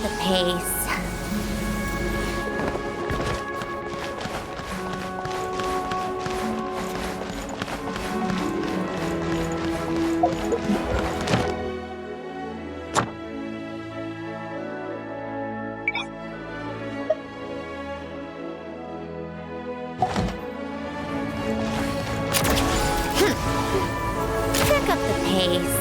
the pace. Pick up the pace.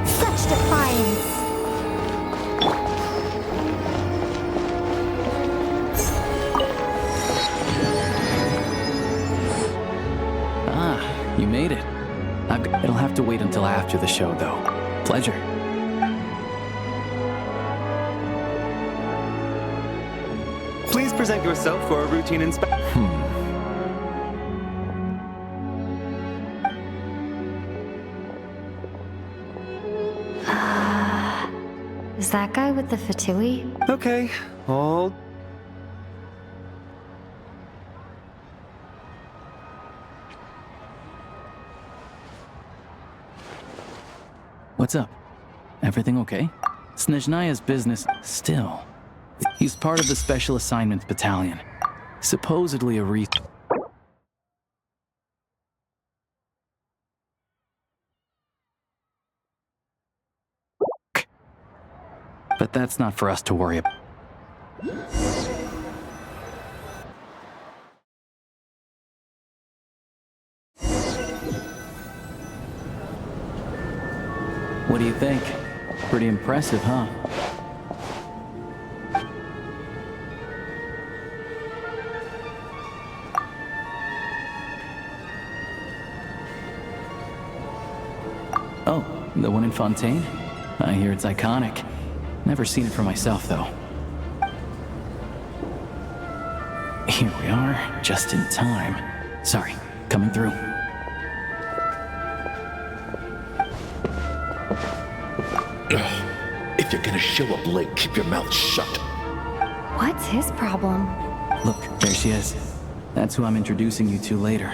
Such defiance. You made it. It'll have to wait until after the show, though. Pleasure. Please present yourself for a routine inspection. Is that guy with the fatui? Okay, hold. What's up? Everything okay? Snezhnaya's business still. He's part of the Special Assignments Battalion. Supposedly a But that's not for us to worry about. What do you think? Pretty impressive, huh? Oh, the one in Fontaine? I hear it's iconic. Never seen it for myself, though. Here we are, just in time. Sorry, coming through. If you're gonna show up late, keep your mouth shut. What's his problem? Look, there she is. That's who I'm introducing you to later.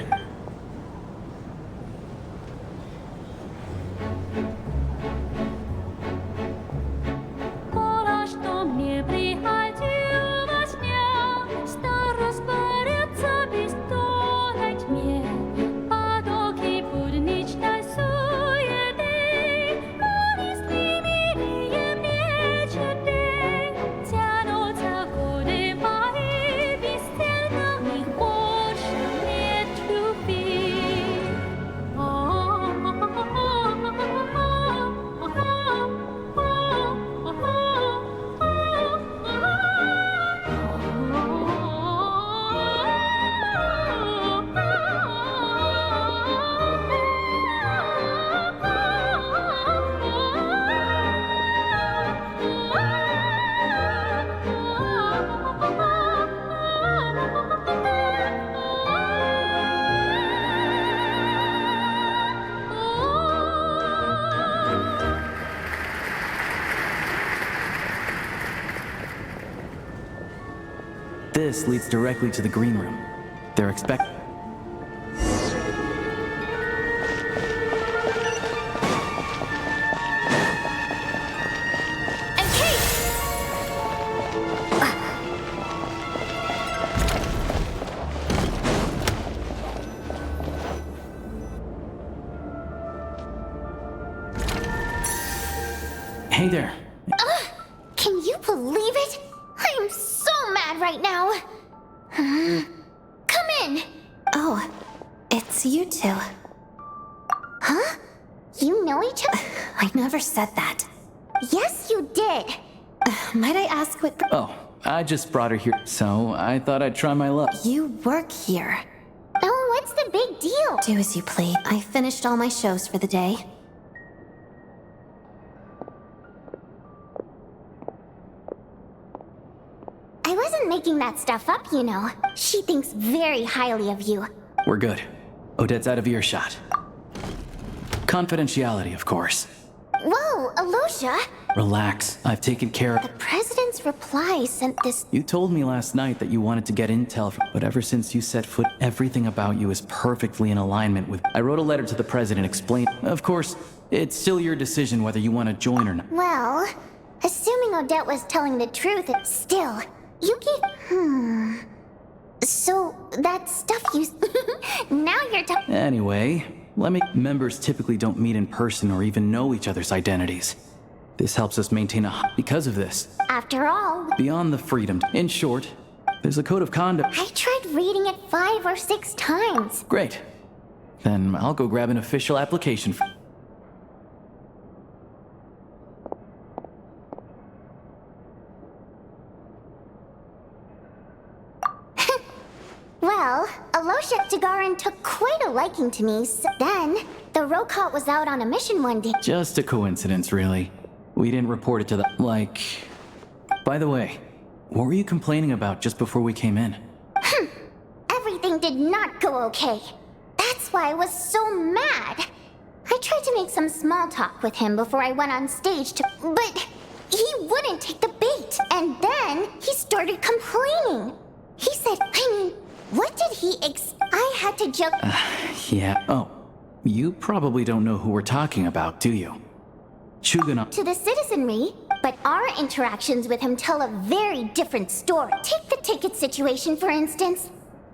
This leads directly to the green room. They're expecting. Hey there. Can you believe it? I'm so mad right now. Come in. Oh, it's you two. Huh? You know each other? I never said that. Yes, you did. Might I ask what... Oh, I just brought her here, so I thought I'd try my luck. You work here. Oh, what's the big deal? Do as you please. I finished all my shows for the day. I wasn't making that stuff up, you know. She thinks very highly of you. We're good. Odette's out of earshot. Confidentiality, of course. Whoa, Alosia! Relax. I've taken care of... The president's reply sent this. You told me last night that you wanted to get intel from... But ever since you set foot, everything about you is perfectly in alignment with... I wrote a letter to the president explaining... Of course, it's still your decision whether you want to join or not. Well, assuming Odette was telling the truth, still, you gave... So, that stuff you... Now you're talking... Anyway, members typically don't meet in person or even know each other's identities. This helps us maintain a... Because of this. After all... Beyond the freedom. In short, there's a code of conduct. I tried reading it 5 or 6 times. Great. Then I'll go grab an official application. Well, Alosia Tagarin took quite a liking to me, so then, the Rokot was out on a mission one day. Just a coincidence, really. We didn't report it to the... Like... By the way, what were you complaining about just before we came in? Everything did not go okay. That's why I was so mad. I tried to make some small talk with him before I went on stage to... But he wouldn't take the bait. And then he started complaining. He said, what did he I had to joke... Yeah. Oh, you probably don't know who we're talking about, do you? Chugana... To the citizenry, but our interactions with him tell a very different story. Take the ticket situation, for instance.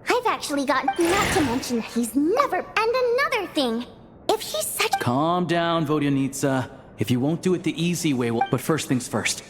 I've actually gotten... Not to mention that he's never... And another thing, if he's such... Calm down, Vodyanitsa. If you won't do it the easy way, But first things first.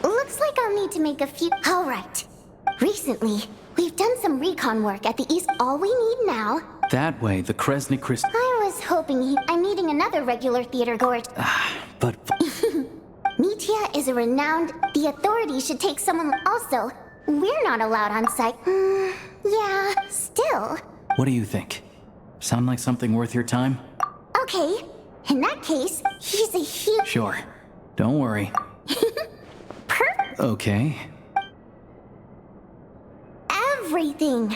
Looks like I'll need to make a few... Alright. Recently, we've done some recon work at the east. All we need now... That way, the Kresnik Chris... I was hoping I'm meeting another regular theater goer. But... Mitya is a renowned... The authorities should take someone... Also, we're not allowed on site. Yeah, still. What do you think? Sound like something worth your time? Okay. In that case, he's a huge... Sure. Don't worry. Okay. Everything.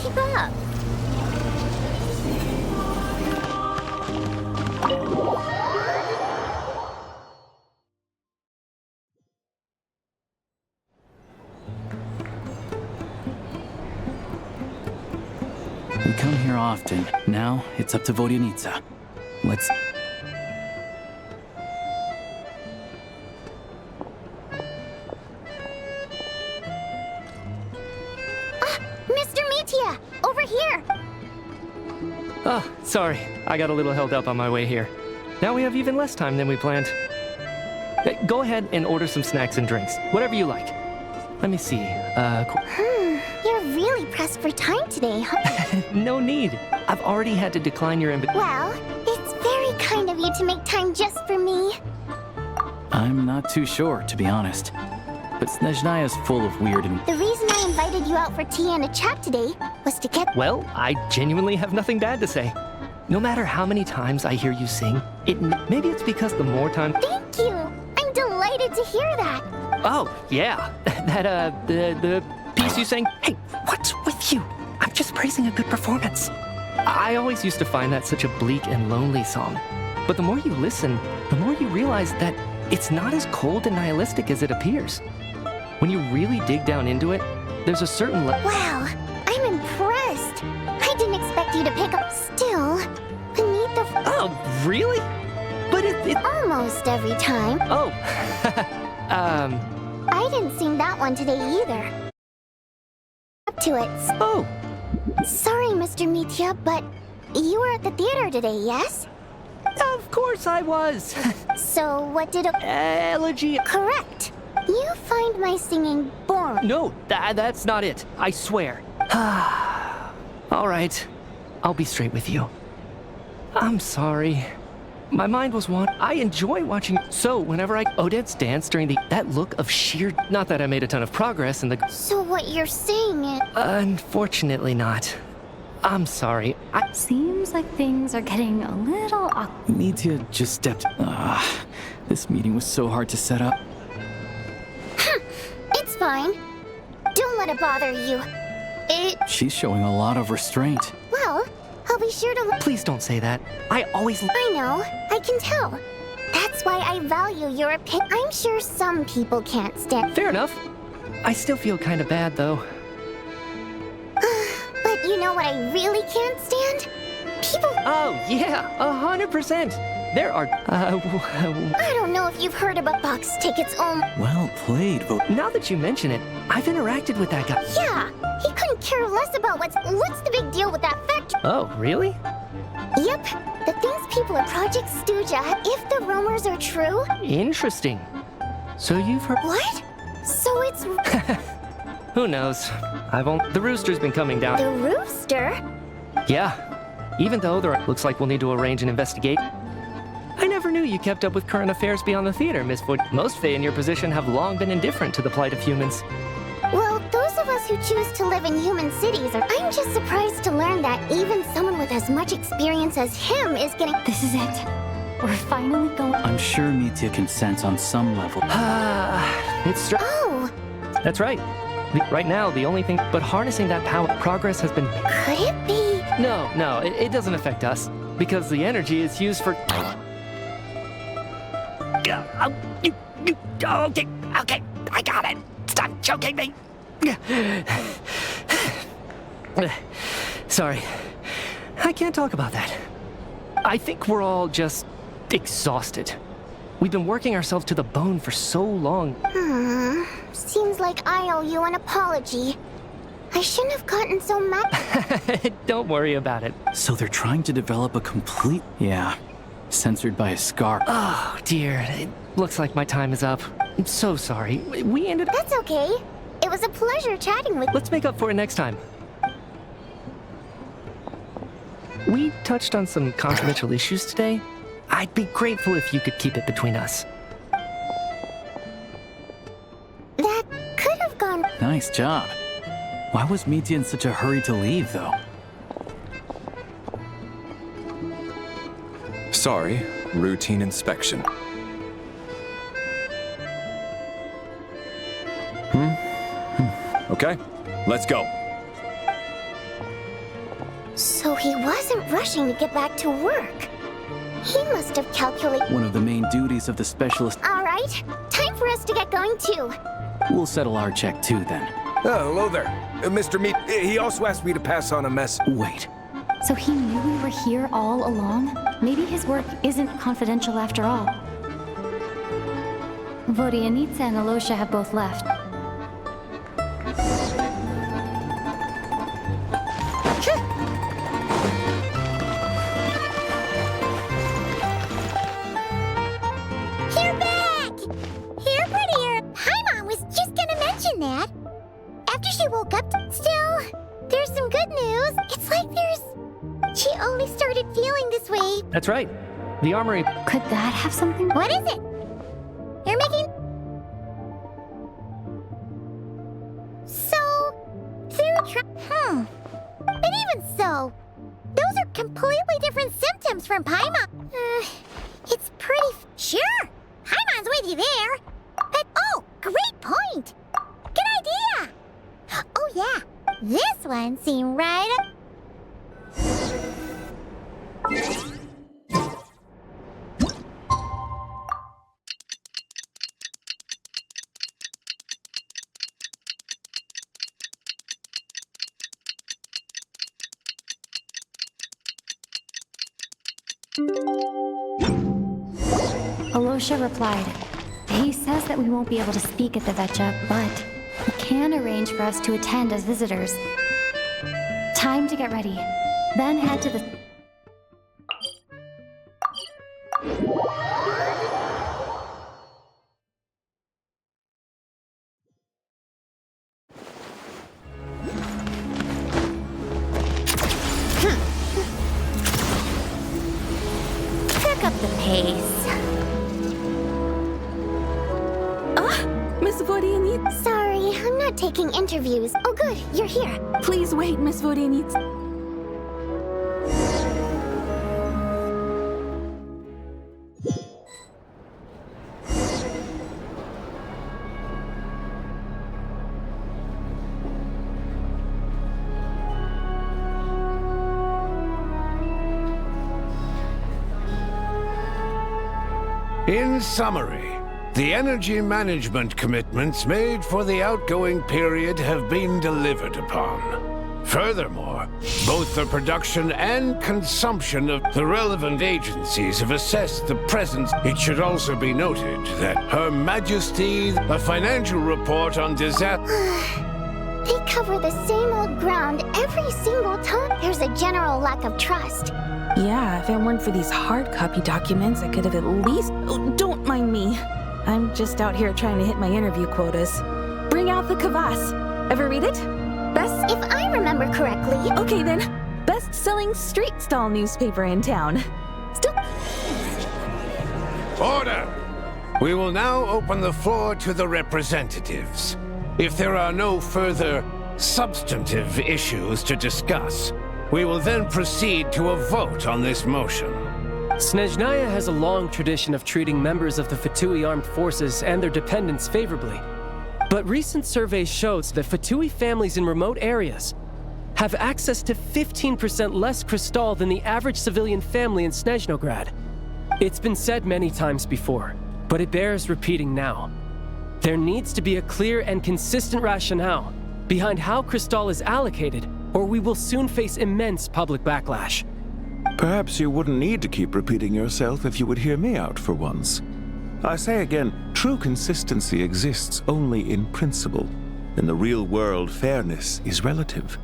Keep up. We come here often. Now, it's up to Vodyanitsa. Let's... Mr. Mitya, over here. Ah, sorry. I got a little held up on my way here. Now we have even less time than we planned. Go ahead and order some snacks and drinks. Whatever you like. Let me see. You're really pressed for time today, huh? No need. I've already had to decline your invitation. Well, it's very kind of you to make time just for me. I'm not too sure, to be honest. But Snezhnaya is full of weird and... The reason I invited you out for tea and a chat today was to get... Well, I genuinely have nothing bad to say. No matter how many times I hear you sing, maybe it's because the more time... Thank you! I'm delighted to hear that! Oh, yeah. The piece you sang... Hey, what's with you? I'm just praising a good performance. I always used to find that such a bleak and lonely song. But the more you listen, the more you realize that it's not as cold and nihilistic as it appears. When you really dig down into it, there's a certain Wow, I'm impressed! I didn't expect you to pick up still. Beneath the... Oh, really? But it... Almost every time. Oh. I didn't sing that one today either. Up to it. Oh. Sorry, Mr. Mitya, but you were at the theater today, yes? Of course I was. So what did a... Elegy... Correct. You find my singing boring. No, that's not it. I swear. All right. I'll be straight with you. I'm sorry. My mind was I enjoy watching... So, whenever Odette's dance during that look of sheer... Not that I made a ton of progress in the... So what you're saying is... Unfortunately not. I'm sorry. Seems like things are getting a little awkward. Mitya just stepped... this meeting was so hard to set up. It's fine. Don't let it bother you. She's showing a lot of restraint. Well, I'll be sure to... Please don't say that. I always... I know. I can tell. That's why I value your opinion. I'm sure some people can't stand... Fair enough. I still feel kind of bad, though. But you know what I really can't stand? People... Oh, yeah. 100%. There are... I don't know if you've heard about box tickets. Well played, Now that you mention it, I've interacted with that guy. Yeah, he couldn't care less about what's the big deal with that factory. Oh, really? Yep, the things people at Project Stuja, if the rumors are true... Interesting. So you've heard... What? So it's... Who knows? The rooster's been coming down. The rooster? Yeah. Even though looks like we'll need to arrange an investigation. I never knew you kept up with current affairs beyond the theater, Miss Foot. Most Fae in your position have long been indifferent to the plight of humans. Well, those of us who choose to live in human cities are... I'm just surprised to learn that even someone with as much experience as him is getting... This is it. We're finally going... I'm sure Mitya can sense on some level. It's... Oh! That's right. Right now, the only thing... But harnessing that power, progress has been... Could it be... No, it doesn't affect us. Because the energy is used for... Okay, I got it. Stop choking me. Sorry, I can't talk about that. I think we're all just exhausted. We've been working ourselves to the bone for so long. Seems like I owe you an apology. I shouldn't have gotten so mad. Don't worry about it. So they're trying to develop a complete... Yeah, censored by a scar. Oh, dear. It looks like my time is up. I'm so sorry. We ended up... That's okay. It was a pleasure chatting with... Let's make up for it next time. We touched on some confidential issues today. I'd be grateful if you could keep it between us. That could have gone... Nice job. Why was Mitya in such a hurry to leave, though? Sorry, routine inspection. Okay, let's go. So he wasn't rushing to get back to work. He must have calculated... One of the main duties of the specialist... All right, time for us to get going too. We'll settle our check too, then. Oh, hello there. Mr. Meat, he also asked me to pass on a message. Wait. So he knew we were here all along? Maybe his work isn't confidential after all. Vodianitsa and Alosha have both left. You're back! You're prettier. Paimon was just gonna mention that. After she woke up, still, there's some good news. It's like she only started feeling this way. That's right. The armory... Could that have something? What is it? You're making... So, But even so, those are completely different symptoms from Paimon. It's pretty... Sure, Paimon's with you there. But, oh, great point. Good idea. Oh, yeah, this one seemed right up... Alosha replied. He says that we won't be able to speak at the Vetcha, but he can arrange for us to attend as visitors. Time to get ready. Then head to the... Pick up the pace. Miss Vodianitz? Sorry, I'm not taking interviews. Oh good, you're here. Please wait, Miss Vodianitz. In summary, the energy management commitments made for the outgoing period have been delivered upon. Furthermore, both the production and consumption of the relevant agencies have assessed the presence. It should also be noted that Her Majesty, a financial report on disaster... They cover the same old ground every single time. There's a general lack of trust. Yeah, if it weren't for these hard copy documents, I could have at least... Oh, don't mind me. I'm just out here trying to hit my interview quotas. Bring out the kvass. Ever read it? Best... If I remember correctly... Okay then. Best-selling street stall newspaper in town. Still... Order! We will now open the floor to the representatives. If there are no further substantive issues to discuss, we will then proceed to a vote on this motion. Snezhnaya has a long tradition of treating members of the Fatui armed forces and their dependents favorably. But recent surveys shows that Fatui families in remote areas have access to 15% less crystal than the average civilian family in Snezhnograd. It's been said many times before, but it bears repeating now. There needs to be a clear and consistent rationale behind how crystal is allocated, or we will soon face immense public backlash. Perhaps you wouldn't need to keep repeating yourself if you would hear me out for once. I say again, true consistency exists only in principle. In the real world, fairness is relative.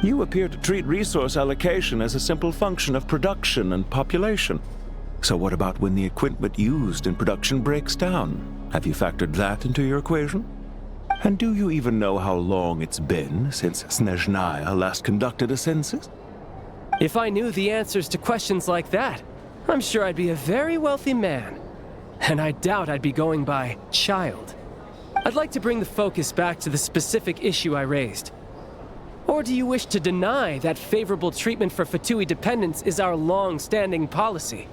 You appear to treat resource allocation as a simple function of production and population. So what about when the equipment used in production breaks down? Have you factored that into your equation? And do you even know how long it's been since Snezhnaya last conducted a census? If I knew the answers to questions like that, I'm sure I'd be a very wealthy man. And I doubt I'd be going by child. I'd like to bring the focus back to the specific issue I raised. Or do you wish to deny that favorable treatment for Fatui dependents is our long-standing policy?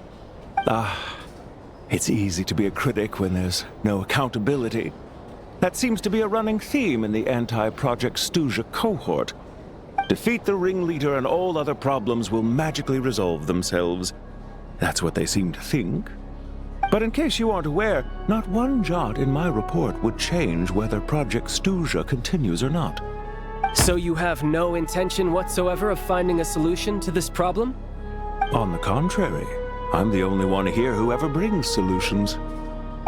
It's easy to be a critic when there's no accountability. That seems to be a running theme in the anti-Project Stuja cohort. Defeat the ringleader and all other problems will magically resolve themselves. That's what they seem to think. But in case you aren't aware, not one jot in my report would change whether Project Stuja continues or not. So you have no intention whatsoever of finding a solution to this problem? On the contrary, I'm the only one here who ever brings solutions.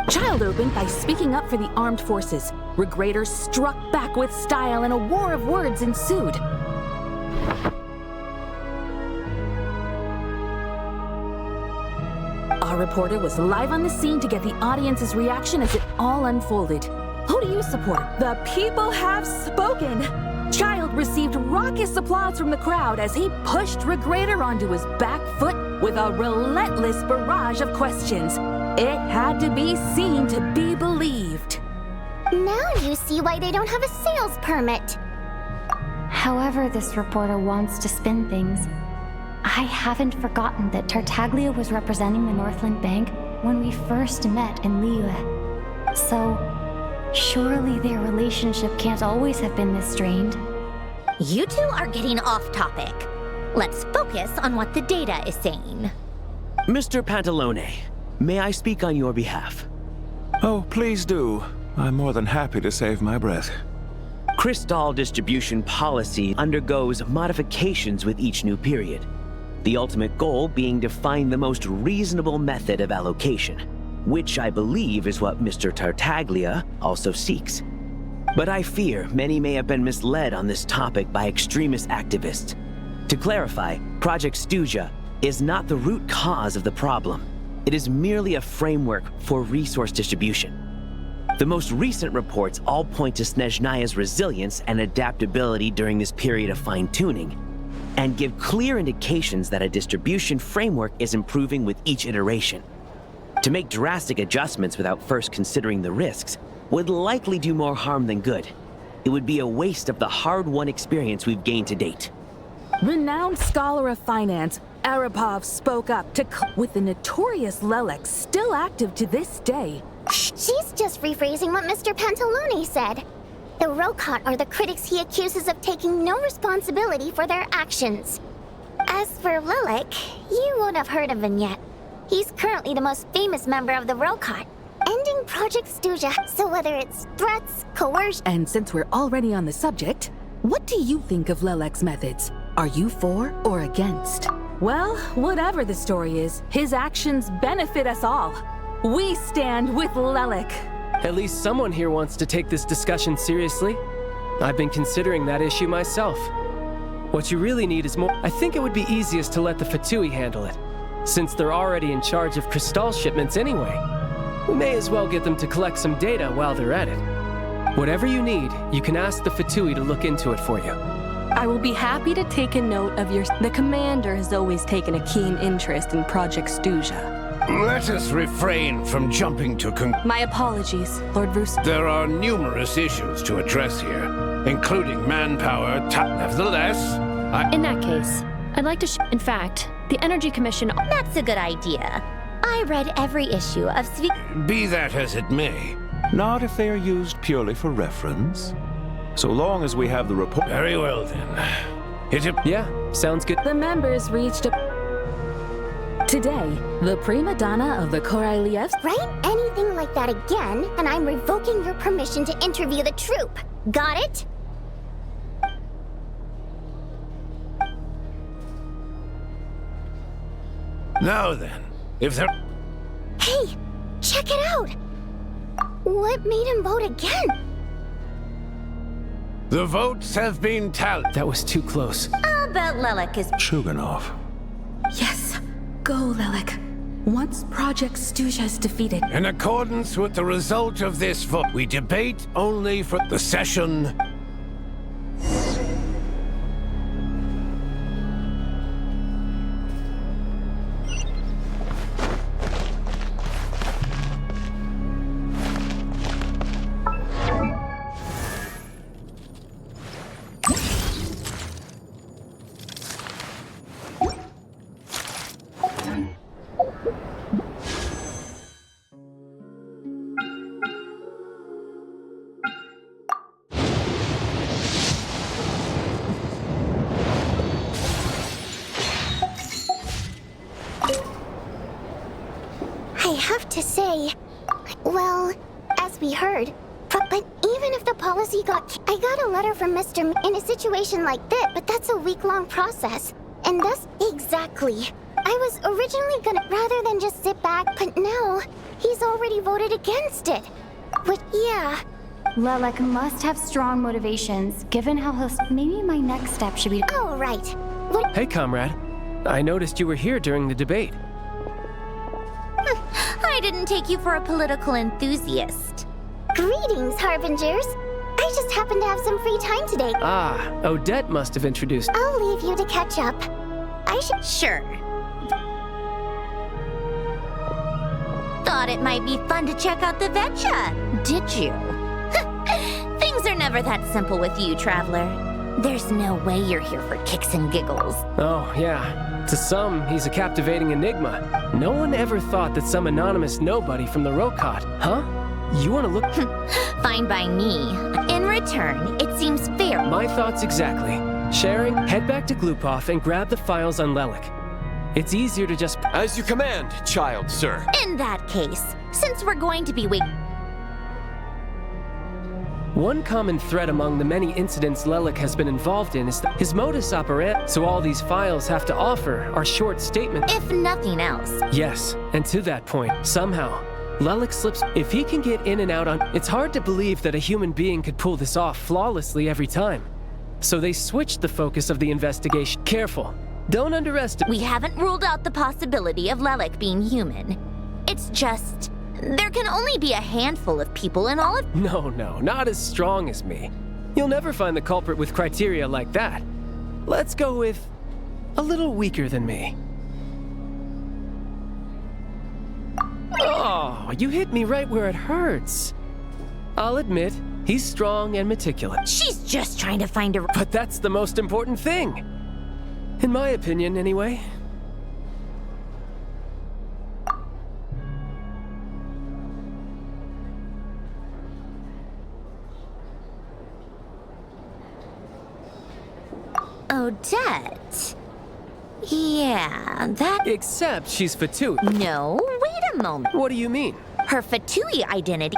Child opened by speaking up for the armed forces. Regrator struck back with style and a war of words ensued. Our reporter was live on the scene to get the audience's reaction as it all unfolded. Who do you support? The people have spoken! Child received raucous applause from the crowd as he pushed Regrator onto his back foot with a relentless barrage of questions. It had to be seen to be believed. Now you see why they don't have a sales permit. However this reporter wants to spin things, I haven't forgotten that Tartaglia was representing the Northland Bank when we first met in Liyue. So, surely their relationship can't always have been this strained. You two are getting off topic. Let's focus on what the data is saying. Mr. Pantalone, may I speak on your behalf? Oh, please do. I'm more than happy to save my breath. Crystal distribution policy undergoes modifications with each new period. The ultimate goal being to find the most reasonable method of allocation, which I believe is what Mr. Tartaglia also seeks. But I fear many may have been misled on this topic by extremist activists. To clarify, Project Stuja is not the root cause of the problem. It is merely a framework for resource distribution. The most recent reports all point to Snezhnaya's resilience and adaptability during this period of fine-tuning, and give clear indications that a distribution framework is improving with each iteration. To make drastic adjustments without first considering the risks would likely do more harm than good. It would be a waste of the hard-won experience we've gained to date. Renowned scholar of finance, Arapov spoke up with the notorious Lelek still active to this day. She's just rephrasing what Mr. Pantalone said. The Rokot are the critics he accuses of taking no responsibility for their actions. As for Lelek, you won't have heard of him yet. He's currently the most famous member of the Rokot, ending Project Stuja, so whether it's threats, coercion... And since we're already on the subject, what do you think of Lelek's methods? Are you for or against? Well, whatever the story is, his actions benefit us all. We stand with Lelek. At least someone here wants to take this discussion seriously. I've been considering that issue myself. What you really need is more... I think it would be easiest to let the Fatui handle it, since they're already in charge of Crystal shipments anyway. We may as well get them to collect some data while they're at it. Whatever you need, you can ask the Fatui to look into it for you. I will be happy to take a note of your... The commander has always taken a keen interest in Project Stuja. Let us refrain from jumping to My apologies, Lord Bruce. There are numerous issues to address here, including manpower. Nevertheless, In that case, I'd like to in fact, the Energy Commission... That's a good idea. I read every issue of Be that as it may. Not if they are used purely for reference. So long as we have the report... Very well, then. Yeah, sounds good. The members reached a... Today, the prima donna of the Koryliev... Write anything like that again, and I'm revoking your permission to interview the troupe. Got it? Now then, if there... Hey, check it out! What made him vote again? The votes have been tallied. That was too close. I'll bet Lelek is... Shuganov. Yes, go Lelek. Once Project Stuja is defeated... In accordance with the result of this vote, we debate only for the session... I have to say, well, as we heard, but even if the policy I got a letter from Mr. in a situation like this, but that's a week-long process. And thus, exactly. I was originally gonna, rather than just sit back, but now, he's already voted against it. But yeah. Lelek must have strong motivations, given how maybe my next step should be... Oh, right. Hey, comrade. I noticed you were here during the debate. I didn't take you for a political enthusiast. Greetings, Harbingers. I just happen to have some free time today. Ah, Odette must have introduced... I'll leave you to catch up. I should... Sure. Thought it might be fun to check out the Vetcha, did you? Things are never that simple with you, Traveler. There's no way you're here for kicks and giggles. Oh, yeah. To some, he's a captivating enigma. No one ever thought that some anonymous nobody from the Rokot, huh? You want to look... Fine by me. In return, it seems fair. My thoughts exactly. Sharing, head back to Glupov and grab the files on Lelik. It's easier to just... As you command, child, sir. In that case, since we're going to be One common thread among the many incidents Lelik has been involved in is that his modus operandi, so all these files have to offer are short statements. If nothing else. Yes, and to that point, somehow, Lelik slips. If he can get in and out on... It's hard to believe that a human being could pull this off flawlessly every time. So they switched the focus of the investigation. Careful. Don't underestimate... We haven't ruled out the possibility of Lelik being human. It's just... There can only be a handful of people in all of... No, not as strong as me. You'll never find the culprit with criteria like that. Let's go with... a little weaker than me. Oh, you hit me right where it hurts. I'll admit, he's strong and meticulous. She's just trying to find a... But that's the most important thing. In my opinion, anyway. Odette. Yeah, that... Except she's Fatui. No, wait a moment. What do you mean? Her Fatui identity...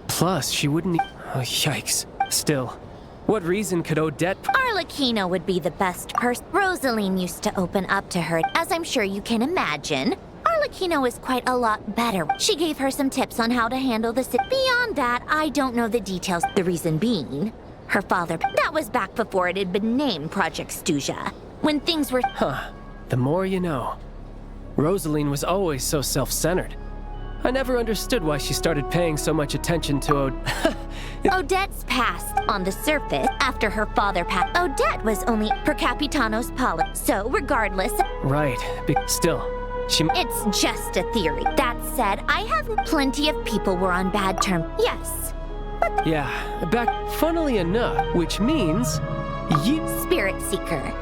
Plus, she wouldn't... Oh, yikes. Still, what reason could Odette... Arlecchino would be the best person. Rosaline used to open up to her, as I'm sure you can imagine. Arlecchino is quite a lot better. She gave her some tips on how to handle the... Beyond that, I don't know the details. The reason being... Her father... That was back before it had been named Project Stuja. When things were... Huh. The more you know. Rosaline was always so self-centered. I never understood why she started paying so much attention to Odette's past. On the surface, after her father passed, Odette was only per capitano's poli. So, regardless... Right. Still, she... It's just a theory. That said, I have plenty of people were on bad terms. Yes. Yeah, back... Funnily enough, which means... Spirit Seeker.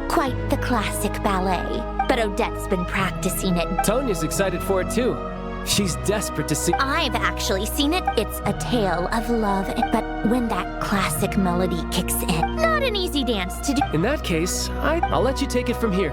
Quite the classic ballet. But Odette's been practicing it. Tonya's excited for it too. She's desperate to see... I've actually seen it. It's a tale of love, but when that classic melody kicks in, not an easy dance to do. In that case, I'll let you take it from here,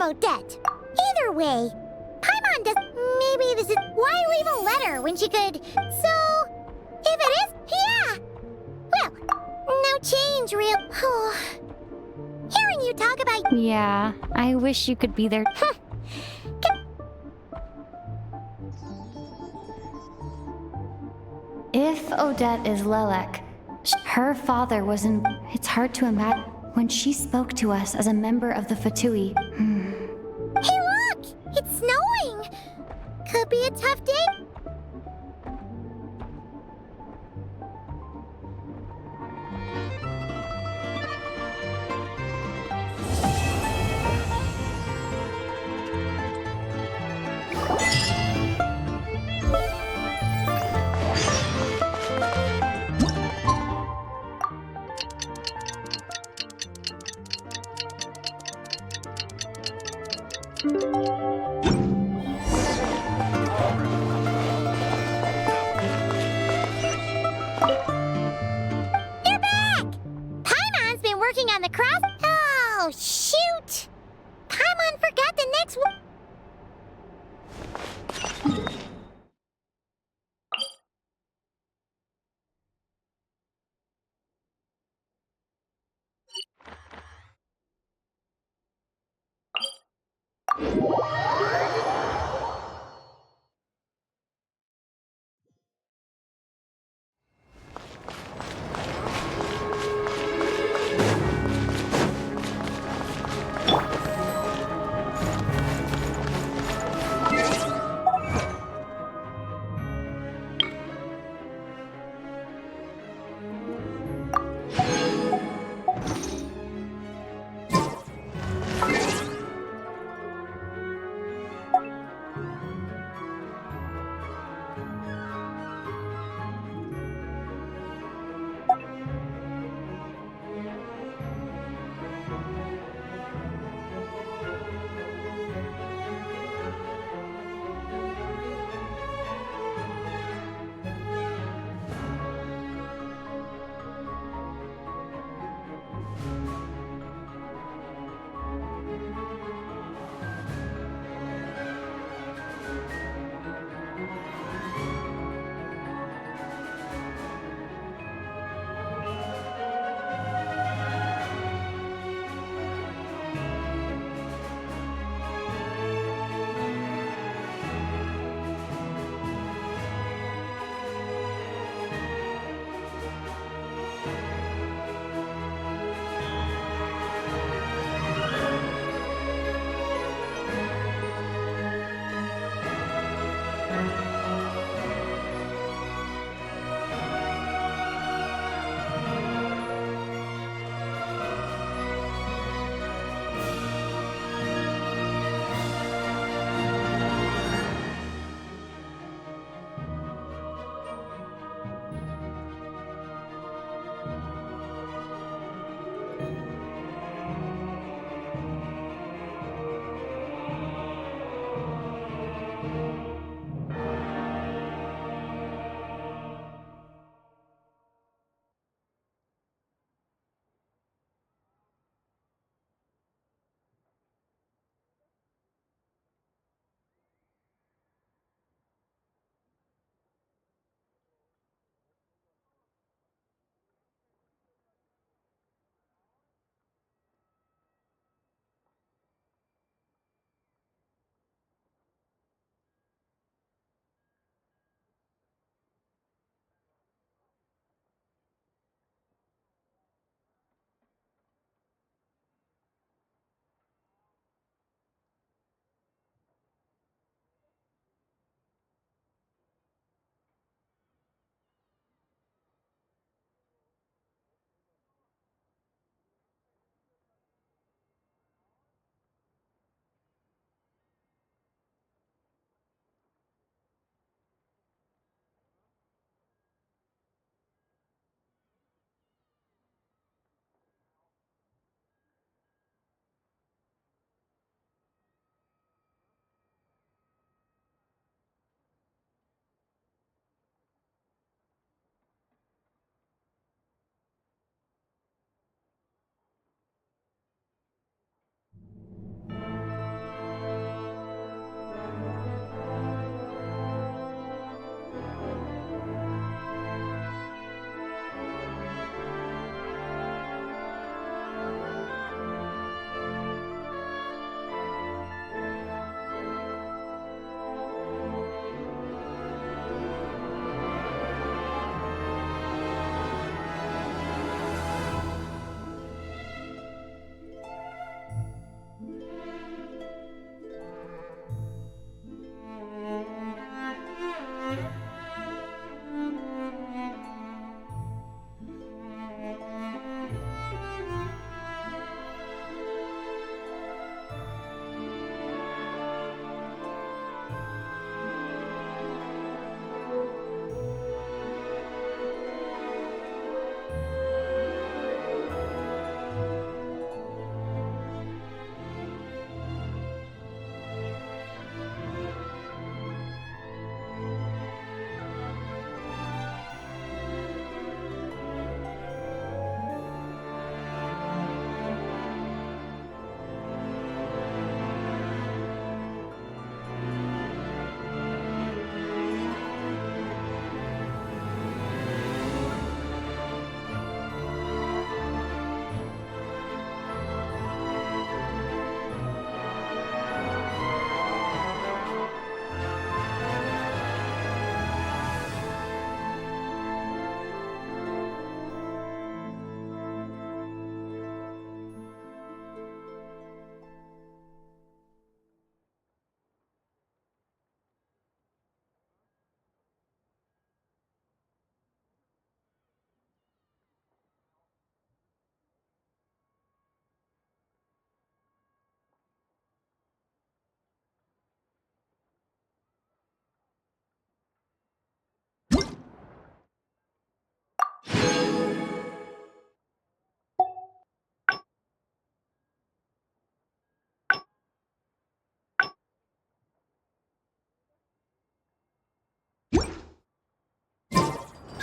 Odette. Either way, Paimon does... Maybe this is... Why leave a letter when she could... So... If it is... Yeah! Well, no change, real... Oh. Hearing you talk about... Yeah, I wish you could be there. If Odette is Lelek, her father was in... It's hard to imagine when she spoke to us as a member of the Fatui. Hey, look! It's snowing! Could be a tough day. working on the craft? Oh, shoot! Paimon forgot the next one.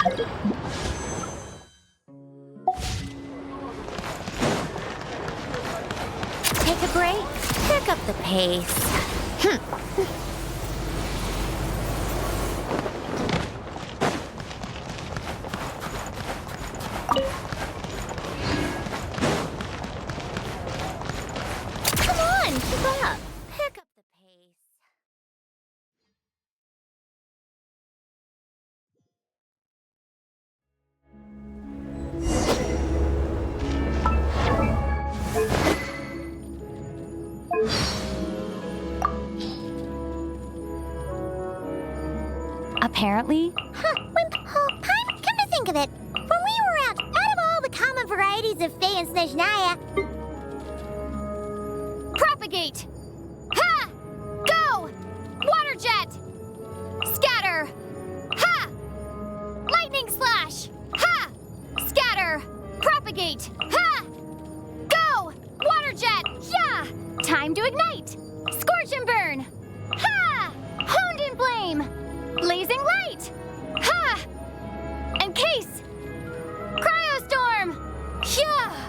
Take a break, pick up the pace. Come on, keep up. Pick up the pace. Apparently, Come to think of it, when we were out of all the common varieties of Fae and snezhnaya, propagate! Ha! Go! Water jet! Scatter! Ha! Lightning slash! Ha! Scatter! Propagate! Ha! Go! Water jet! Yeah! Time to ignite! Scorch and burn! Ha! Honed in flame! Blazing light! Ha! Encase! Cryostorm! Yeah!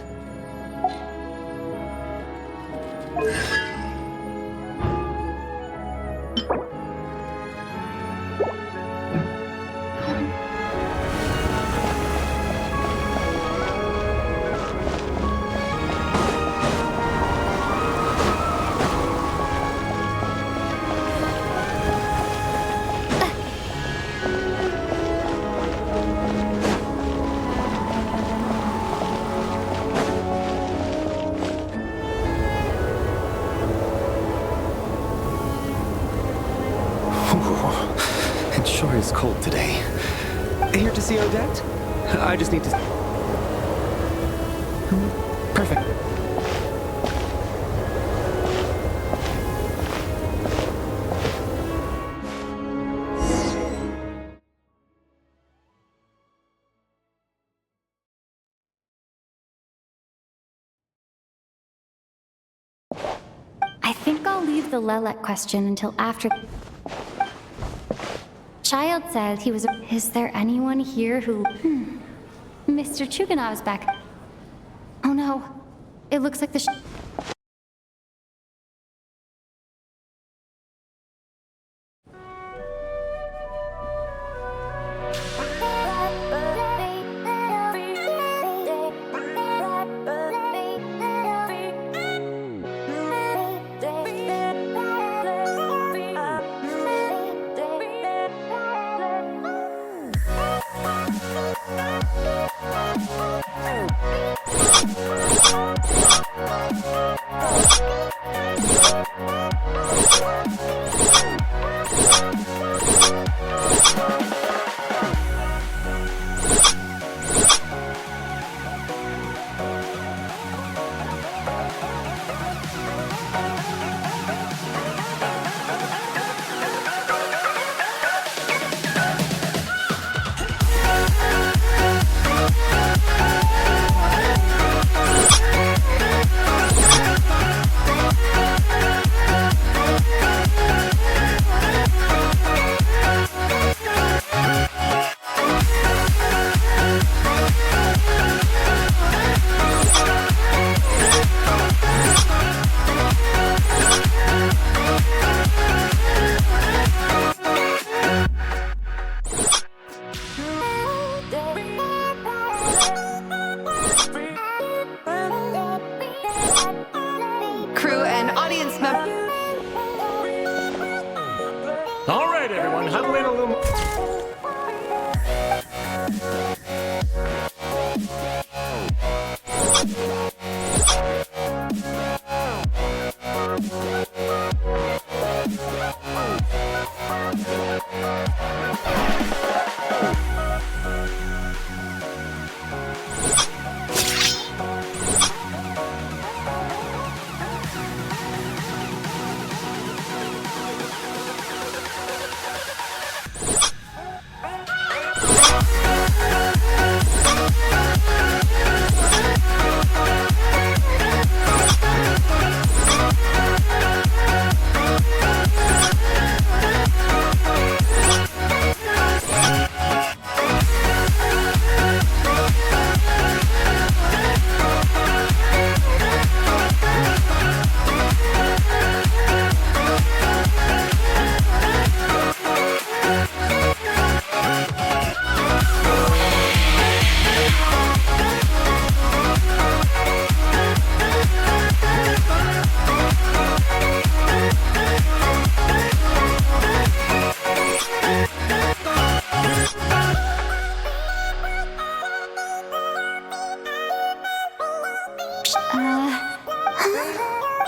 It sure is cold today. Here to see Odette? I just need to... Perfect. I think I'll leave the Lelek question until after. Child said he was. Is there anyone here who. Mr. Chuganov is back. Oh no. It looks like the. Crew and audience members. All right, everyone, huddle in a little.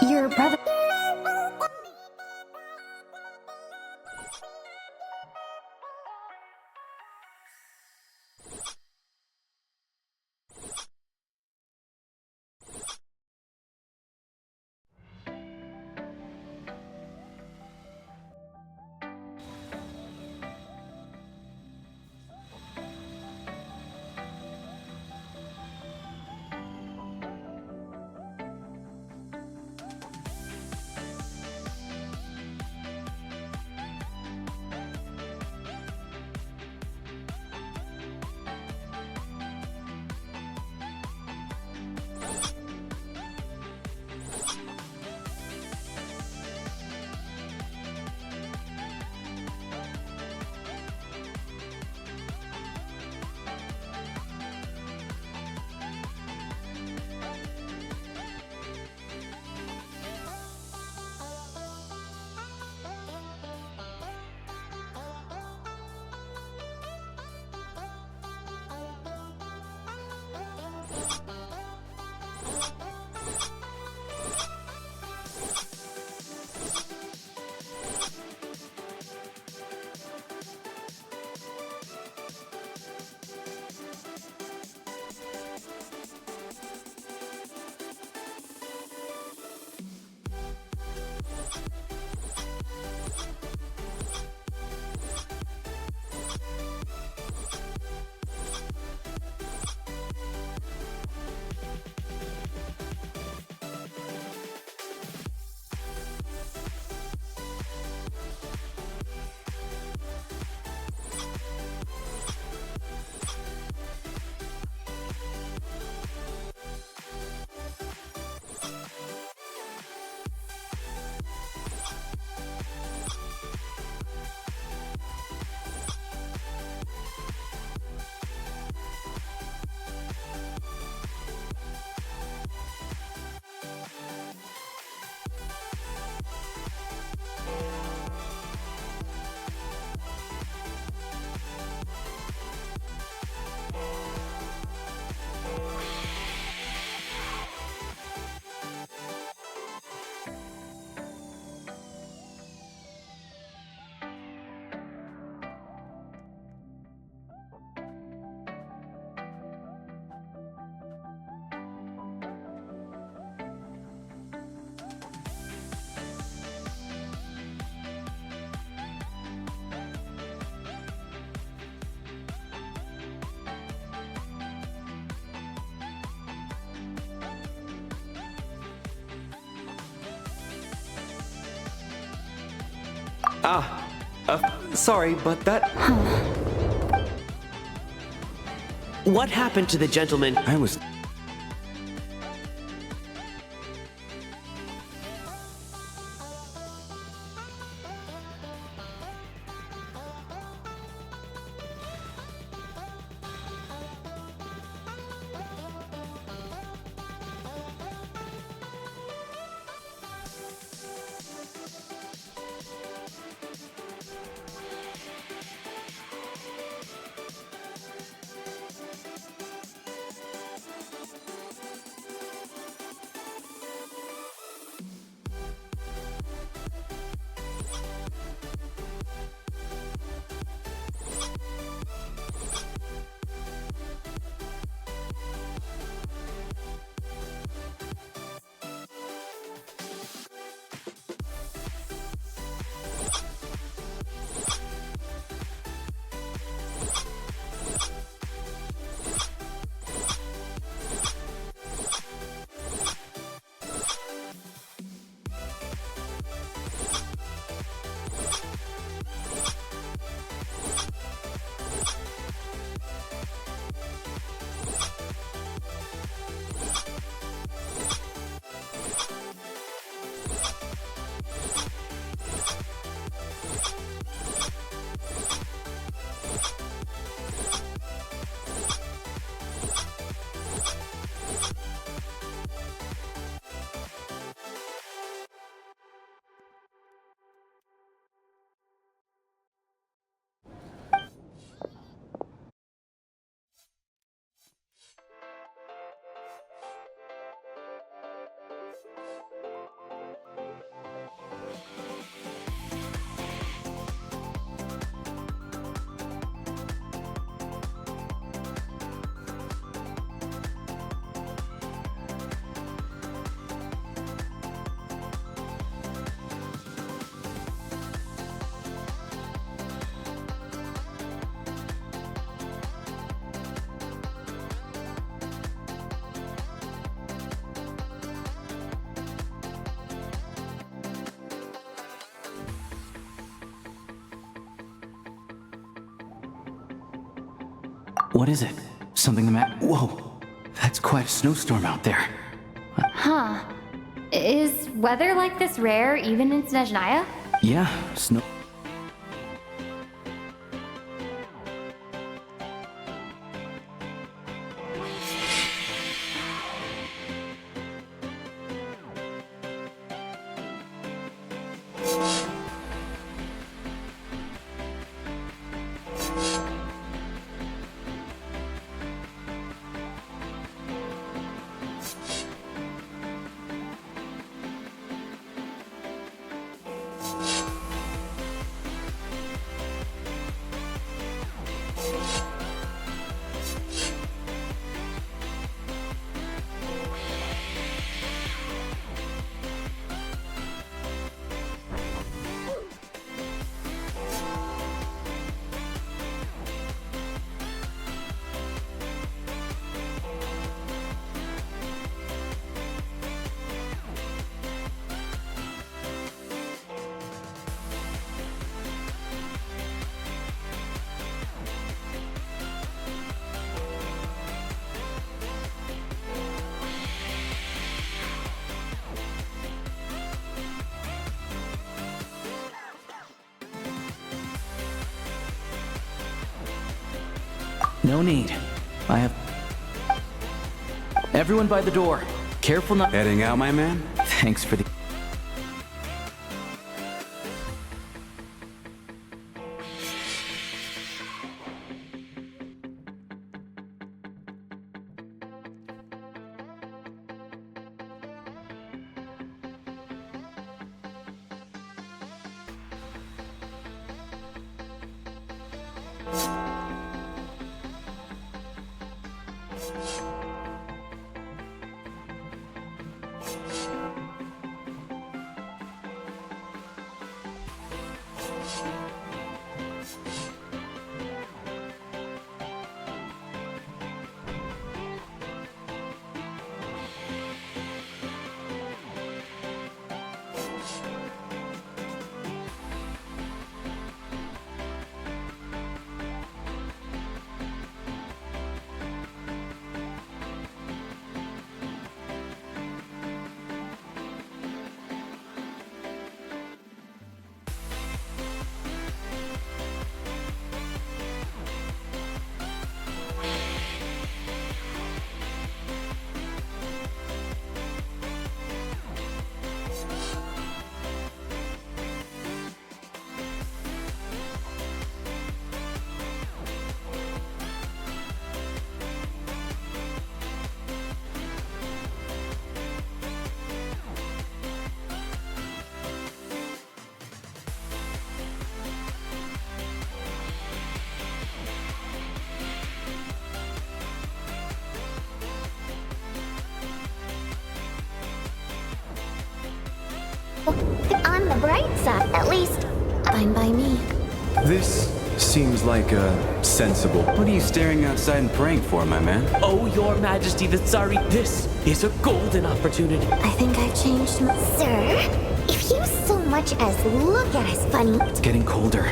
Your brother. Sorry, but that... What happened to the gentleman? I was... What is it? Something the matter? Whoa, that's quite a snowstorm out there. Huh. Is weather like this rare even in Snezhnaya? Yeah, snow. No need. I have... Everyone by the door. Careful not... Heading out, my man? Thanks for the... On the bright side, at least, Fine by me. This seems like a sensible... What are you staring outside and praying for, my man? Oh, your majesty, the Tsari, this is a golden opportunity. I think I've changed my... Sir, if you so much as look at us funny... It's getting colder.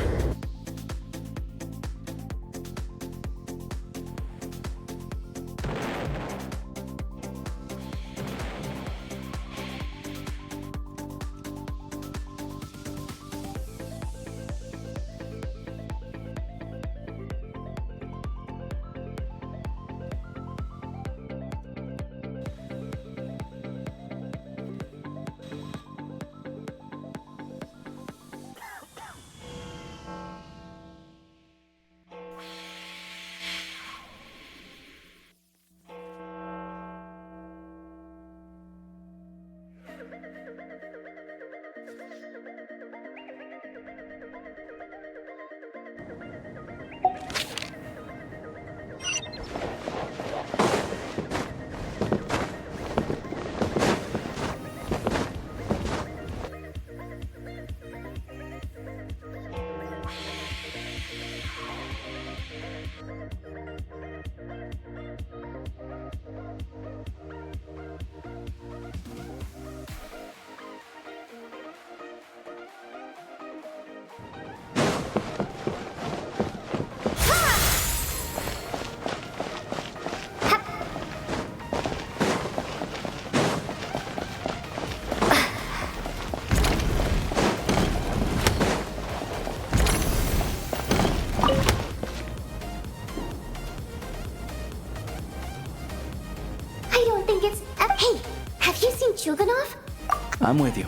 Chuganov? I'm with you.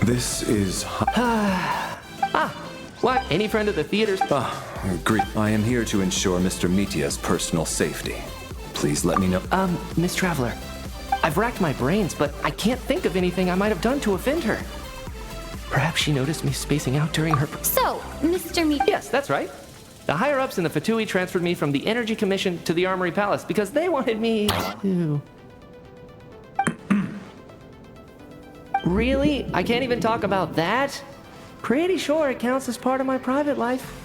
This is... What? Any friend of the theater's? Great. I am here to ensure Mr. Mitya's personal safety. Please let me know... Miss Traveler, I've racked my brains, but I can't think of anything I might have done to offend her. Perhaps she noticed me spacing out during her... So, Mr. Meat... Yes, that's right. The higher-ups in the Fatui transferred me from the Energy Commission to the Armory Palace because they wanted me to... Really? I can't even talk about that? Pretty sure it counts as part of my private life.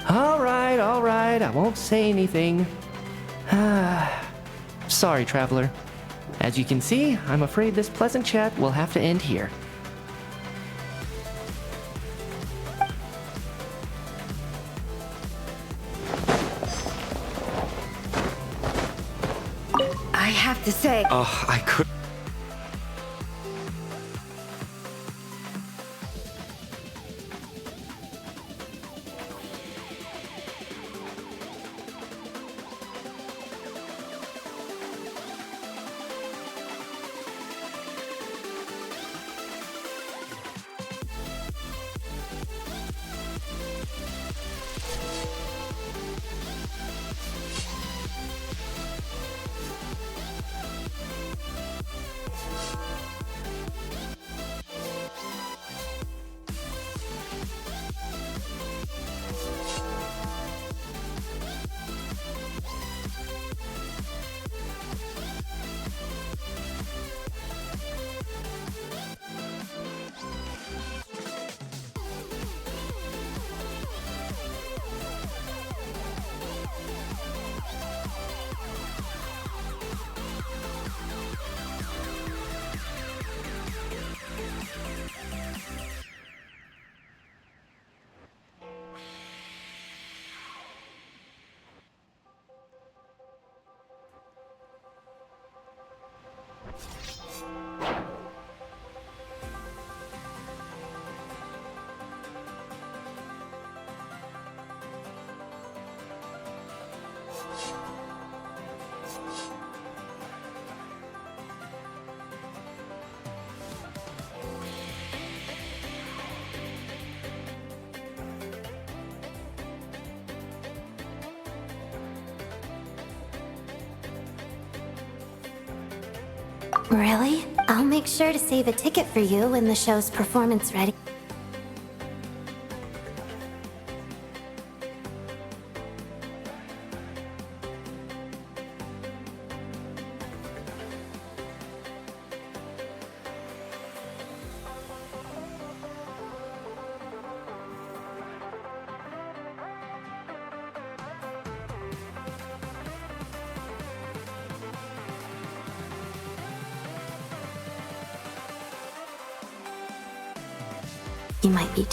All right, I won't say anything. Sorry, Traveler. As you can see, I'm afraid this pleasant chat will have to end here. I have to say... I could... Really? I'll make sure to save a ticket for you when the show's performance ready. You might be.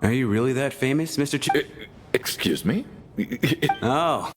Are you really that famous, Mr. Excuse me? Oh.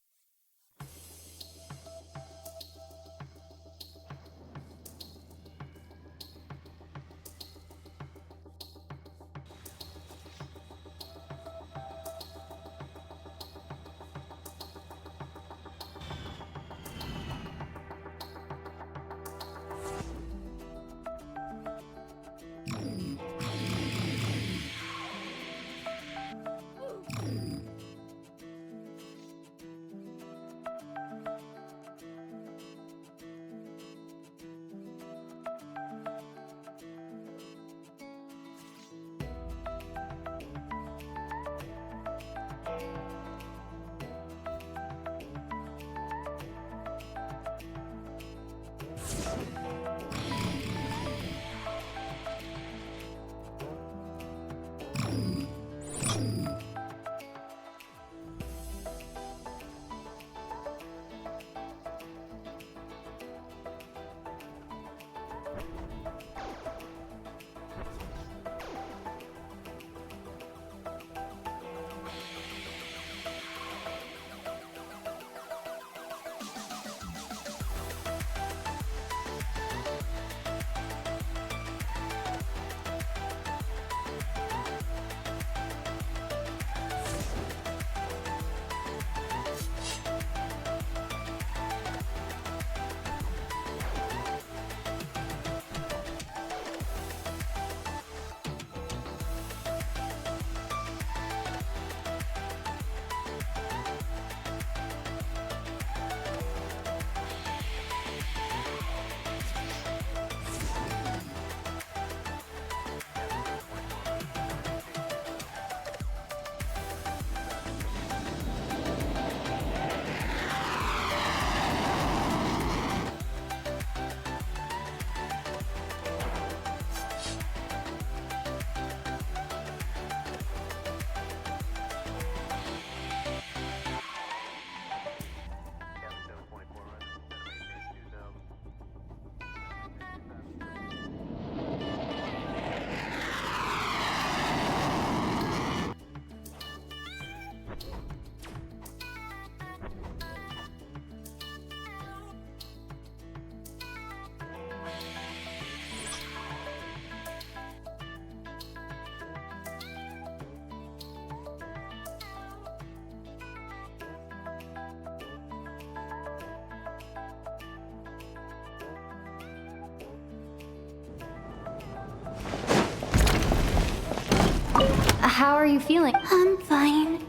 How are you feeling? I'm fine.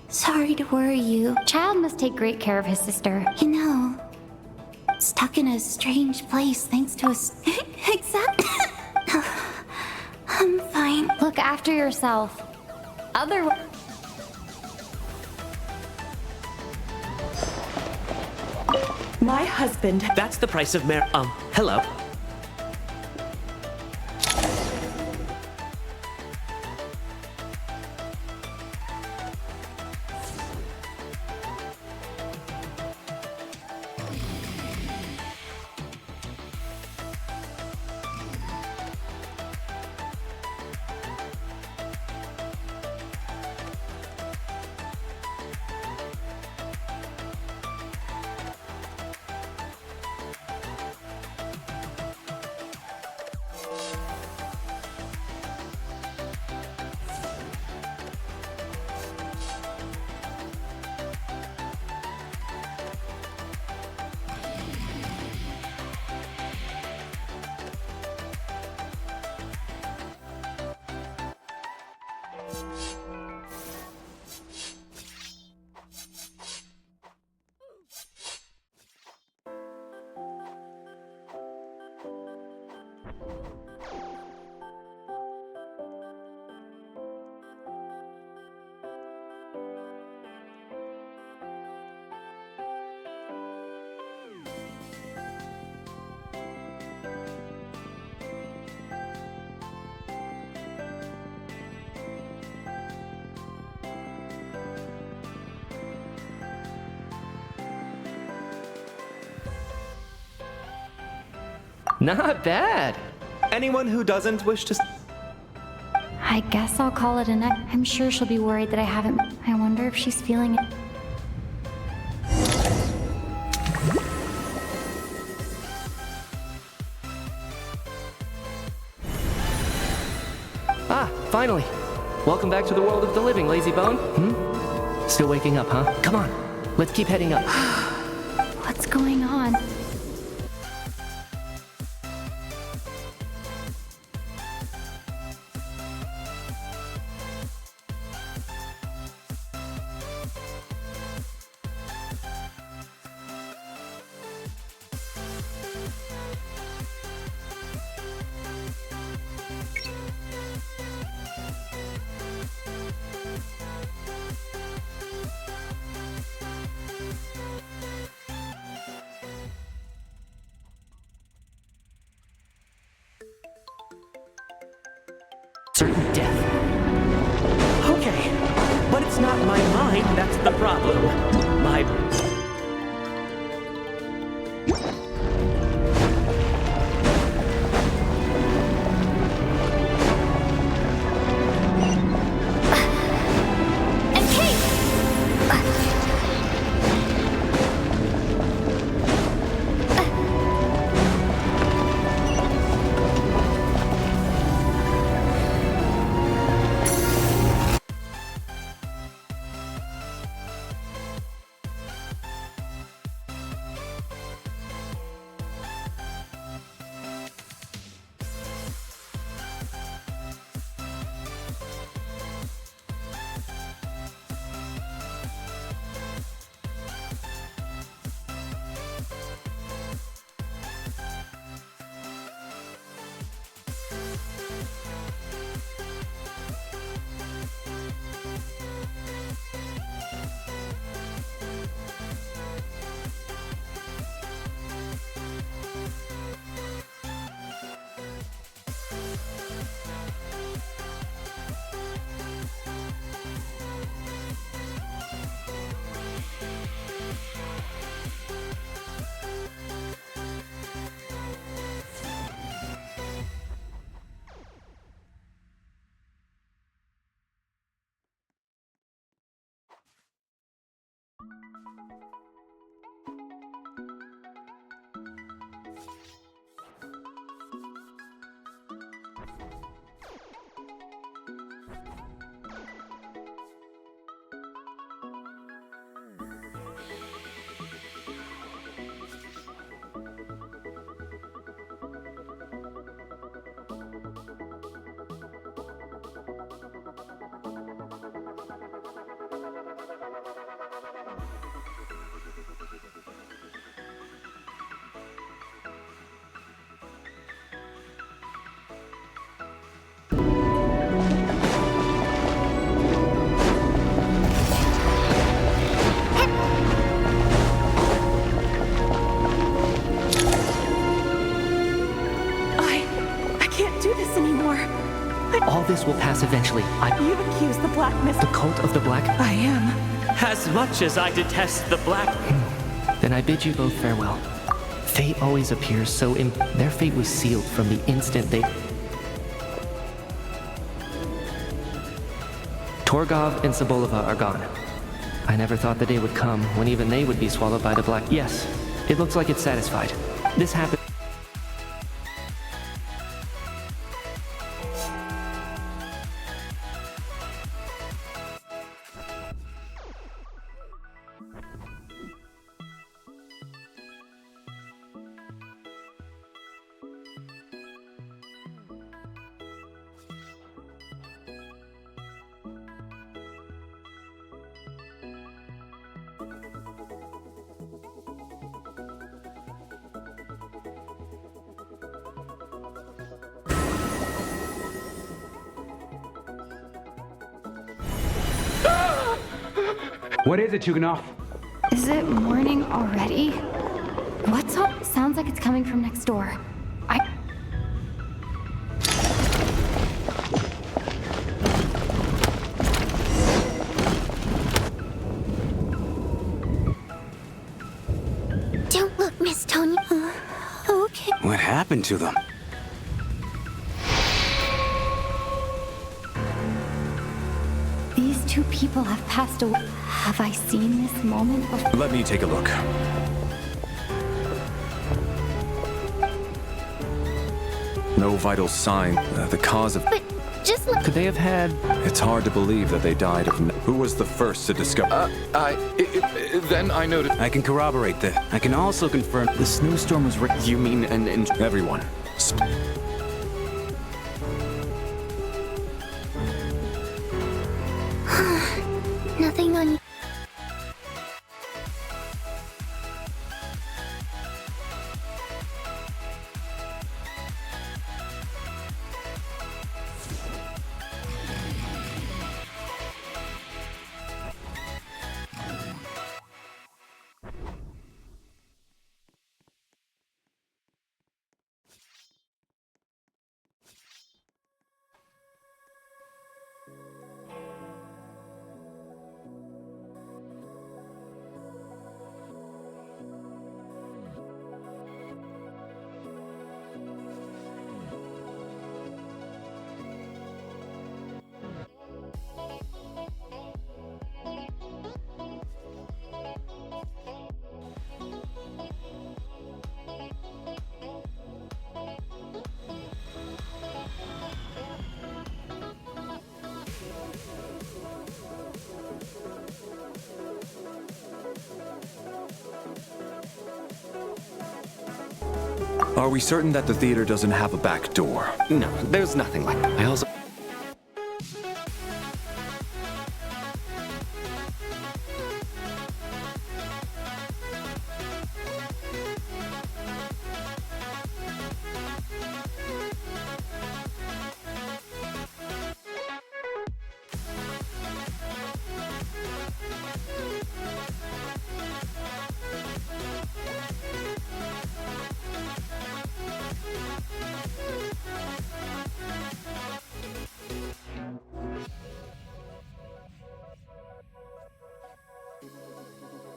Sorry to worry you. Child must take great care of his sister. You know, stuck in a strange place thanks to a exact. I'm fine. Look after yourself. Otherwise. My husband. That's the price of hello. Not bad. Anyone who doesn't wish to... I guess I'll call it a night. I'm sure she'll be worried that I haven't. I wonder if she's feeling it. Ah, finally. Welcome back to the world of the living, lazy bone. Still waking up, huh? Come on, let's keep heading up. What's going on? Certain death. Okay, but it's not my mind that's the problem. My... Yes, eventually. You accuse the Black Mist. The cult of the Black? I am. As much as I detest the Black... Then I bid you both farewell. Fate always appears so Their fate was sealed from the instant they... Torgov and Sobolova are gone. I never thought the day would come when even they would be swallowed by the Black... Yes, it looks like it's satisfied. This happened... What is it, Chuganov? Is it morning already? What's up? Sounds like it's coming from next door. Don't look, Miss Tony. Okay. What happened to them? These two people have passed away. Have I seen this moment before? Let me take a look. No vital sign. The cause of... But just look... Could they have had... It's hard to believe that they died of... Who was the first to discover... Then I noticed... I can corroborate that. I can also confirm... The snowstorm was... You mean everyone? Nothing on... Are we certain that the theater doesn't have a back door? No, there's nothing like that. I also...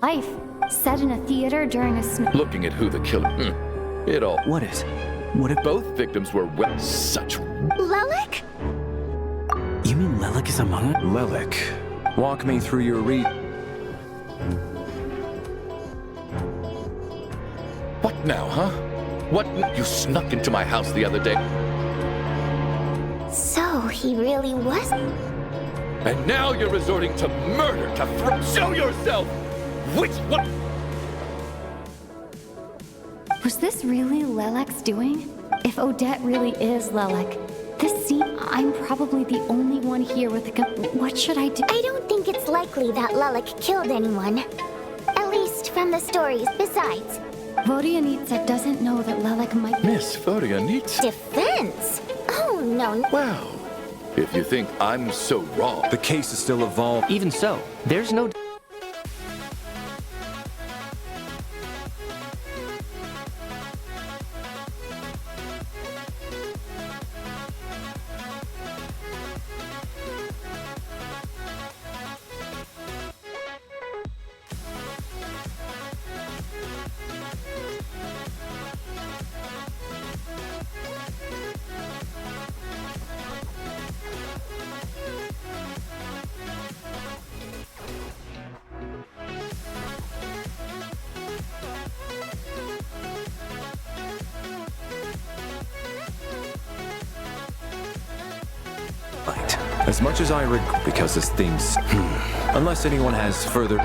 Life set in a theater during a snow. Looking at who the killer... It all... What is? What if... Both victims were such... Lelek? You mean Lelek is among us? Lelek. Walk me through your What now, huh? What? You snuck into my house the other day. So, he really was... And now you're resorting to murder to show yourself! What? Was this really Lelek's doing? If Odette really is Lelek, this scene, I'm probably the only one here with a gun. What should I do? I don't think it's likely that Lelek killed anyone. At least from the stories. Besides, Vodianitsa doesn't know that Lelek might... Miss Vodianitsa? Defense? Oh, no. Wow. If you think I'm so wrong... The case is still evolving. Even so, there's no... As much as I regret, because this thing's... Unless anyone has further...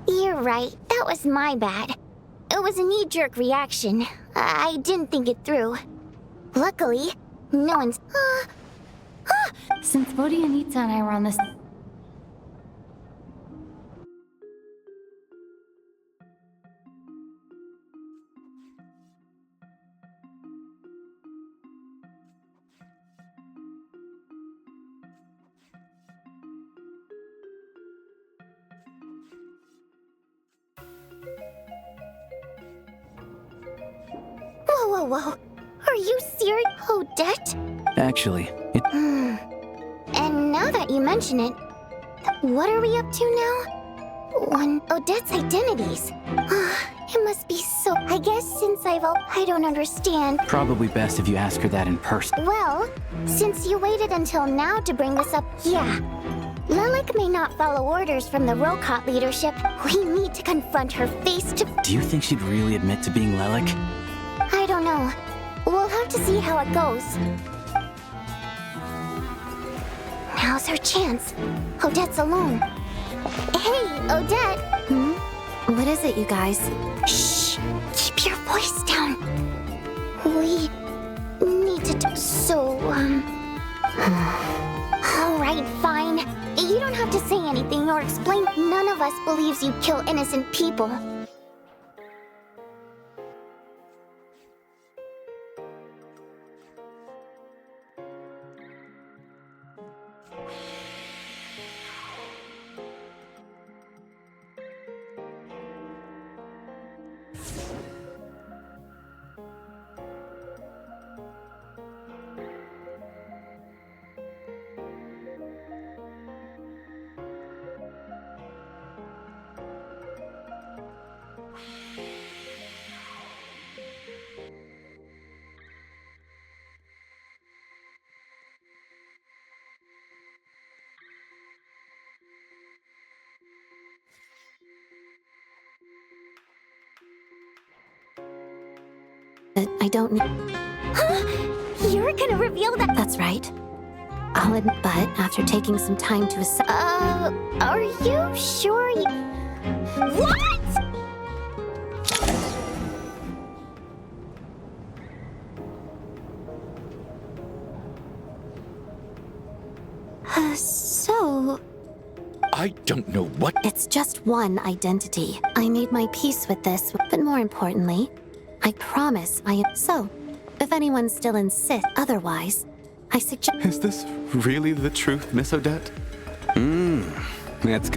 You're right. That was my bad. It was a knee-jerk reaction. I didn't think it through. Luckily, no one's... Since Vodyanitsa and I were on this... Whoa, whoa, whoa. Are you serious, Odette? Actually, it... And now that you mention it, what are we up to now? Odette's identities. It must be so... I guess since I don't understand. Probably best if you ask her that in person. Well, since you waited until now to bring this up, yeah. Lilac may not follow orders from the Rokot leadership. We need to confront her face to... Do you think she'd really admit to being Lilac? I don't know. We'll have to see how it goes. Now's her chance. Odette's alone. Hey, Odette! What is it, you guys? Shh! Keep your voice down. We need to Alright, fine. You don't have to say anything or explain. None of us believes you kill innocent people. I don't know. You're gonna reveal that? That's right. I'll admit, but after taking some time to assess... Are you sure you... What?! So... I don't know what... It's just one identity. I made my peace with this, but more importantly, I promise I am... So, if anyone still insists otherwise, I suggest... Is this really the truth, Miss Odette? That's...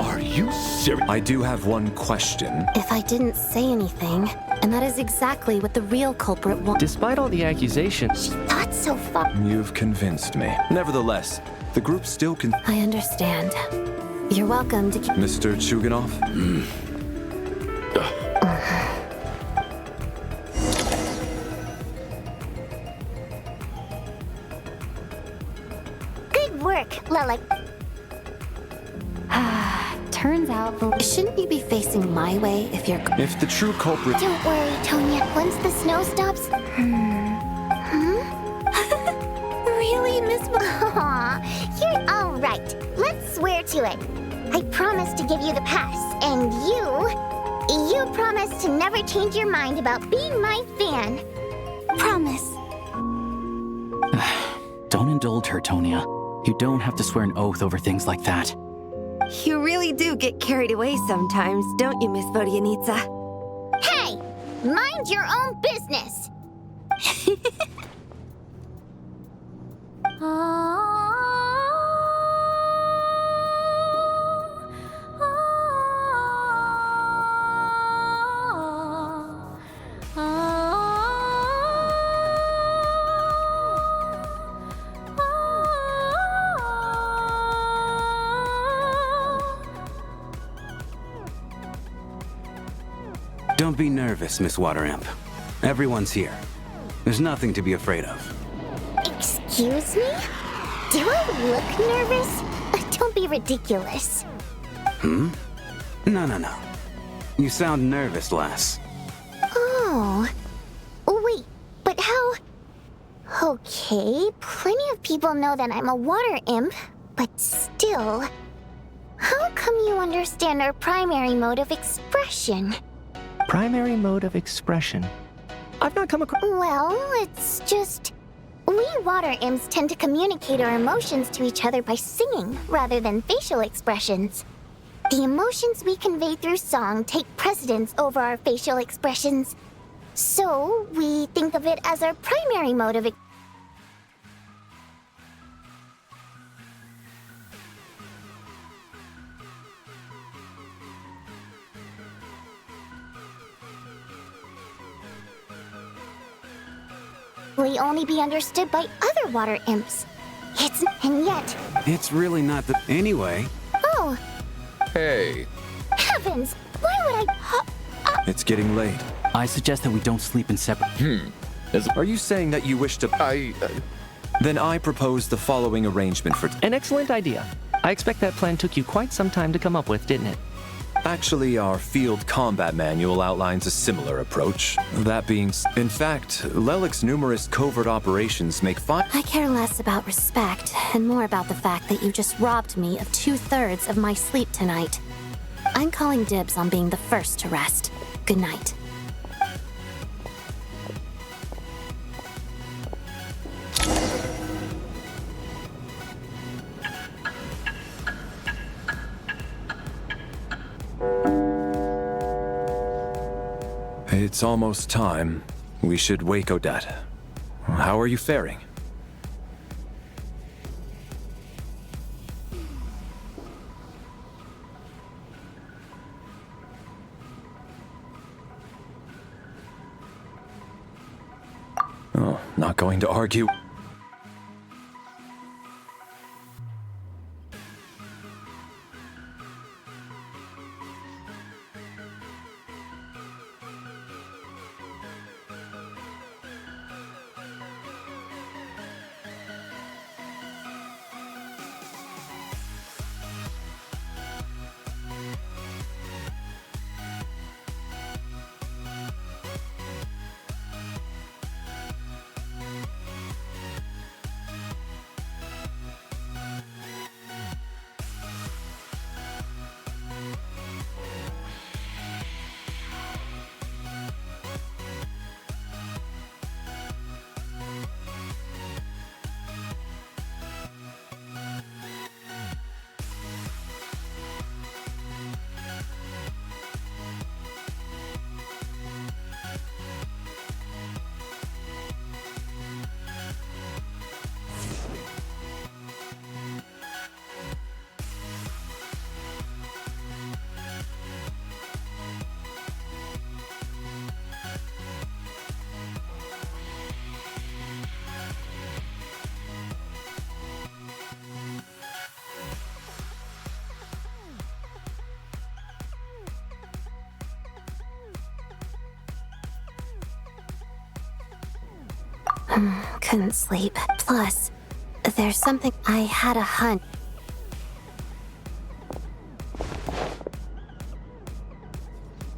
Are you serious? I do have one question. If I didn't say anything, and that is exactly what the real culprit wants... Despite all the accusations... Not so far... You've convinced me. Nevertheless, the group still can... I understand. You're welcome to keep... Mr. Chuganov? Good work, Lilac. Turns out... Shouldn't you be facing my way if you're... If the true culprit... Don't worry, Tonya. Once the snow stops... Really, Miss... Aw, you're all right. Let's swear to it. I promise to give you the pass, and you promise to never change your mind about being my fan. Promise. Don't indulge her, Tonya. You don't have to swear an oath over things like that. You really do get carried away sometimes, don't you, Miss Vodyanitsa? Hey! Mind your own business! Don't be nervous, Miss Wateramp. Everyone's here. There's nothing to be afraid of. Excuse Excuse me? Do I look nervous? Don't be ridiculous. No. You sound nervous, lass. Oh. Wait, but how... Okay, plenty of people know that I'm a water imp, but still... How come you understand our primary mode of expression? Primary mode of expression? I've not come across... Well, it's just... We water imps tend to communicate our emotions to each other by singing, rather than facial expressions. The emotions we convey through song take precedence over our facial expressions. So, we think of it as our primary mode of expression. Only be understood by other water imps. And yet... It's really not the... Anyway... Oh! Hey. Heavens! Why would I... It's getting late. I suggest that we don't sleep in separate... Are you saying that you wish to... Then I propose the following arrangement for... An excellent idea. I expect that plan took you quite some time to come up with, didn't it? Actually, our field combat manual outlines a similar approach. That being... In fact, Lelik's numerous covert operations make I care less about respect and more about the fact that you just robbed me of 2/3 of my sleep tonight. I'm calling dibs on being the first to rest. Good night. It's almost time. We should wake Odette. How are you faring? Oh, not going to argue. Couldn't sleep. Plus, there's something I had a hunch.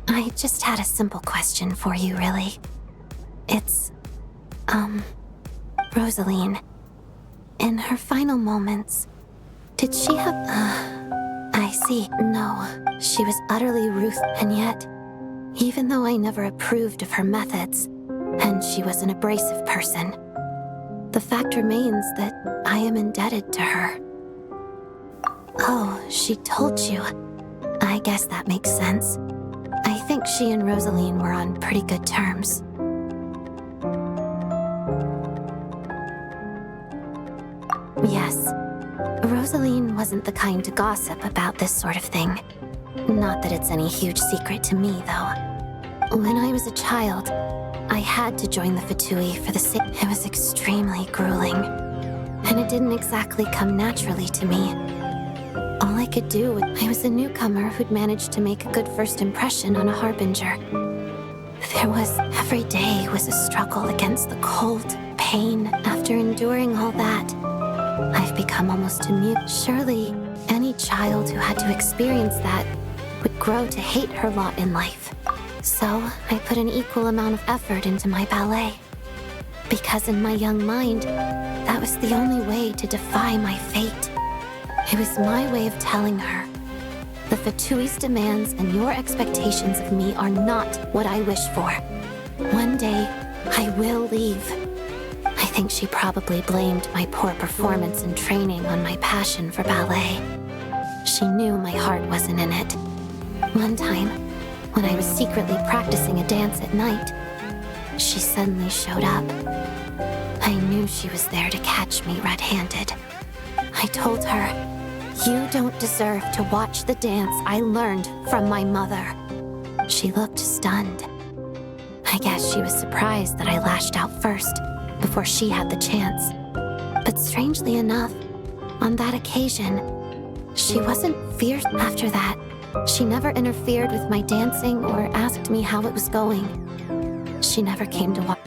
I just had a simple question for you, really. It's, Rosaline. In her final moments, did she have... I see. No, she was utterly ruthless, and yet, even though I never approved of her methods, and she was an abrasive person, the fact remains that I am indebted to her. Oh, she told you. I guess that makes sense. I think she and Rosaline were on pretty good terms. Yes, Rosaline wasn't the kind to gossip about this sort of thing. Not that it's any huge secret to me, though. When I was a child, I had to join the Fatui for the sake. It was extremely grueling, and it didn't exactly come naturally to me. All I could do was... I was a newcomer who'd managed to make a good first impression on a harbinger. Every day was a struggle against the cold, pain, after After enduring all that, I've become almost immune. Surely, any child who had to experience that would grow to hate her lot in life. So, I put an equal amount of effort into my ballet. Because in my young mind, that was the only way to defy my fate. It was my way of telling her, the Fatui's demands and your expectations of me are not what I wish for. One day, I will leave. I think she probably blamed my poor performance in training on my passion for ballet. She knew my heart wasn't in it. One time, when I was secretly practicing a dance at night, she suddenly showed up. I knew she was there to catch me red-handed. I told her, "You don't deserve to watch the dance I learned from my mother." She looked stunned. I guess she was surprised that I lashed out first, before she had the chance. But strangely enough, on that occasion, she wasn't fierce after that. She never interfered with my dancing or asked me how it was going. She never came to watch.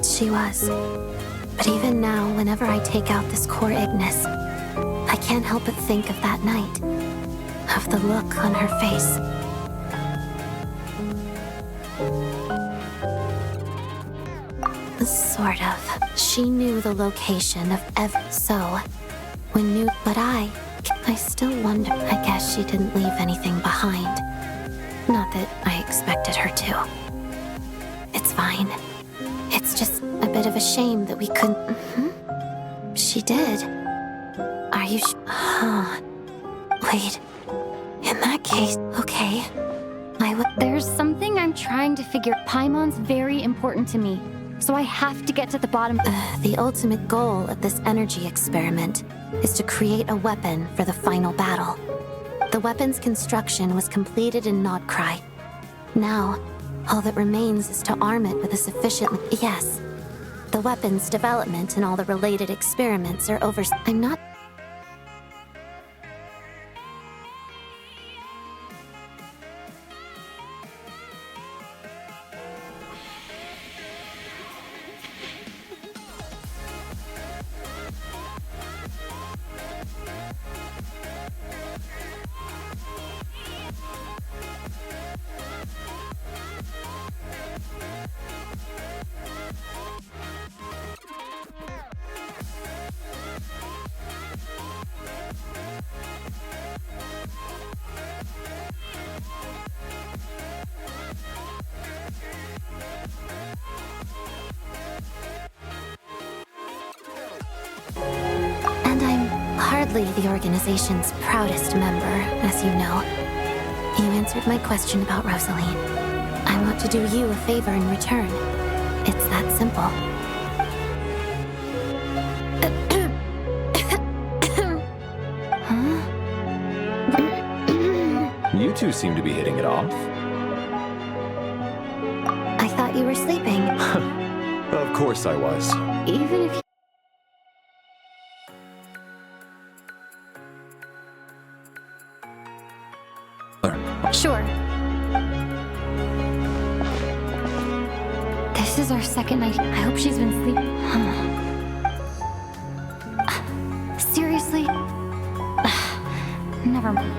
She was. But even now, whenever I take out this core Ignis, I can't help but think of that night. Of the look on her face. Sort of. She knew the location of so when new, but I still wonder. I guess she didn't leave anything behind. Not that I expected her to. It's fine. It's just a bit of a shame that we couldn't. She did. Are you Wait. In that case, okay. There's something I'm trying to figure. Paimon's very important to me, so I have to get to the bottom. The ultimate goal of this energy experiment is to create a weapon for the final battle. The weapon's construction was completed in Nodcry. Now, all that remains is to arm it with a sufficient... Yes. The weapon's development and all the related experiments are over... I'm not... hardly the organization's proudest member, as you know. You answered my question about Rosaline. I want to do you a favor in return. It's that simple. You two seem to be hitting it off. I thought you were sleeping. Of course I was. Even if Sure. This is our second night. I hope she's been sleeping. Seriously? Never mind.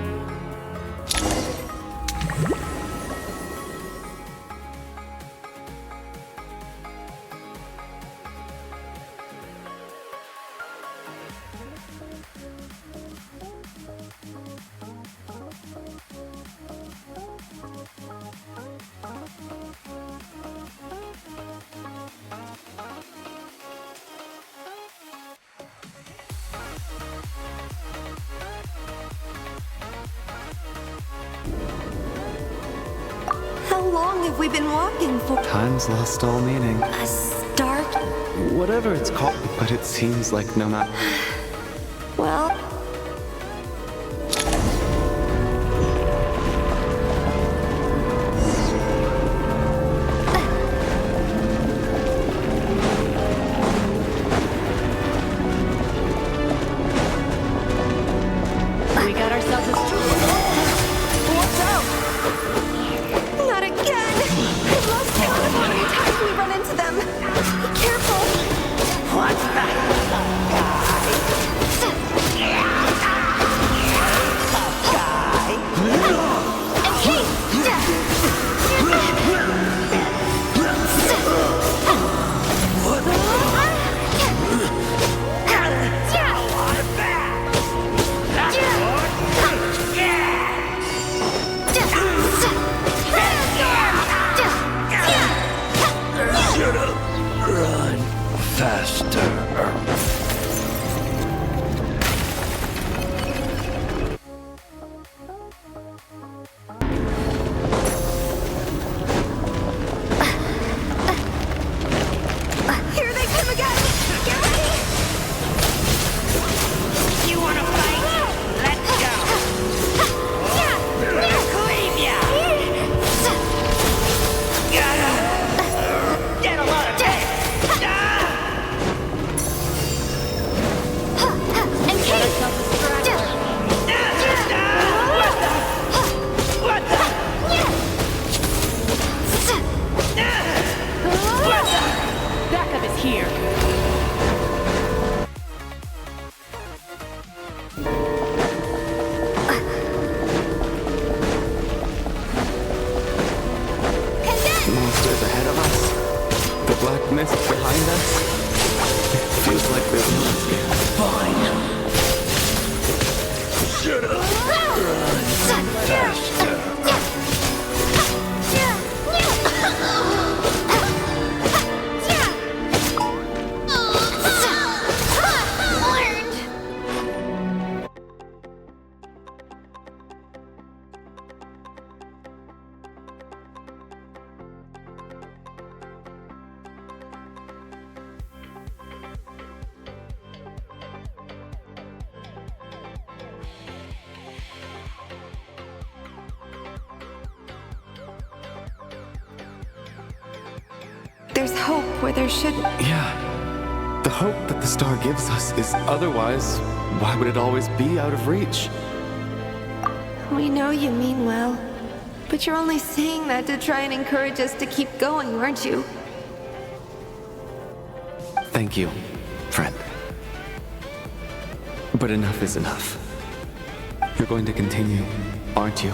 How long have we been walking for? Time's lost all meaning. A start? Whatever it's called, but it seems like no matter. Well... We got ourselves a Watch out! Not again! I've lost count of how many times we run into them! Be careful! What's that? Run faster. Here they come again! Get ready! You wanna fight? Let's go! Clean ya! Get a lot of this! And Kate! Backup is here. Monsters ahead of us. The black mist behind us. It feels like there's no escape. Fine. Shut up. Run faster. There's hope where there shouldn't. Yeah. The hope that the star gives us is otherwise, why would it always be out of reach? We know you mean well, but you're only saying that to try and encourage us to keep going, aren't you? Thank you, friend. But enough is enough. You're going to continue, aren't you?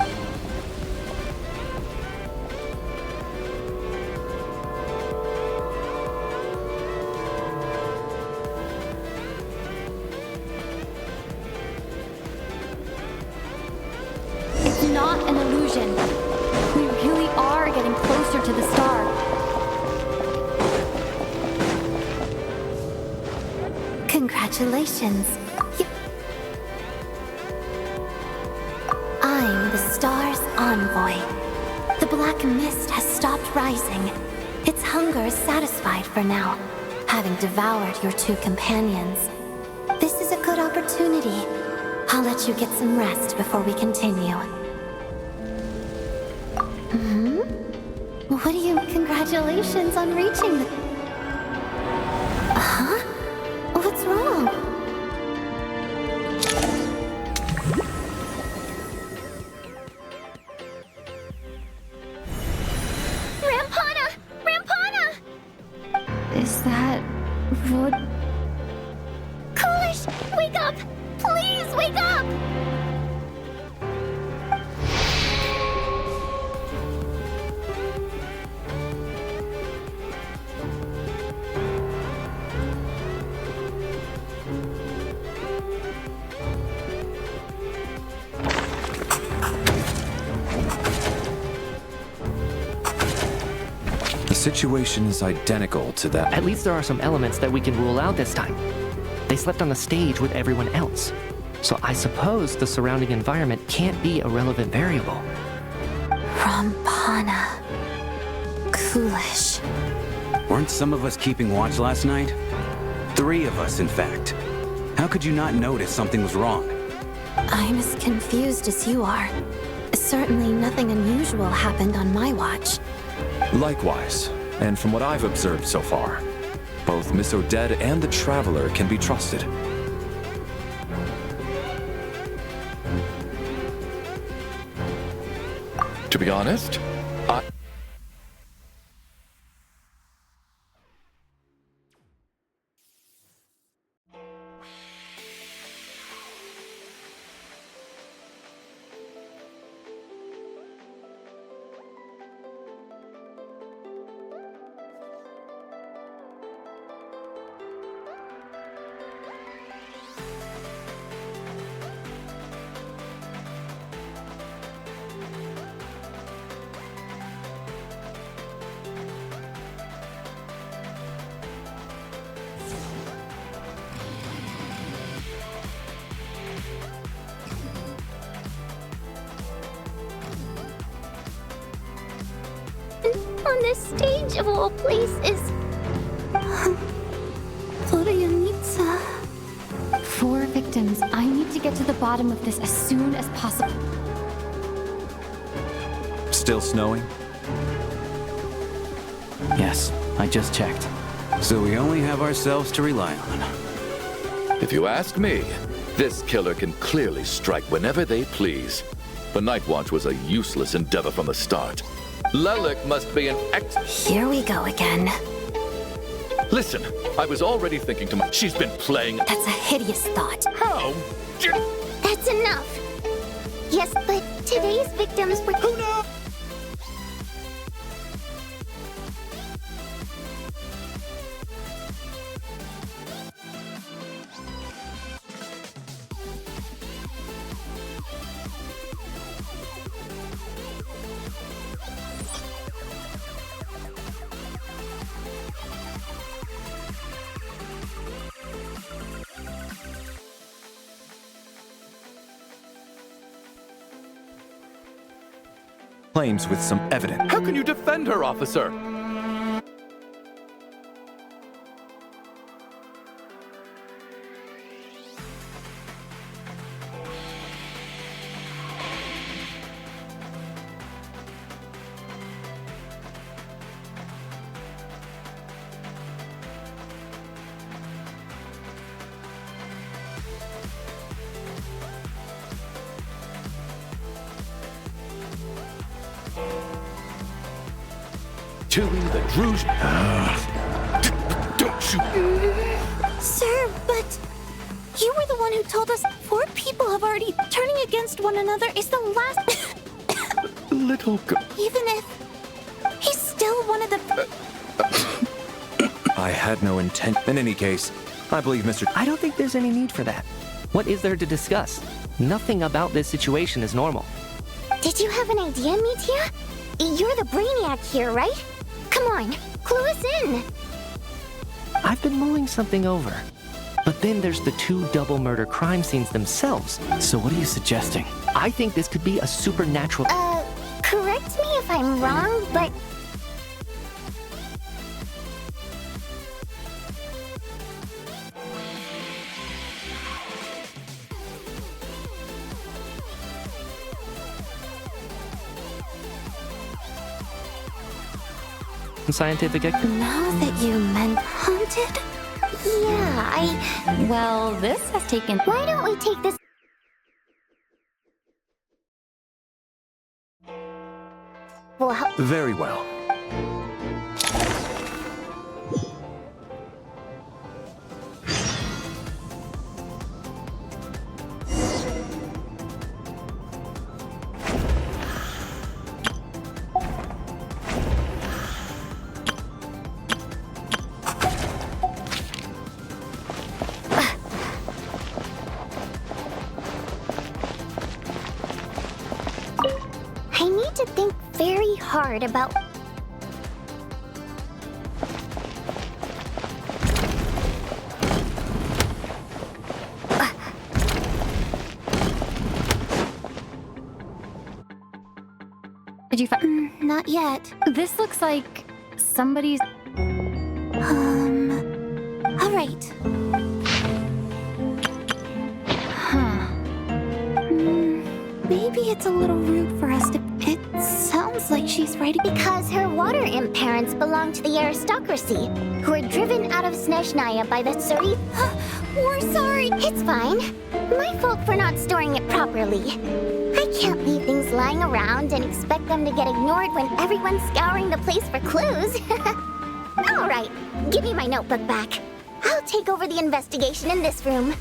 It's not an illusion. We really are getting closer to the star. Congratulations. star's envoy. The black mist has stopped rising. Its hunger is satisfied for now, having devoured your two companions. This is a good opportunity. I'll let you get some rest before we continue. What do you... Congratulations on reaching the... Huh? What's wrong? Rampana! Rampana! Is that... Rod... Coolish! Wake up! Please wake up! The situation is identical to that. At least there are some elements that we can rule out this time. They slept on the stage with everyone else. So I suppose the surrounding environment can't be a relevant variable. Rampana. Coolish. Weren't some of us keeping watch last night? 3 of us, in fact. How could you not notice something was wrong? I'm as confused as you are. Certainly nothing unusual happened on my watch. Likewise, and from what I've observed so far, both Miss Odette and the Traveler can be trusted. To be honest, On this stage of all places. Florianitsa. 4 victims. I need to get to the bottom of this as soon as possible. Still snowing? Yes, I just checked. So we only have ourselves to rely on. if you ask me, this killer can clearly strike whenever they please. The Night Watch was a useless endeavor from the start. Lelik must be an Here we go again. Listen, I was already thinking to myself, she's been playing. That's a hideous thought. How? That's enough. Yes, but today's victims were... Who knows? Claims with some evidence. How can you defend her, officer? Tilly the Druge. Don't you... Sir, but you were the one who told us 4 people have already turning against one another is the last... Little girl. Even if he's still one of the... I had no intent. In any case, I believe Mr. I don't think there's any need for that. What is there to discuss? Nothing about this situation is normal. Did you have an idea, Mitya? You're the brainiac here, right? Come on, clue us in. I've been mulling something over. But then there's the 2 double murder crime scenes themselves. So what are you suggesting? I think this could be a supernatural... Correct me if I'm wrong, but... scientific... Now that you meant haunted? Yeah, Well, this has taken... Why don't we take this... Will help... Very well. I need to think very hard about... Did you find... Not yet. This looks like somebody's... Alright. Maybe it's a little rude for us to... It sounds like she's writing... Because her water imp parents belong to the aristocracy, who were driven out of Snezhnaya by the Suri... We're sorry. It's fine. My fault for not storing it properly. I can't leave things lying around and expect them to get ignored when everyone's scouring the place for clues. Alright, give me my notebook back. I'll take over the investigation in this room.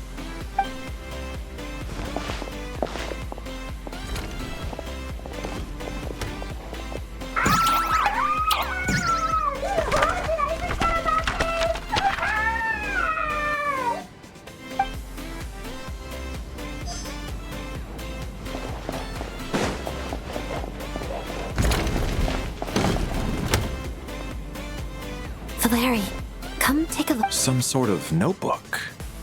Larry, come take a look. Some sort of notebook.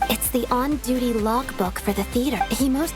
It's the on-duty logbook for the theater. He most...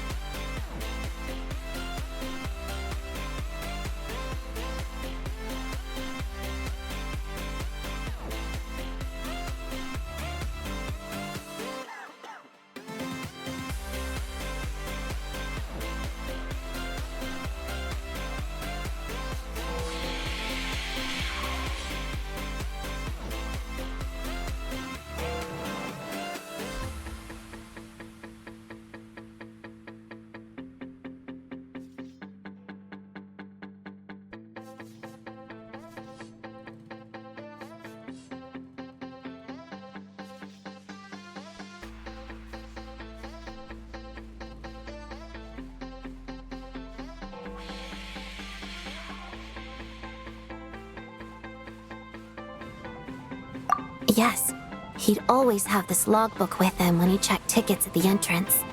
Yes, he'd always have this logbook with him when he checked tickets at the entrance.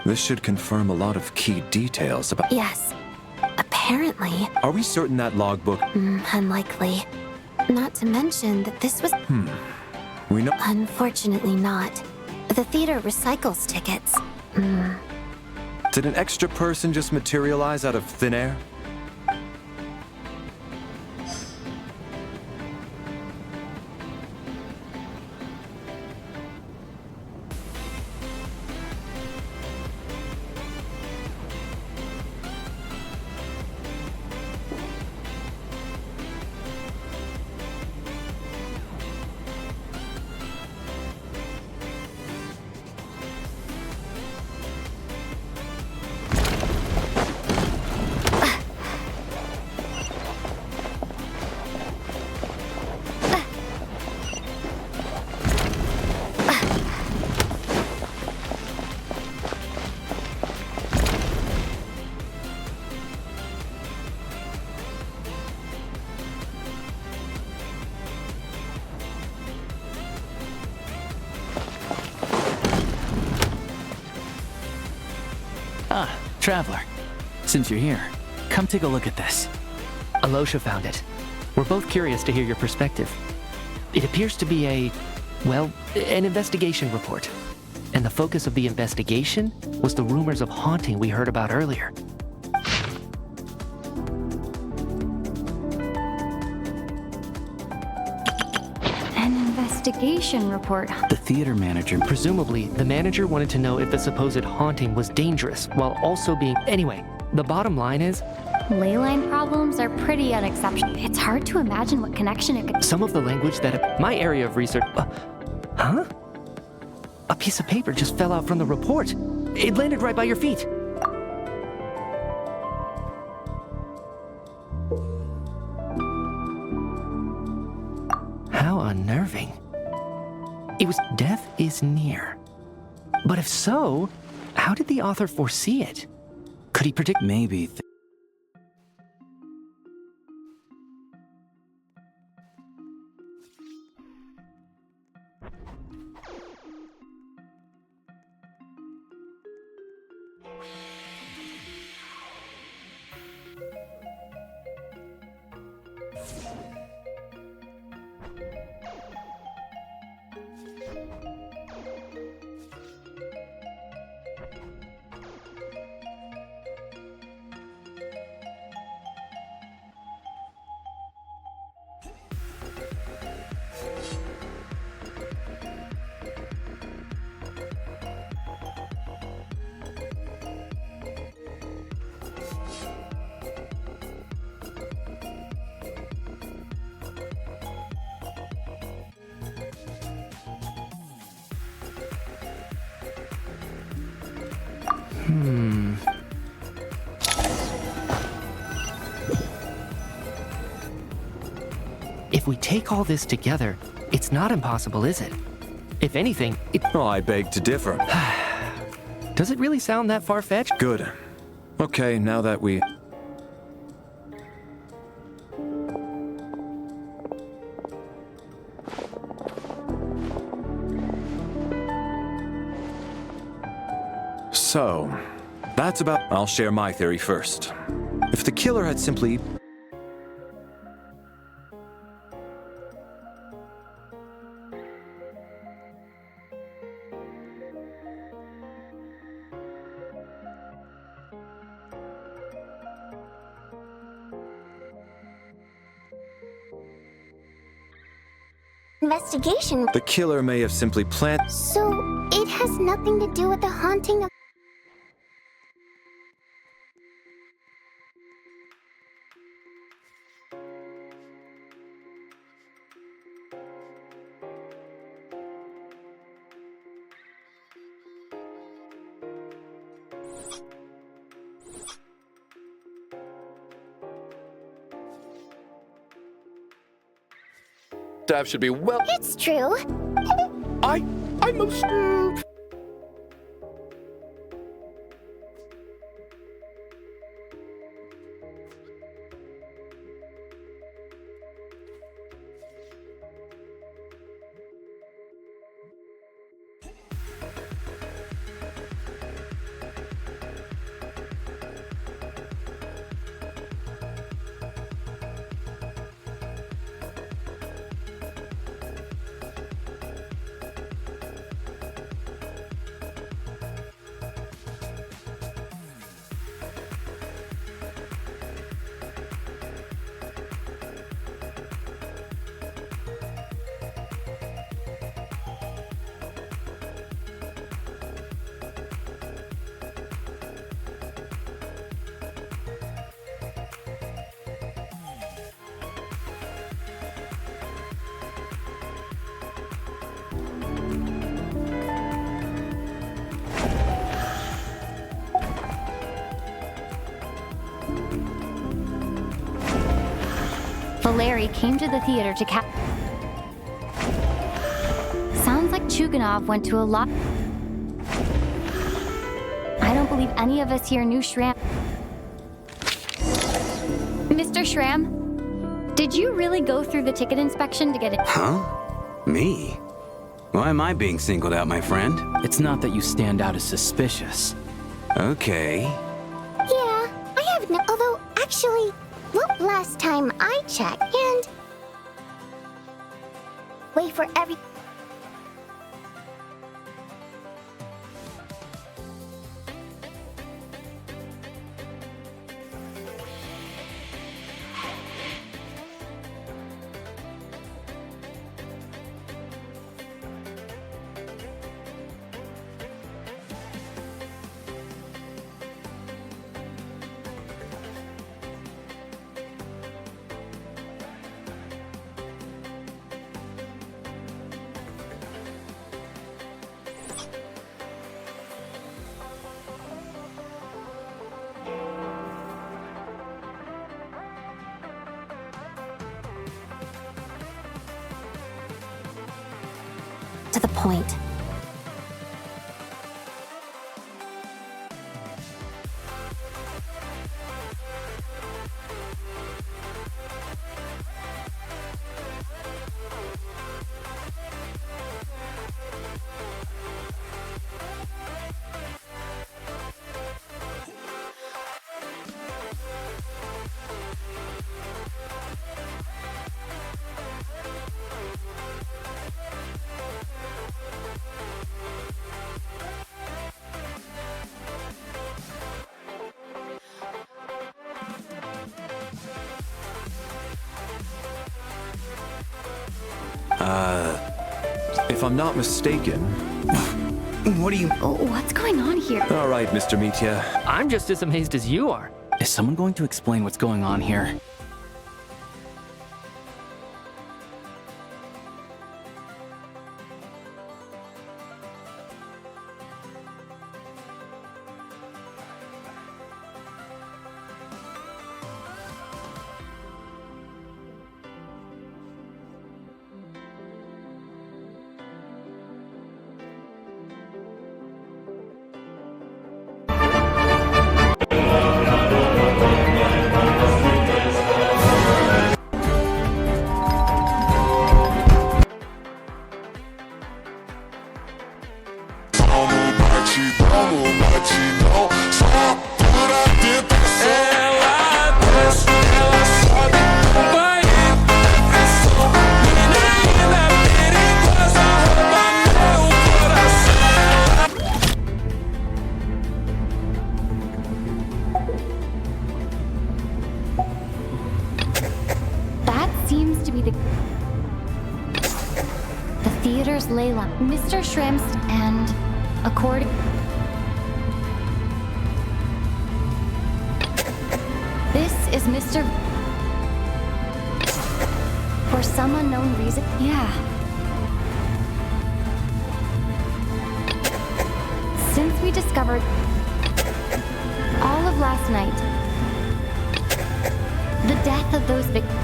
This should confirm a lot of key details about... Yes, apparently. Are we certain that logbook... Unlikely. Not to mention that this was... We know... Unfortunately not. The theater recycles tickets. Did an extra person just materialize out of thin air? Traveler, since you're here, come take a look at this. Alosha found it. We're both curious to hear your perspective. It appears to be well, an investigation report. And the focus of the investigation was the rumors of haunting we heard about earlier. An investigation report. The theater manager. Presumably, the manager wanted to know if the supposed haunting was dangerous, while also being... Anyway, the bottom line is... Leyline problems are pretty unexceptional. It's hard to imagine what connection it could... Some of the language that... My area of research... huh? A piece of paper just fell out from the report. It landed right by your feet. How unnerving. It was death is near. But if so, how did the author foresee it? Could he predict... Maybe... If we take all this together, it's not impossible, is it? If anything, it... Oh, I beg to differ. Does it really sound that far-fetched? Good. Okay, now that we... So, that's about... I'll share my theory first. If the killer had simply... Investigation. The killer may have simply planted... So, it has nothing to do with the haunting of... Staff should be well... It's true. I most... Valeri came to the theater to Sounds like Chuganov went to a lot. I don't believe any of us here knew Shram. Mr. Shram, did you really go through the ticket inspection to get it? Huh? Me? Why am I being singled out, my friend? It's not that you stand out as suspicious. Okay. Yeah, I have no... Although, actually, well, last time I checked, and... Wait for every... to the point. If I'm not mistaken... What do you... What's going on here? All right, Mr. Mitya. I'm just as amazed as you are. Is someone going to explain what's going on here? theater's ley line. Mr. Shrimps and according... This is Mr... For some unknown reason... Yeah. Since we discovered... all of last night... the death of those victims...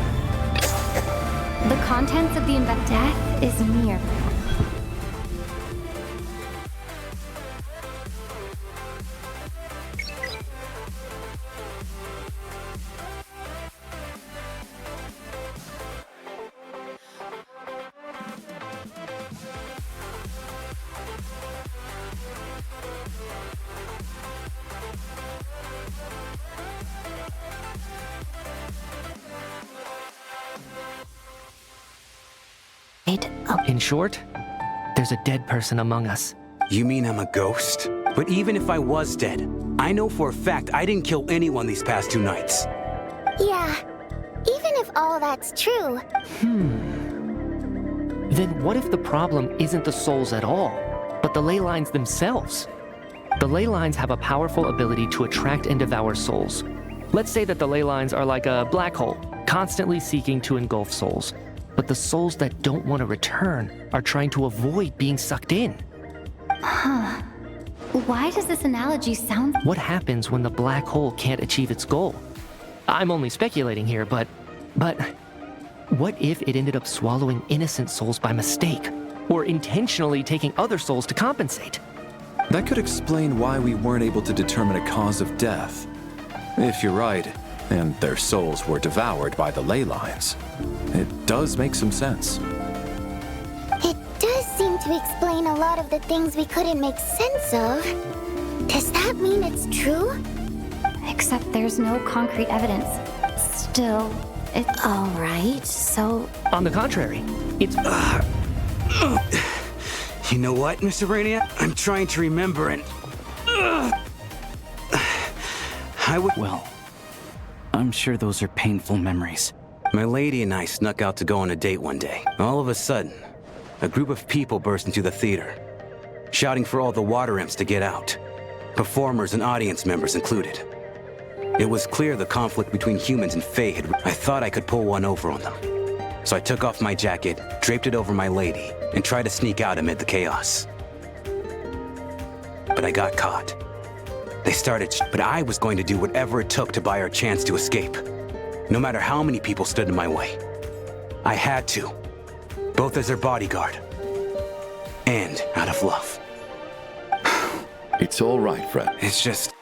The contents of the death is near. In short, there's a dead person among us. You mean I'm a ghost? But even if I was dead, I know for a fact I didn't kill anyone these past 2 nights. Yeah, even if all that's true. Then what if the problem isn't the souls at all, but the ley lines themselves? The ley lines have a powerful ability to attract and devour souls. Let's say that the ley lines are like a black hole, constantly seeking to engulf souls. But the souls that don't want to return are trying to avoid being sucked in. Huh. Why does this analogy sound... What happens when the black hole can't achieve its goal? I'm only speculating here, but what if it ended up swallowing innocent souls by mistake? Or intentionally taking other souls to compensate? That could explain why we weren't able to determine a cause of death. If you're right, and their souls were devoured by the ley lines. It does make some sense. It does seem to explain a lot of the things we couldn't make sense of. Does that mean it's true? Except there's no concrete evidence. Still, it's... Alright, so... On the contrary, it's... You know what, Mr. Brainiac? I'm trying to remember and... I would... Well, I'm sure those are painful memories. My lady and I snuck out to go on a date one day. All of a sudden, a group of people burst into the theater, shouting for all the water imps to get out, performers and audience members included. It was clear the conflict between humans and Fae had... I thought I could pull one over on them. So I took off my jacket, draped it over my lady, and tried to sneak out amid the chaos. But I got caught. They started, but I was going to do whatever it took to buy her a chance to escape. No matter how many people stood in my way. I had to. Both as their bodyguard And out of love. It's all right, Fred. It's just...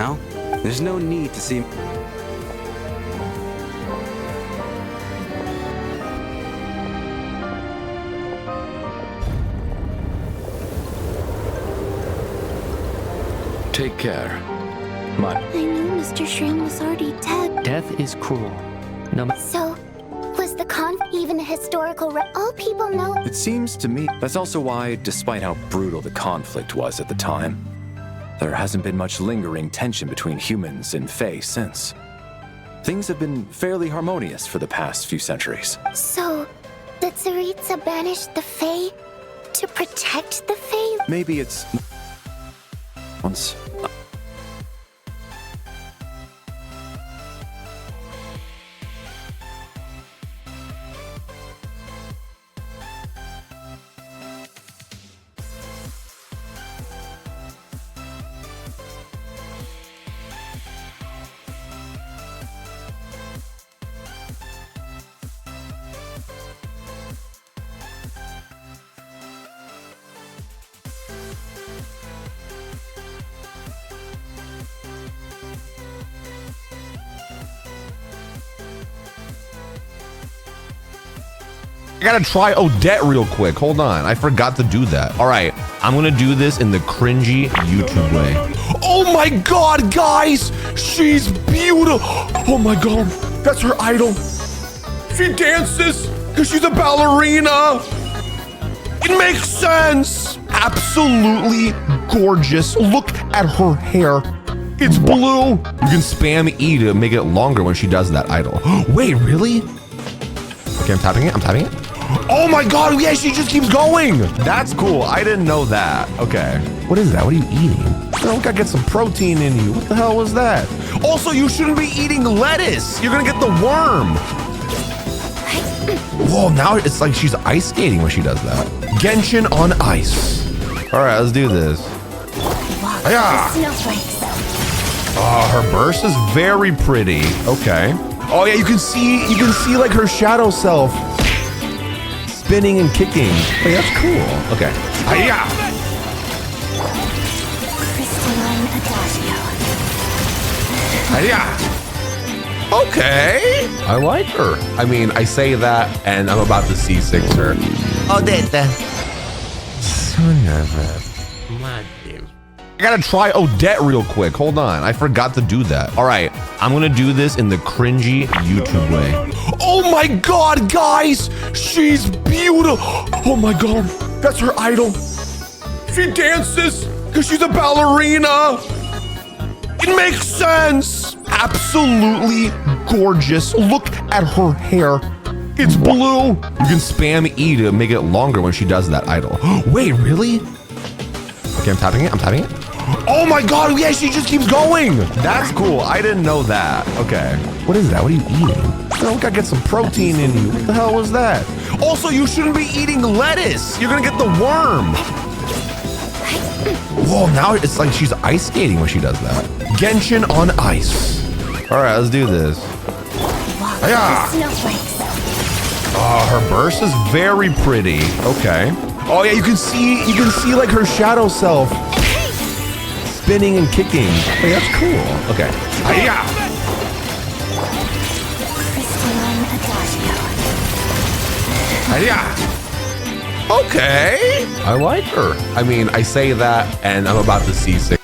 Now, there's no need to see... Take care. My... I knew Mr. Shrim was already dead. Death is cruel. No ma- So, was the even a historical all people know? It seems to me that's also why, despite how brutal the conflict was at the time, there hasn't been much lingering tension between humans and Fae since. Things have been fairly harmonious for the past few centuries. So, did Tsaritsa banish the Fae to protect the Fae? Maybe it's... once... I gotta try Odette real quick. Hold on. I forgot to do that. All right. I'm gonna do this in the cringy YouTube way. Oh my God, guys. She's beautiful. Oh my God. That's her idol. She dances because she's a ballerina. It makes sense. Absolutely gorgeous. Look at her hair. It's blue. You can spam E to make it longer when she does that idol. Wait, really? Okay, I'm tapping it. I'm tapping it. Oh my God, yeah, she just keeps going. That's cool. I didn't know that. Okay. What is that? What are you eating? Oh, we gotta get some protein in you. What the hell was that? Also, you shouldn't be eating lettuce. You're gonna get the worm. Whoa, now it's like she's ice skating when she does that. Genshin on ice. All right, let's do this. Yeah. Oh, her burst is very pretty. Okay. Oh yeah, you can see like her shadow self spinning and kicking. Wait, that's cool. Okay. Hiya! Yeah. Okay. I like her. I mean, I say that, and I'm about to C6 her. Odette. Son of a... I gotta try Odette real quick. Hold on. I forgot to do that. All right. I'm gonna do this in the cringy YouTube way. Oh my God, guys. She's beautiful. Oh my God. That's her idol. She dances because she's a ballerina. It makes sense. Absolutely gorgeous. Look at her hair. It's blue. You can spam E to make it longer when she does that idol. Wait, really? Okay, I'm tapping it. I'm tapping it. Oh my God, yeah, she just keeps going. That's cool. I didn't know that. Okay. What is that? What are you eating? Oh, gotta get some protein in you. What the hell was that? Also, you shouldn't be eating lettuce. You're gonna get the worm. Whoa, now it's like she's ice skating when she does that. Genshin on ice. All right, let's do this. Yeah. Oh, her burst is very pretty. Okay. Oh yeah, you can see like her shadow self spinning and kicking. Hey, that's cool. Okay. Yeah. Yeah. Okay. I like her. I mean, I say that, and I'm about to C6.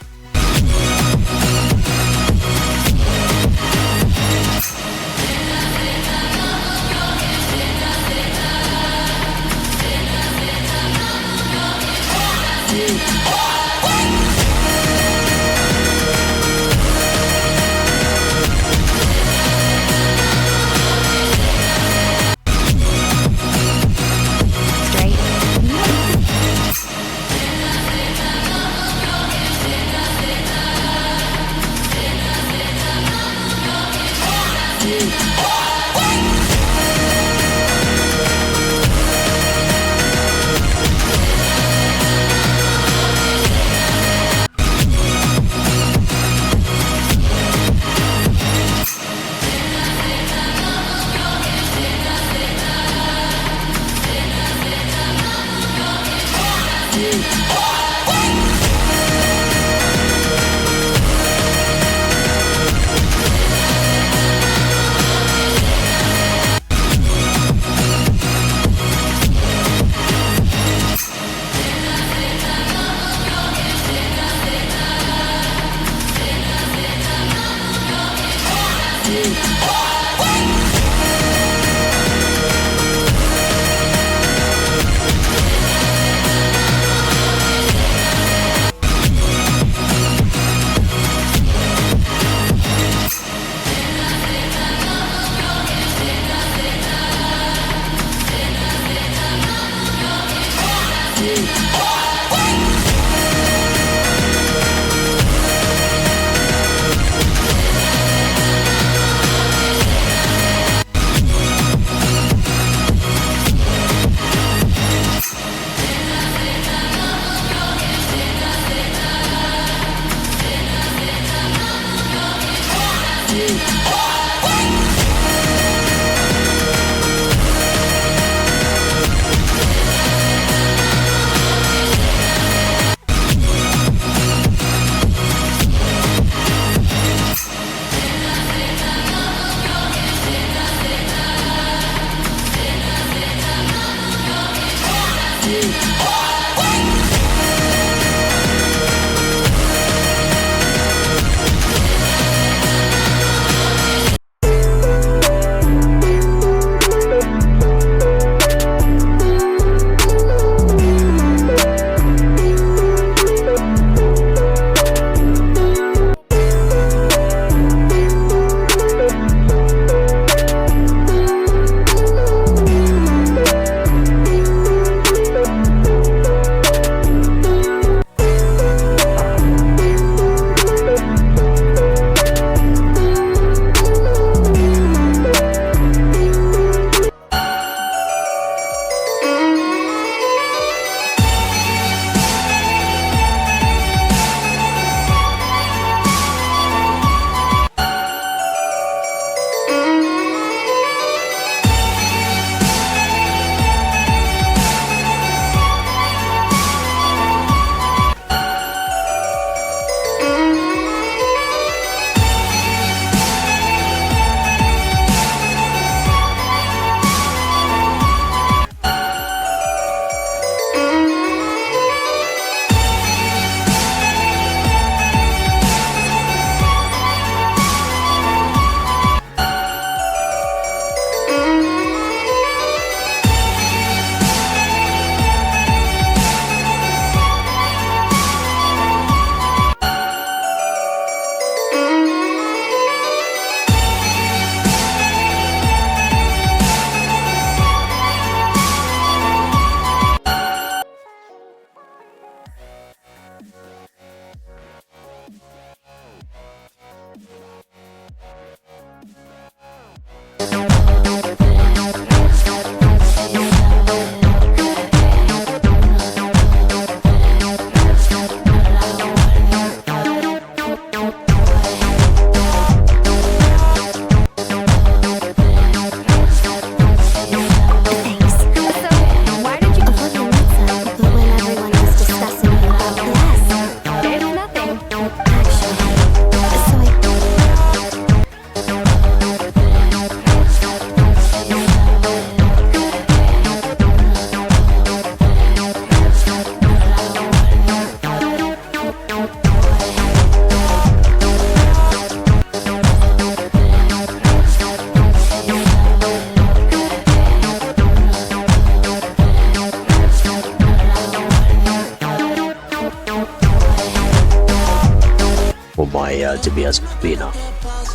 Lumayan to be as Pina.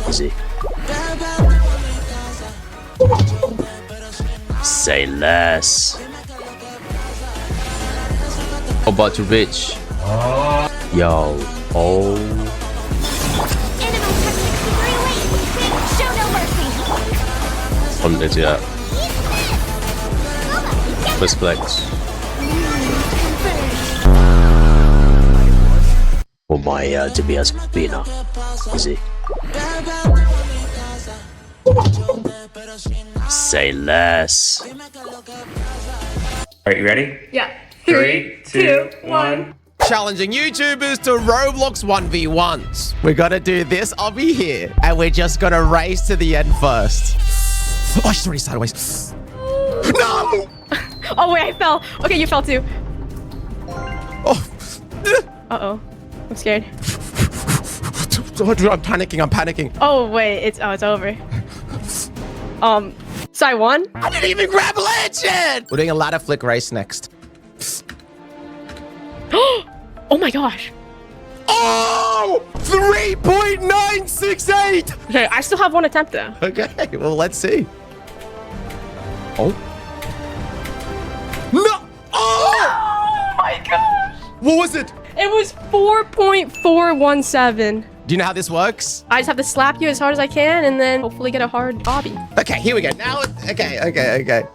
Easy. Say less. How about you, bitch? Yo. Oh. Show no mercy. On it, yeah. First flex. Lumayan to be as Pina. Easy. Say less. Alright, you ready? Yeah. 3, 2, 1. Challenging YouTubers to Roblox 1v1s. We're gonna do this, I'll be here. And we're just gonna race to the end first. Oh, she's already sideways. No! Oh, wait, I fell. Okay, you fell too. Oh. Uh-oh. I'm scared. I'm panicking. Oh, wait, it's over. So I won? I didn't even grab a legend! We're doing a ladder flick race next. Oh my gosh. Oh! 3.968! Okay, I still have one attempt though. Okay, well, let's see. Oh. No! Oh! Oh my gosh. What was it? It was 4.417. Do you know how this works? I just have to slap you as hard as I can and then hopefully get a hard obby. Okay, here we go. Now, okay. Okay.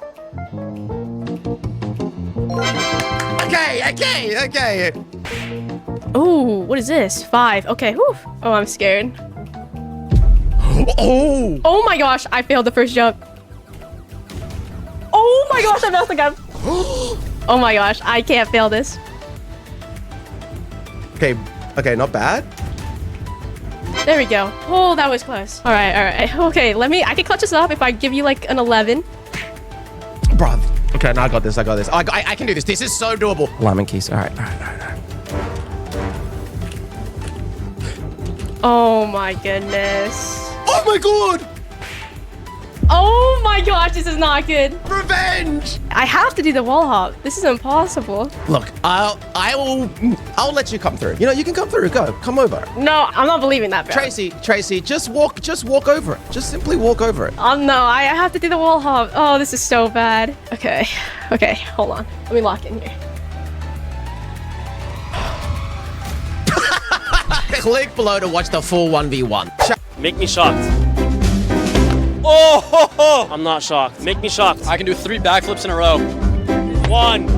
Ooh, what is this? 5. Okay, whew. Oh, I'm scared. Oh! Oh my gosh, I failed the first jump. Oh my gosh, I messed again. Oh my gosh, I can't fail this. Okay, not bad. There we go. Oh, that was close. All right. Okay, I can clutch this up if I give you like an 11. Bruh. Okay, now I got this. I can do this. This is so doable. Lemon keys. All right. Oh my goodness. Oh my god! Oh my gosh, this is not good. Revenge! I have to do the wall hop. This is impossible. Look, I'll let you come through. You know, you can come through. Come over. No, I'm not believing that, bro. Tracy, just walk over it. Just simply walk over it. No, I have to do the wall hop. Oh, this is so bad. Okay, hold on. Let me lock in here. Click below to watch the full 1v1. Make me shocked. Oh! I'm not shocked. Make me shocked. I can do 3 backflips in a row. 1, 2,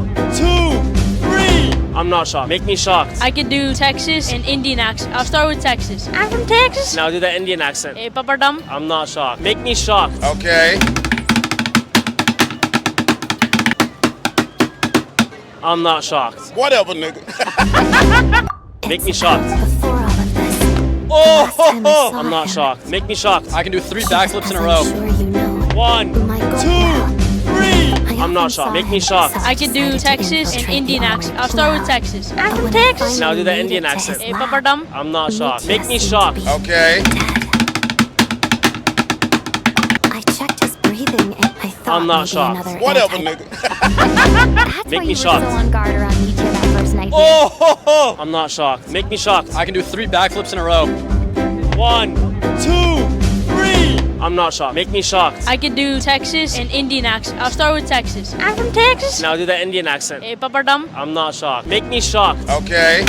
3. I'm not shocked. Make me shocked. I can do Texas and Indian accent. I'll start with Texas. I'm from Texas. Now do the Indian accent. Hey, papadum. I'm not shocked. Make me shocked. Okay. I'm not shocked. Whatever, nigga. Make me shocked. Before all of this, Oh! saw I'm not him. shocked. Make me shocked. I can do 3 backflips in a row. sure you know, 1, 2, 3. I'm not shocked. Make me shocked. I can do Texas and Indian accent. I'll start with Texas. I'm from Texas. Now do the Indian accent. Hey, papadum. I'm not shocked. Make me shocked. Okay. I checked his breathing and I thought I'm not maybe shocked. another Whatever, anti- nigga. That's Make why me you were shocked. so on guard around me too that first night. Oh! I'm not shocked. Make me shocked. I can do 3 backflips in a row. 1, 2, 3. I'm not shocked. Make me shocked. I can do Texas and Indian accent. I'll start with Texas. I'm from Texas. Now do the Indian accent. Hey, papadum. I'm not shocked. Make me shocked. Okay.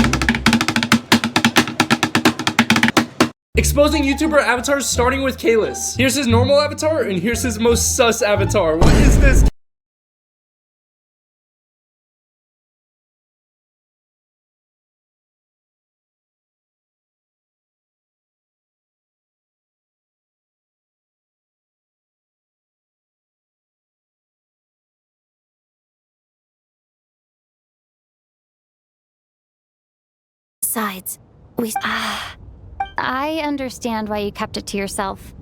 Exposing YouTuber avatars starting with Kalis. Here's his normal avatar and here's his most sus avatar. What is this? Besides, I understand why you kept it to yourself.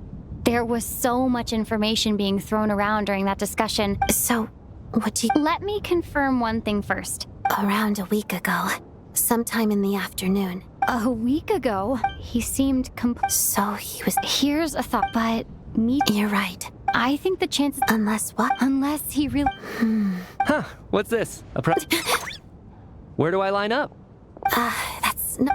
There was so much information being thrown around during that discussion. So, what do you... Let me confirm one thing first. Around a week ago, sometime in the afternoon. A week ago, he seemed So he was... Here's a thought, but You're right. I think the chances... Unless what? Unless he really... Huh, what's this? Where do I line up? That's no...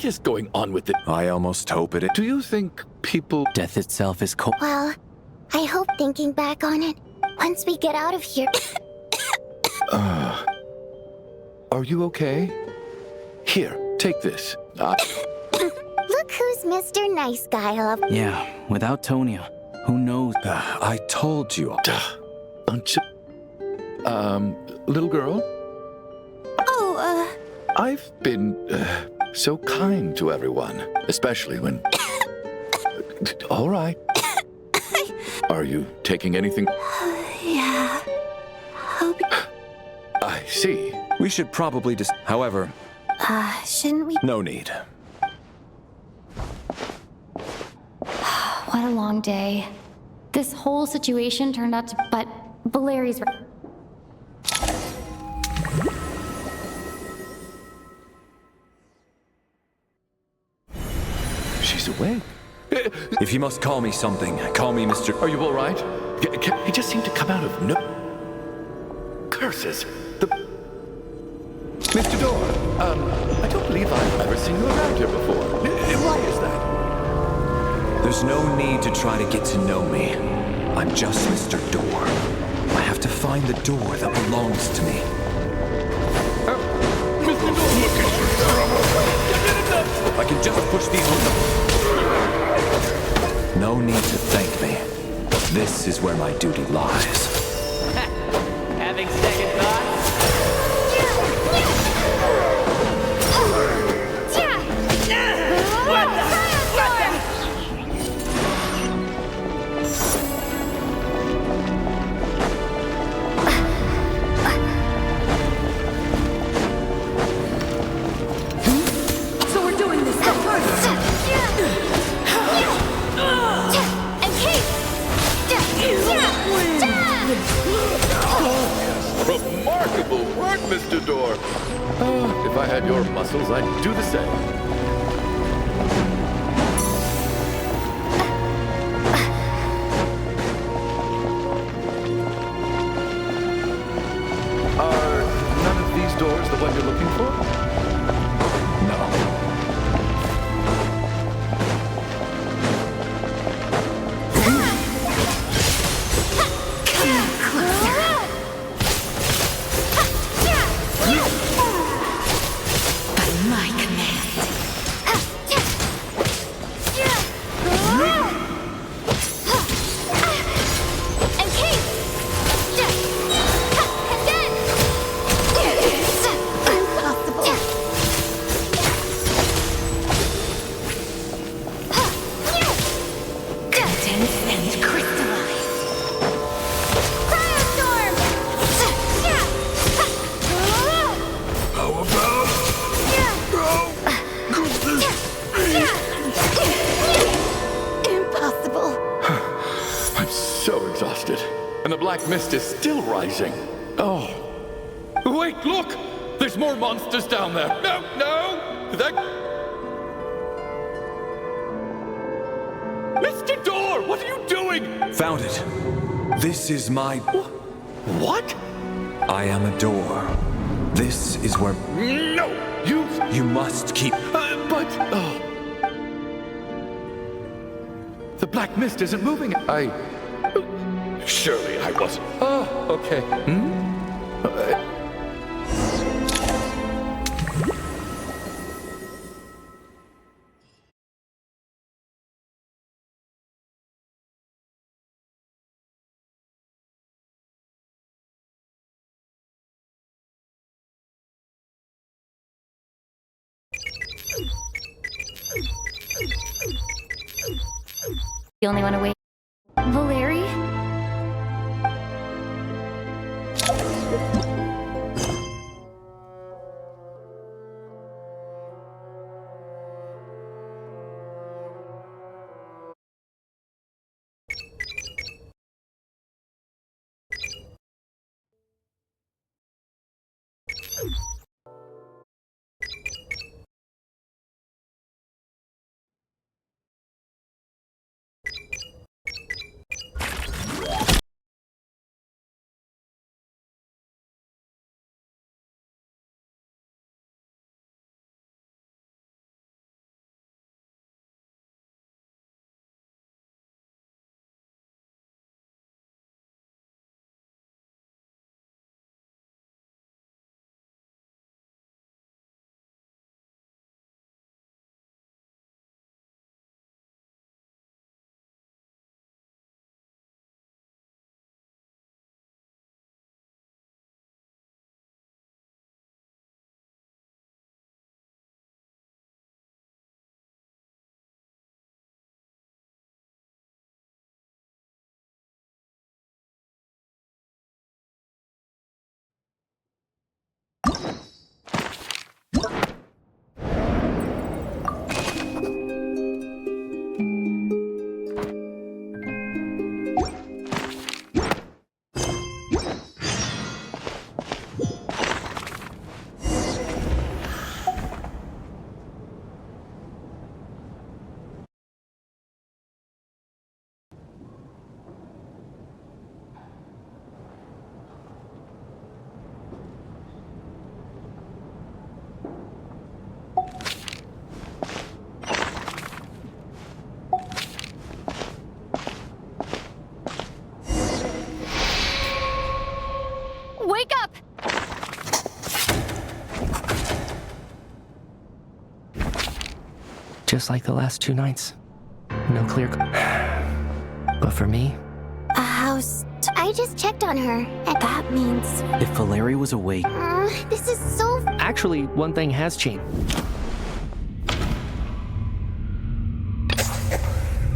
is going on with it? I almost hope it is. Do you think people... Death itself is cold. Well, I hope thinking back on it, once we get out of here... Are you okay? Here, take this. Look who's Mr. Nice Guy of... Yeah, without Tonya, who knows? I told you. Bunch of... little girl? Oh, I've been so kind to everyone, especially when... All right. Are you taking anything? yeah. I see. We should probably just... However, Shouldn't we? no need. What a long day. This whole situation turned out to... But Valeri's... She's awake. If you must call me something, call me Mr. Are you all right? He just seemed to come out of no... Curses. Mr. Door, I don't believe I've ever seen you around here before. Why is that? There's no need to try to get to know me. I'm just Mr. Door. I have to find the door that belongs to me. Mr. Door, look at you. I can just push these on. No need to thank me. This is where my duty lies. Having second thoughts? So we're doing this the first. Remarkable work, Mr. Door. If I had your muscles, I'd do the same. Are none of these doors the one you're looking for? No. And the black mist is still rising. Oh. Wait, look! There's more monsters down there. No, no! That... Mr. Door, what are you doing? Found it. This is my... What? I am a door. This is where... No! You... You must keep... but... Oh. The black mist isn't moving. Surely I wasn't. Oh, okay. The only one awake. Valeri? just like the last 2 nights. No clear... But for me... How's... I just checked on her, and That means... If Valeri was awake... this is so... Actually, one thing has changed.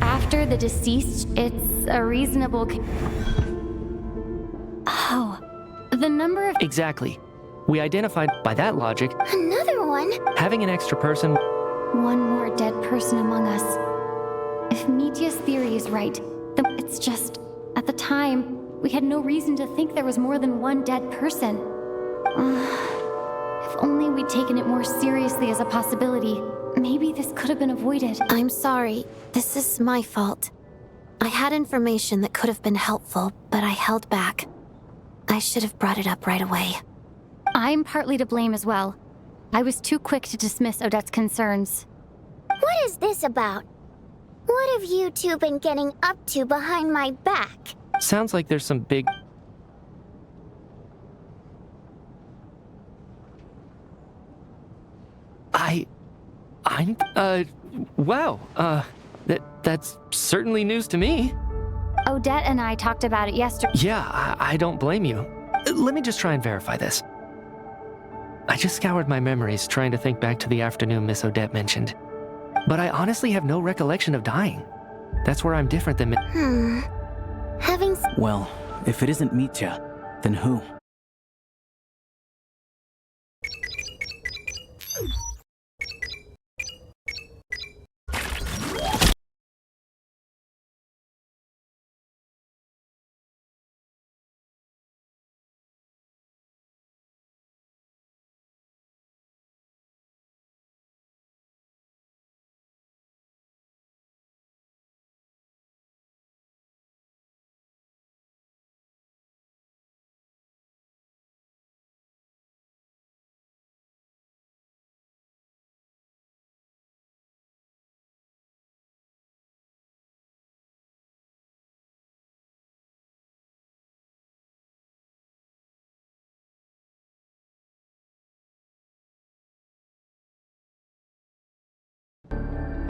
After the deceased, it's a reasonable... Oh, the number of... Exactly. We identified, by that logic, Another one? having an extra person... One more dead person among us. If Mitya's theory is right, then it's just... At the time, we had no reason to think there was more than one dead person. If only we'd taken it more seriously as a possibility, maybe this could have been avoided. I'm sorry. This is my fault. I had information that could have been helpful, but I held back. I should have brought it up right away. I'm partly to blame as well. I was too quick to dismiss Odette's concerns. What is this about? What have you two been getting up to behind my back? Sounds like there's some big... Wow, that's certainly news to me. Odette and I talked about it yesterday. Yeah, I don't blame you. Let me just try and verify this. I just scoured my memories trying to think back to the afternoon Miss Odette mentioned. But I honestly have no recollection of dying. That's where I'm different than... Well, if it isn't Mitya, then who?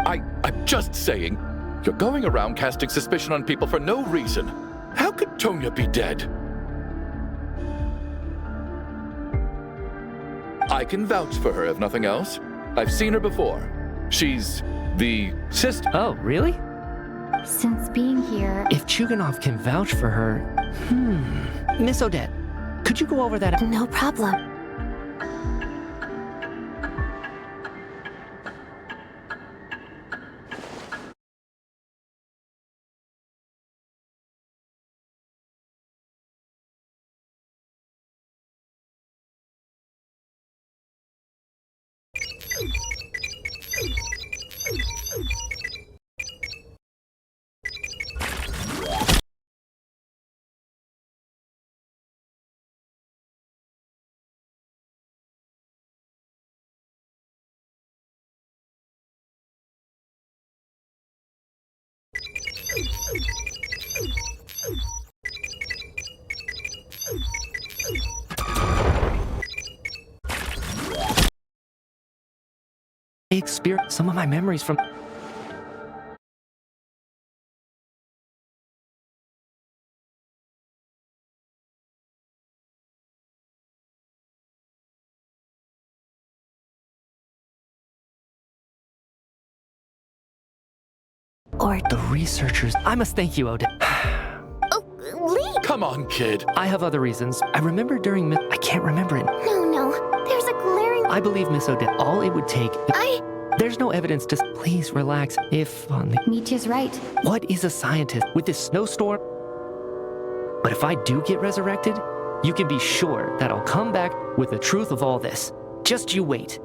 I'm just saying, you're going around casting suspicion on people for no reason. How could Tonya be dead? I can vouch for her if nothing else. I've seen her before. She's the sister. Oh, really? Since being here... If Chuganov can vouch for her... Miss Odette, could you go over that... No problem. Experience some of my memories from... Or the researchers... I must thank you, Odette. Lee! Come on, kid. I have other reasons. I remember during I can't remember it. No. There's a glaring... I believe Miss Odette. All it would take... There's no evidence to... Please relax. If only... Mitya's right. What is a scientist with this snowstorm? But if I do get resurrected, you can be sure that I'll come back with the truth of all this. Just you wait.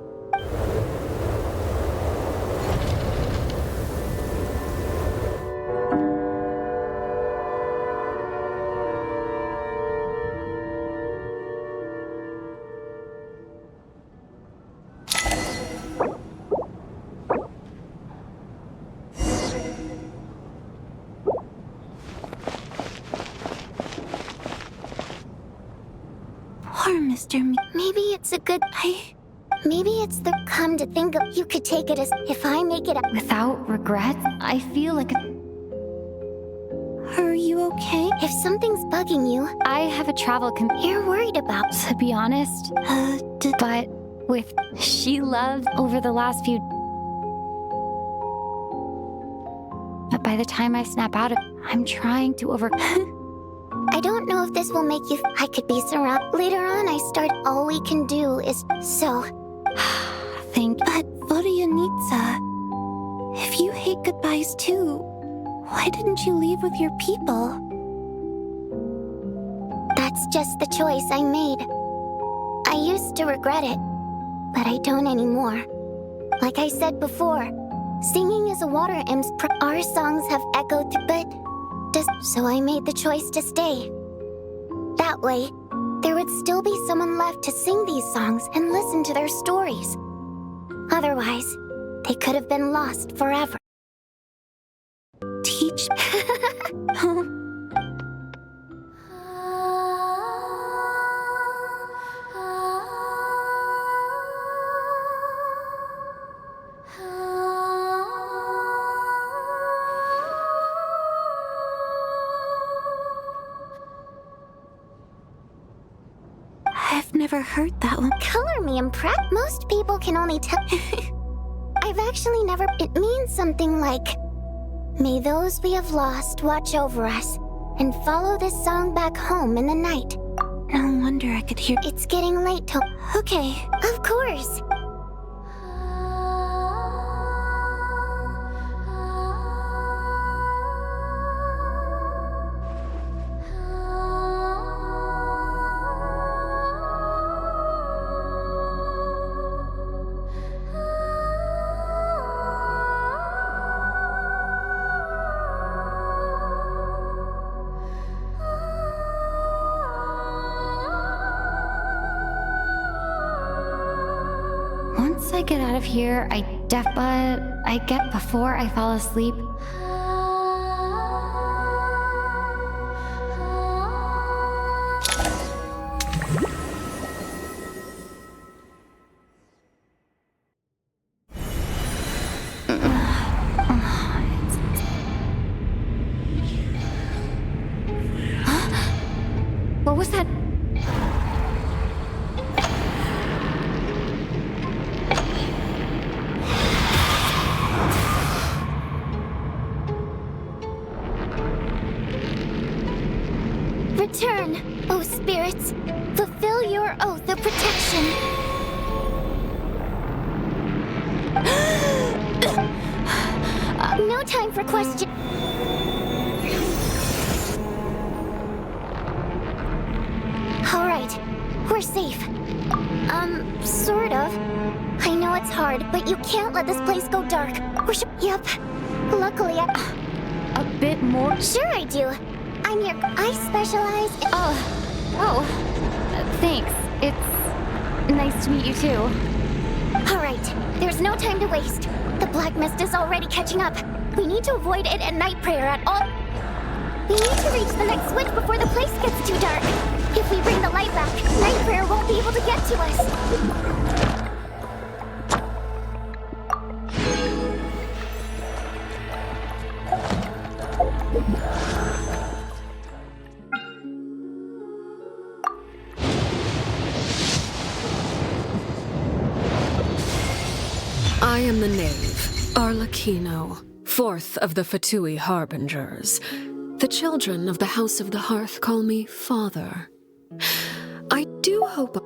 Poor Mr. Maybe it's a good... Maybe it's the come to think of you could take it as if I make it up. Without regrets, I feel like Are you okay? If something's bugging you, I have a travel you're worried about. to be honest. But with she love over the last few. But by the time I snap out of, I'm trying to over. I don't know if this will make you. I could be surrounded. Later on, I start. All we can do is so. Think. But Vodianitsa, if you hate goodbyes too, why didn't you leave with your people? That's just the choice I made. I used to regret it, but I don't anymore. Like I said before, singing is a water imp's. Our songs have echoed, so I made the choice to stay. That way, there would still be someone left to sing these songs and listen to their stories. Otherwise, they could have been lost forever. Teach. I've never heard that one. Color me impressed. Most people can only tell. I've actually never. It means something like, may those we have lost watch over us and follow this song back home in the night. No wonder I could hear. It's getting late to. Okay, of course. Once I get out of here, I get before I fall asleep. What was that? Return, O spirits. Fulfill your oath of protection. No time for question. All right, we're safe. Sort of. I know it's hard, but you can't let this place go dark. Yep. Luckily, A bit more. Sure I do. I specialize in... Thanks. It's nice to meet you too. All right, there's no time to waste. The black mist is already catching up. We need to avoid it at night prayer at all. We need to reach the next switch before the place gets too dark. If we bring the light back, night prayer won't be able to get to us. I am the knave, Arlecchino, fourth of the Fatui Harbingers. The children of the House of the Hearth call me Father. I do hope...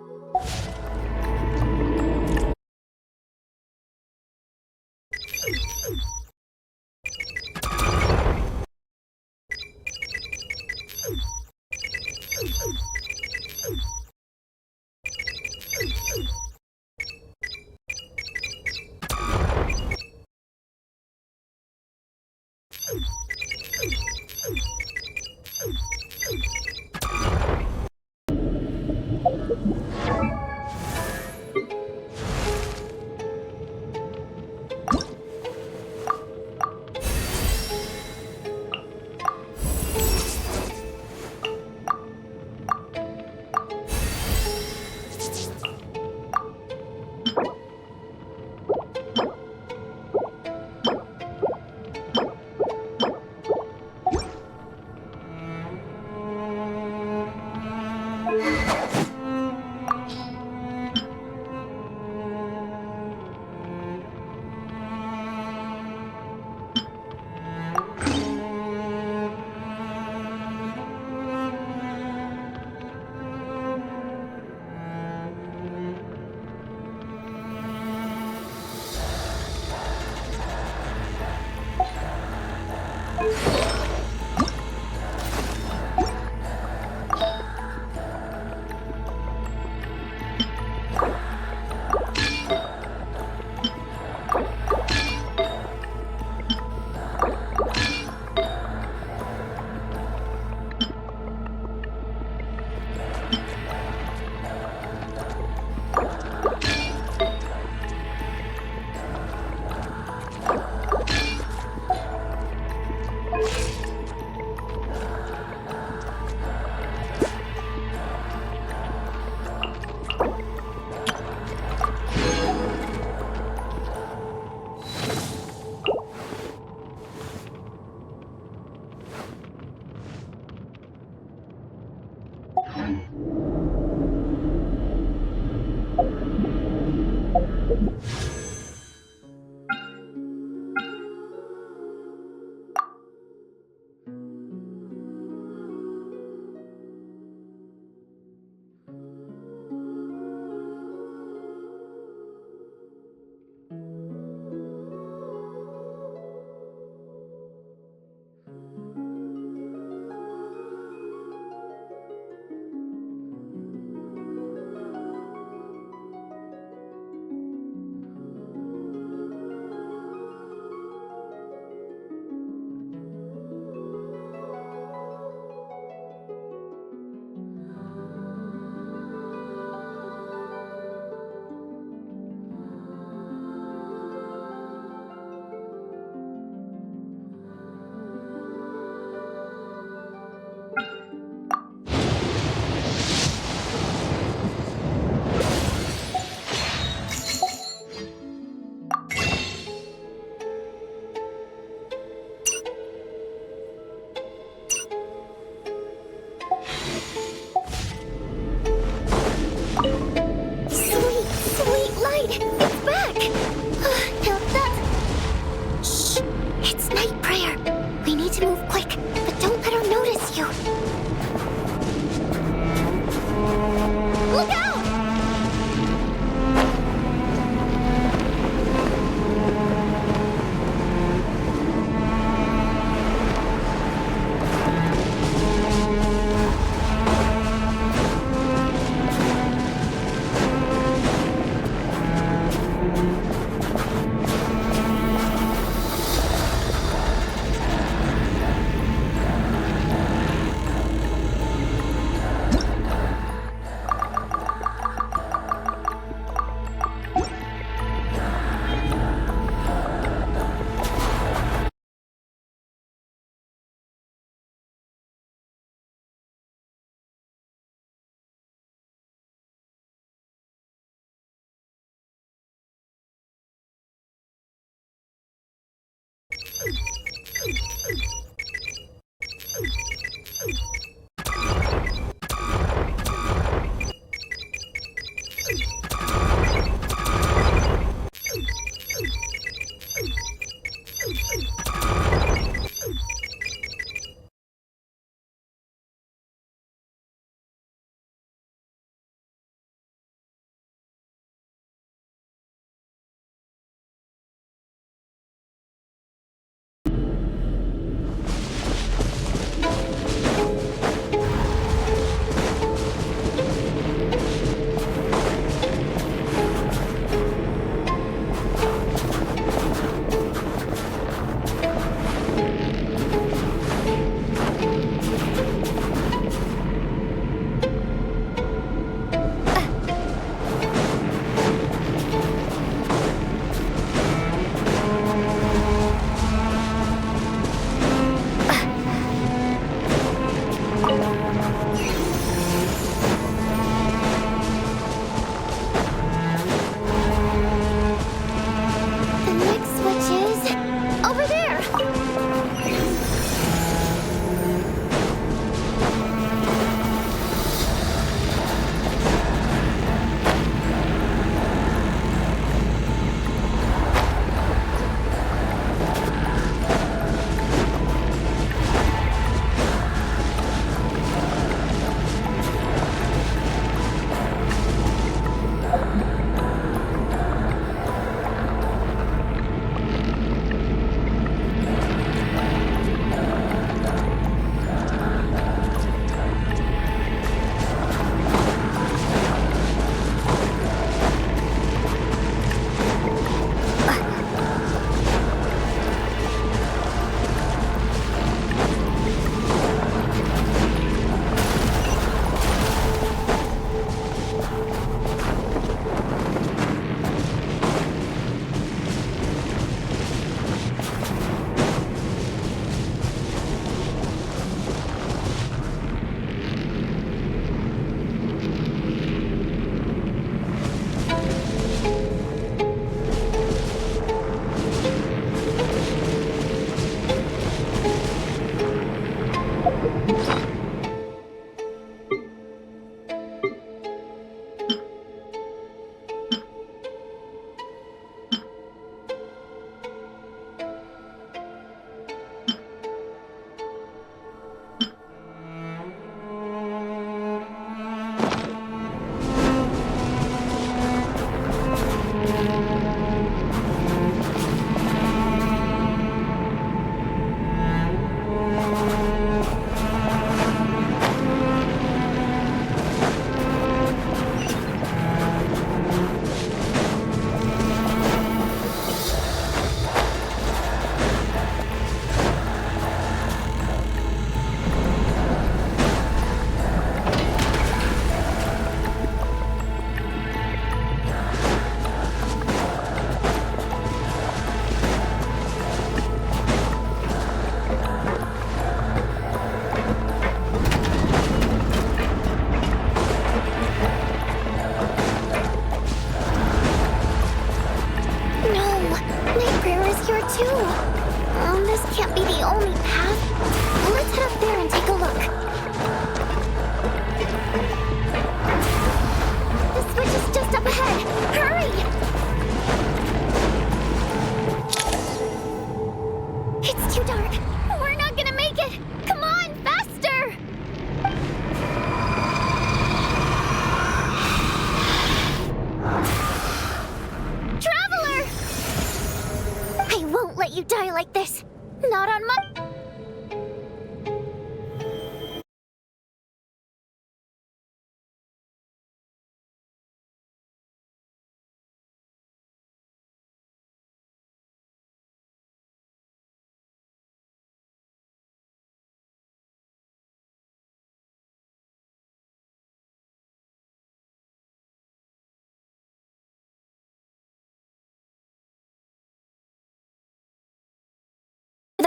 Sweet light! It's back! Now that's... Shh! It's night prayer. We need to move quick, but don't let her notice you. Look out!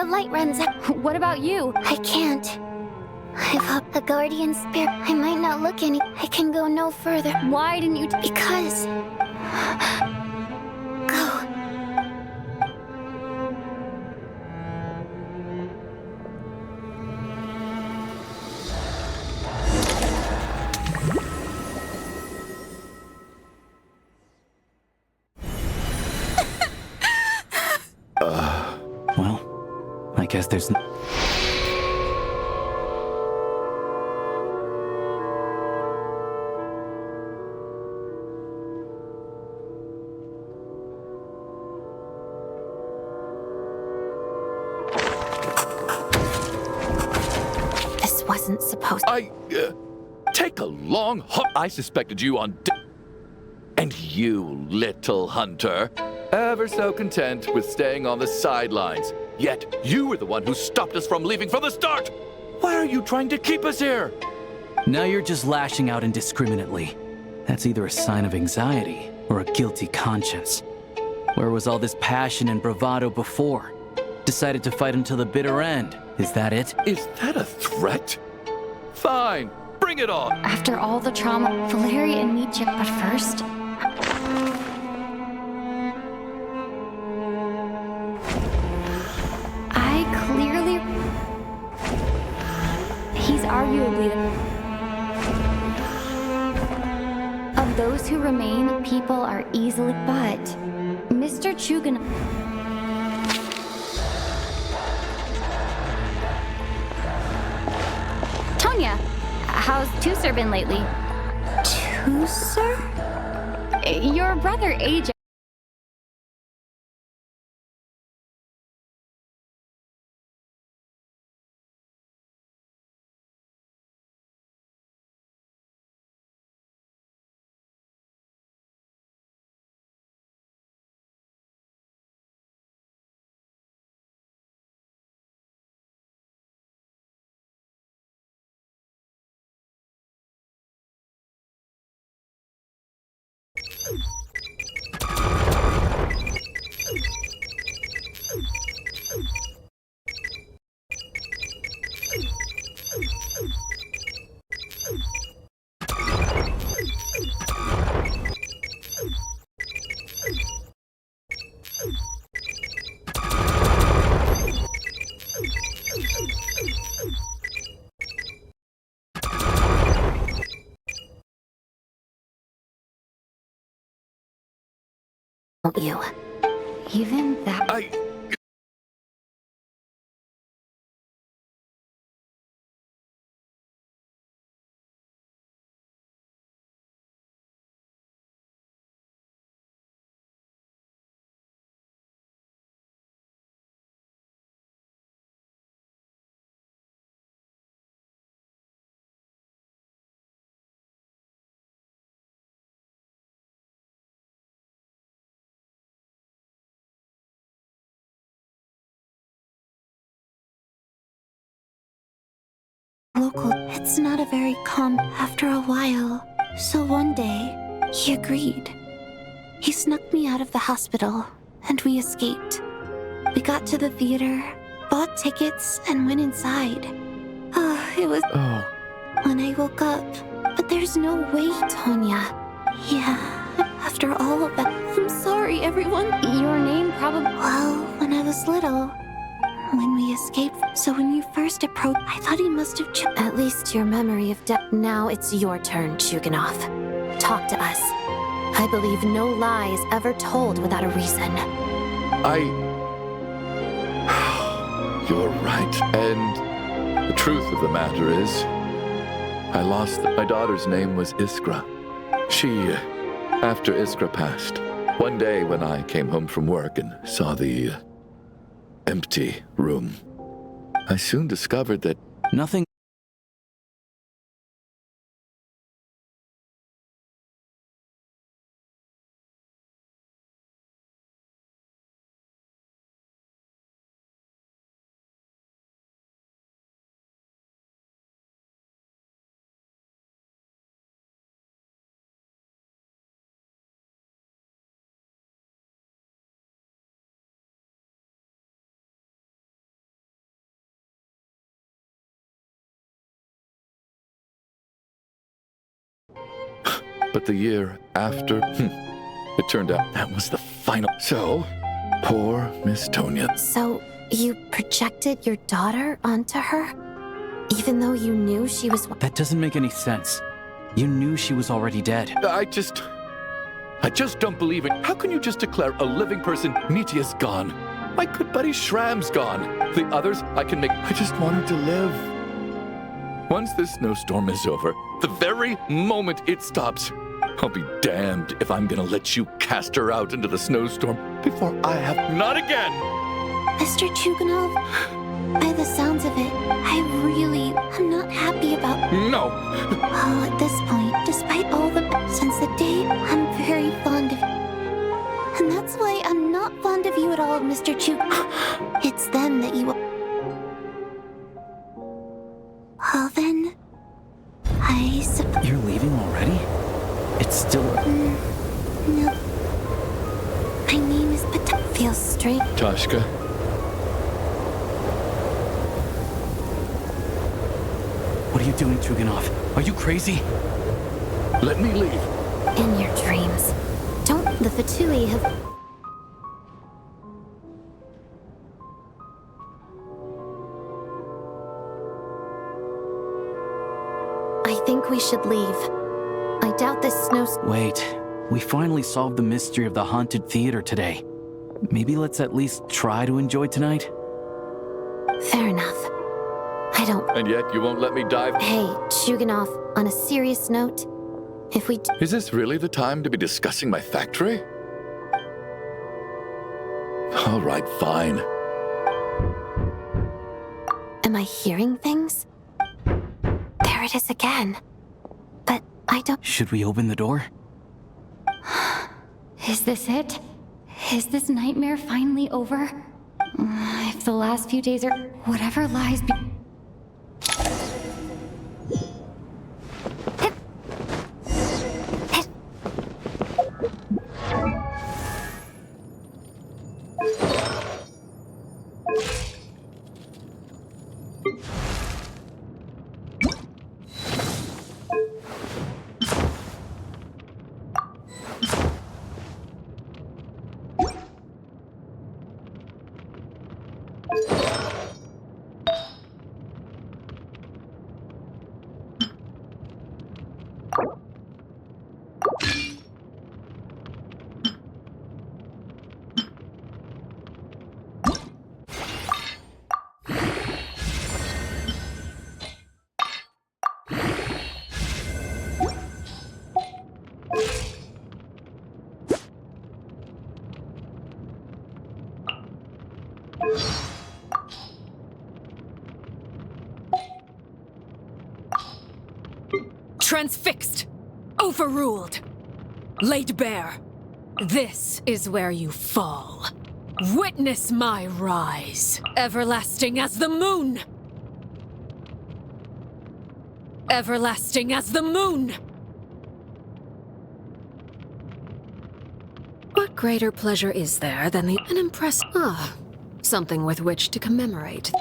light runs out. What about you? I can't. I've up a guardian spirit. I might not look any. I can go no further. Why didn't you? Because. Go. Well, I guess there's... This wasn't supposed. Take a long hunt. I suspected you on... And you, little hunter, ever so content with staying on the sidelines. Yet, you were the one who stopped us from leaving from the start! Why are you trying to keep us here? Now you're just lashing out indiscriminately. That's either a sign of anxiety or a guilty conscience. Where was all this passion and bravado before? Decided to fight until the bitter end. Is that it? Is that a threat? Fine, bring it on! After all the trauma, Valeria and Nietzsche, but first... He's arguably of those who remain, people are easily, but Mr. Chugan. Tonya, how's Tusser been lately? Tusser? Your brother, AJ. You. Even that. Local, it's not a very calm after a while. So one day, he agreed. He snuck me out of the hospital, and we escaped. We got to the theater, bought tickets, and went inside. It was... Oh. When I woke up, but there's no way, Tonya. Yeah, after all of that, I'm sorry, everyone. Your name probably... Well, when I was little, when we escaped, so when you first approached, I thought he must have At least your memory of death. Now it's your turn, Chuganov. Talk to us. I believe no lie is ever told without a reason. You're right. And the truth of the matter is, I lost... My daughter's name was Iskra. After Iskra passed, one day when I came home from work and saw the empty room, I soon discovered that nothing But the year after, it turned out that was the final. So, poor Miss Tonya. So, you projected your daughter onto her? Even though you knew she was... That doesn't make any sense. You knew she was already dead. I just don't believe it. How can you just declare a living person, Nitya's gone? My good buddy Shram's gone. The others, I just want her to live. Once this snowstorm is over, the very moment it stops, I'll be damned if I'm gonna let you cast her out into the snowstorm before I have... Not again! Mr. Chuganov, by the sounds of it, I'm not happy about... No! Well, at this point, despite all the... Since the day, I'm very fond of you. And that's why I'm not fond of you at all, Mr. Chug. It's them that you... Well then, I suppose... You're leaving already? It's still... No. My name is Feels strange. Tashka. What are you doing, Chuganov? Are you crazy? Let me leave. In your dreams. Don't the Fatui have... I think we should leave. I doubt this Wait, we finally solved the mystery of the haunted theater today. Maybe let's at least try to enjoy tonight? Fair enough. I don't... And yet you won't let me dive... Hey, Chuganov, on a serious note, if we... Is this really the time to be discussing my factory? All right, fine. Am I hearing things? There it is again. But I don't... Should we open the door? Is this it? Is this nightmare finally over? If the last few days are... Whatever lies be... Transfixed, overruled, laid bare. This is where you fall. Witness my rise, everlasting as the moon. Everlasting as the moon. What greater pleasure is there than an impressive... something with which to commemorate.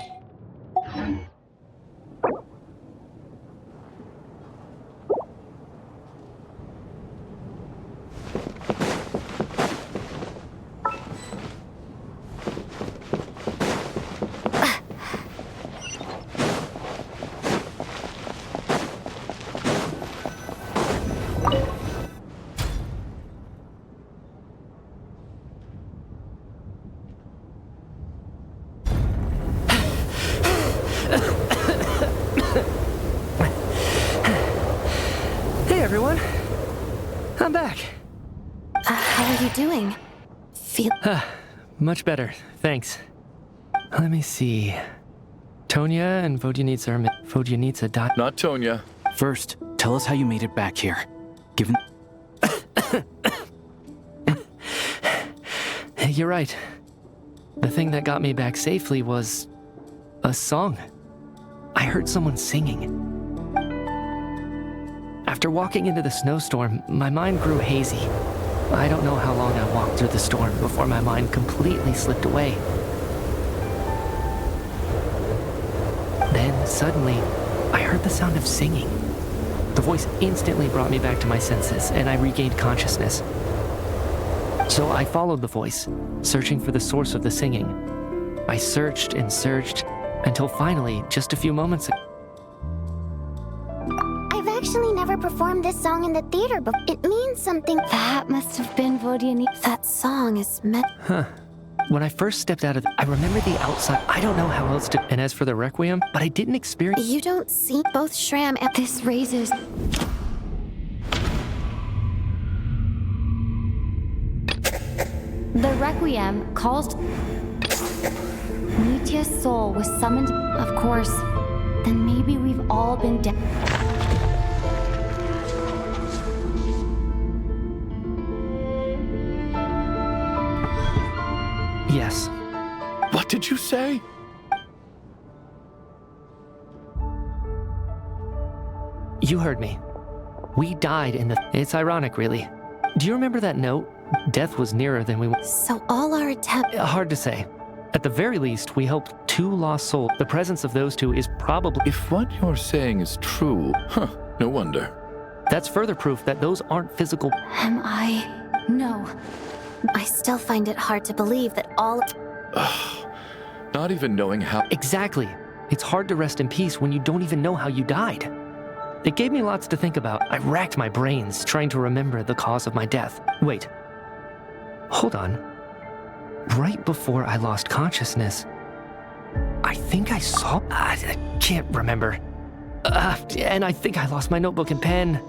Hey everyone, I'm back. How are you doing? Much better, thanks. Let me see. Tonya and Vodyanitsa died. Not Tonya. First, tell us how you made it back here. Given... You're right. The thing that got me back safely was... a song. I heard someone singing. After walking into the snowstorm, my mind grew hazy. I don't know how long I walked through the storm before my mind completely slipped away. Then, suddenly, I heard the sound of singing. The voice instantly brought me back to my senses, and I regained consciousness. So I followed the voice, searching for the source of the singing. I searched and searched, until finally, just a few moments ago. I've actually never performed this song in the theater, but it means something. That must have been Vodiani. That song is meant. Huh. When I first stepped out of I remember the outside. I don't know how else to. And as for the Requiem, but I didn't experience. You don't see both Shram and This raises. The Requiem calls. Nitya's soul was summoned, of course. Then maybe we've all been dead. Yes. What did you say? You heard me. We died in the. It's ironic, really. Do you remember that note? Death was nearer than we. So all our attempts. Hard to say. At the very least, we helped 2 lost souls. The presence of those 2 is probably. If what you're saying is true, no wonder. That's further proof that those aren't physical. Am I? No. I still find it hard to believe that all. Not even knowing how. Exactly. It's hard to rest in peace when you don't even know how you died. It gave me lots to think about. I racked my brains trying to remember the cause of my death. Wait. Hold on. Right before I lost consciousness, I think I saw. I can't remember. And I think I lost my notebook and pen.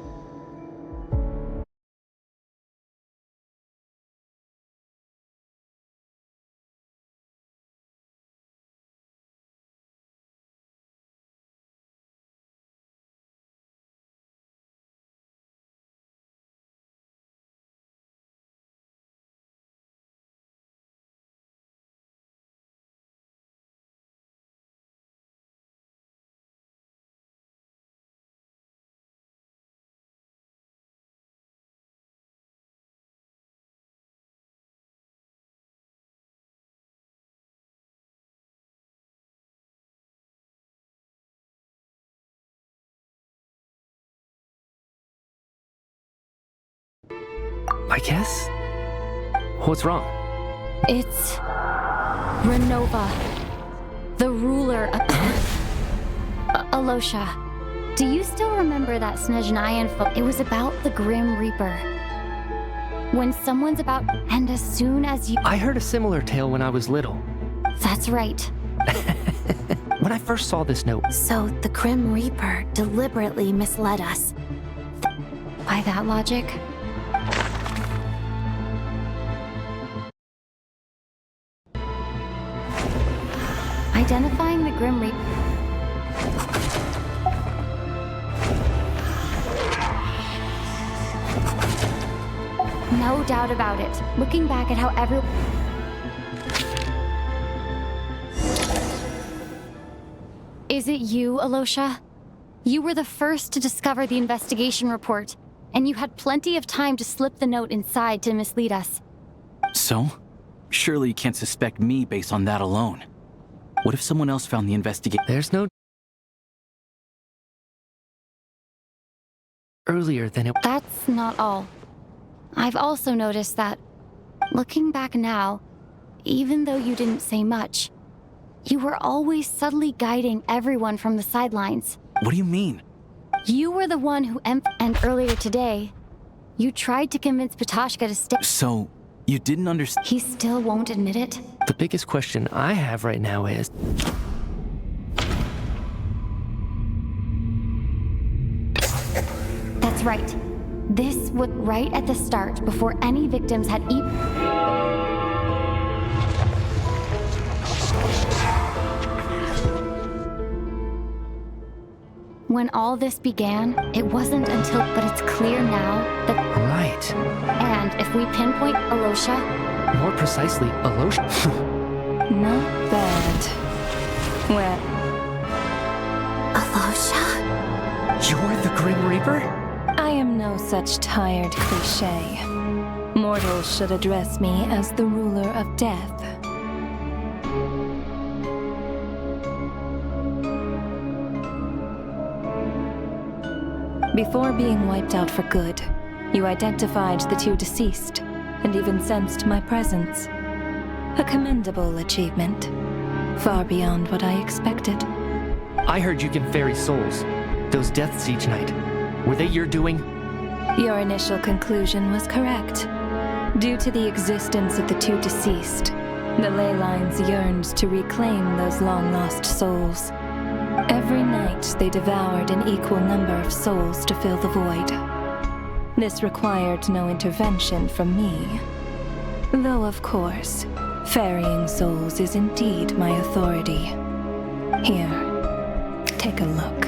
I guess? What's wrong? It's Renova, the ruler of Alosha. Do you still remember that snezhnaya info? It was about the Grim Reaper. When someone's about, and as soon as you. I heard a similar tale when I was little. That's right. When I first saw this note. So the Grim Reaper deliberately misled us. By that logic. Identifying the Grim Reaper. No doubt about it. Looking back at how everyone. Is it you, Alosha? You were the first to discover the investigation report, and you had plenty of time to slip the note inside to mislead us. So? Surely you can't suspect me based on that alone. What if someone else found the investigation? There's no... Earlier than it... That's not all. I've also noticed that, looking back now, even though you didn't say much, you were always subtly guiding everyone from the sidelines. What do you mean? You were the one who and earlier today, you tried to convince Patoshka to stay. So, you didn't understand? He still won't admit it? The biggest question I have right now is... That's right. This was right at the start, before any victims had even... When all this began, it wasn't until... But it's clear now that... Right. And if we pinpoint Alosha... More precisely, Alosha. Not bad. Well... Alosha? You're the Grim Reaper? I am no such tired cliché. Mortals should address me as the ruler of death. Before being wiped out for good, you identified the two deceased and even sensed my presence. A commendable achievement, far beyond what I expected. I heard you can ferry souls. Those deaths each night, were they your doing? Your initial conclusion was correct. Due to the existence of the two deceased, the ley lines yearned to reclaim those long-lost souls. Every night they devoured an equal number of souls to fill the void. This required no intervention from me. Though, of course, ferrying souls is indeed my authority. Here, take a look.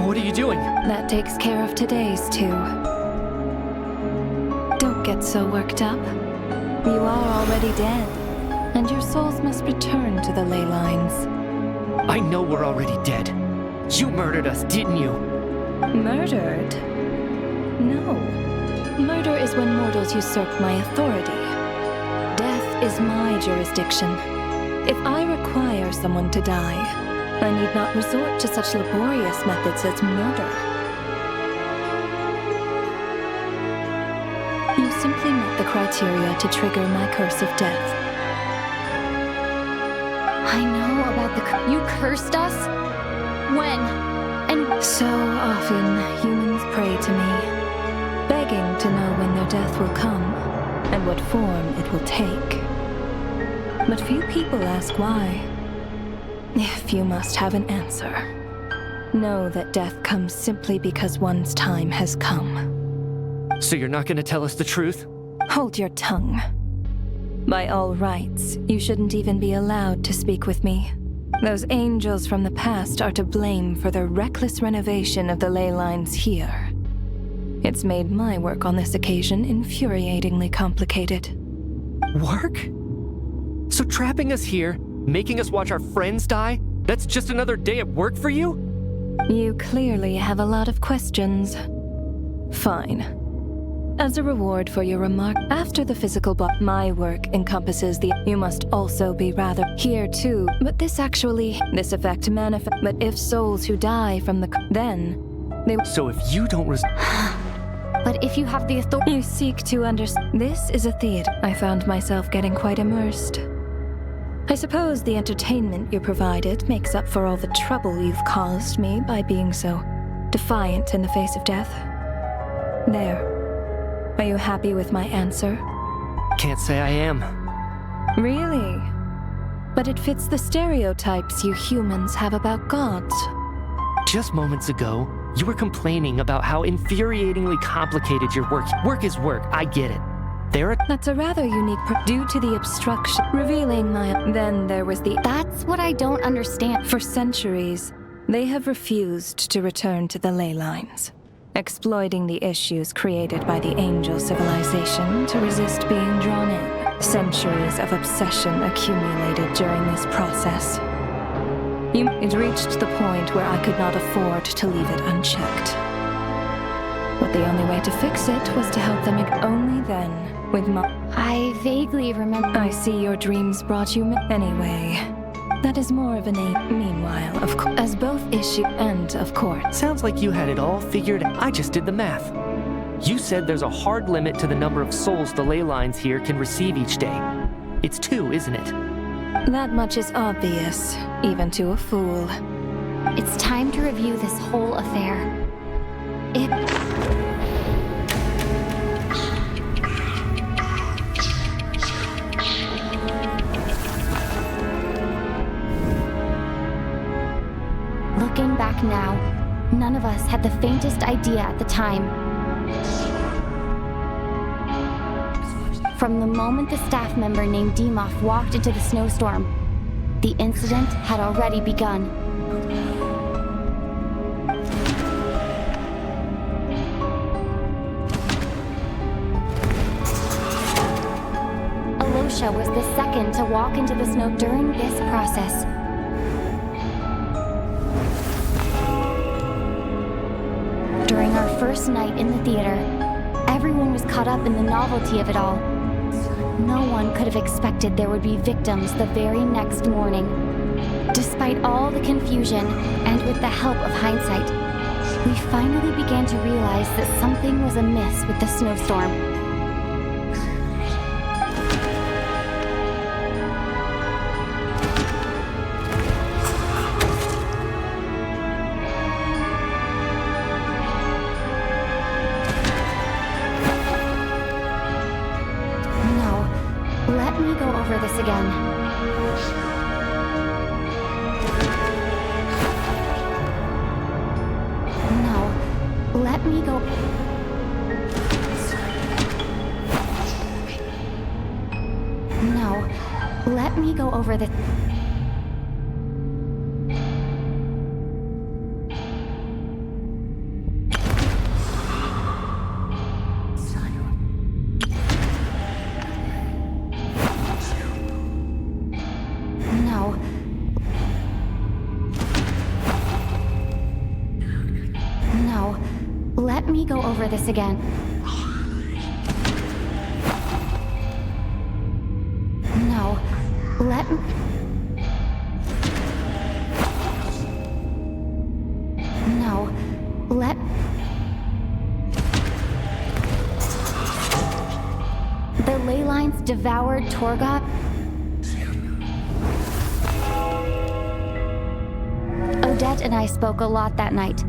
What are you doing? That takes care of today's two. Don't get so worked up. You are already dead, and your souls must return to the ley lines. I know we're already dead. You murdered us, didn't you? Murdered? No. Murder is when mortals usurp my authority. Death is my jurisdiction. If I require someone to die, I need not resort to such laborious methods as murder. You simply met the criteria to trigger my curse of death. I know about the you cursed us? When? And so often humans pray to me, begging to know when their death will come and what form it will take. But few people ask why. If you must have an answer, know that death comes simply because one's time has come. So you're not gonna tell us the truth? Hold your tongue. By all rights, you shouldn't even be allowed to speak with me. Those angels from the past are to blame for the reckless renovation of the ley lines here. It's made my work on this occasion infuriatingly complicated. Work? So trapping us here, making us watch our friends die, that's just another day at work for you? You clearly have a lot of questions. Fine. As a reward for your remark, after the physical my work encompasses the you must also be rather here too, but this effect manifests. But if souls who die from the then they So if you don't but if you have the authority you seek to understand. This is a theater. I found myself getting quite immersed. I suppose the entertainment you provided makes up for all the trouble you've caused me by being so defiant in the face of death. There. Are you happy with my answer? Can't say I am. Really? But it fits the stereotypes you humans have about gods. Just moments ago, you were complaining about how infuriatingly complicated your work. Work is work, I get it. That's a rather unique due to the obstruction, revealing my... Then there was the... That's what I don't understand. For centuries, they have refused to return to the ley lines, exploiting the issues created by the angel civilization to resist being drawn in. Centuries of obsession accumulated during this process. It reached the point where I could not afford to leave it unchecked. But the only way to fix it was to help them only then, with my... I vaguely remember... I see your dreams brought you... Anyway, that is more of an meanwhile, of course, as both issue and, of course... Sounds like you had it all figured out. I just did the math. You said there's a hard limit to the number of souls the ley lines here can receive each day. It's 2, isn't it? That much is obvious, even to a fool. It's time to review this whole affair. Looking back now, none of us had the faintest idea at the time. From the moment the staff member named Demoff walked into the snowstorm, the incident had already begun. Alosha was the second to walk into the snow during this process. During our first night in the theater, everyone was caught up in the novelty of it all. No one could have expected there would be victims the very next morning. Despite all the confusion, and with the help of hindsight, we finally began to realize that something was amiss with the snowstorm. No, let me go over this again. Let me go. No, let me go over the. No. No. Let me go over this again. No, let me... No, let... The ley lines devoured Torgot? Odette and I spoke a lot that night.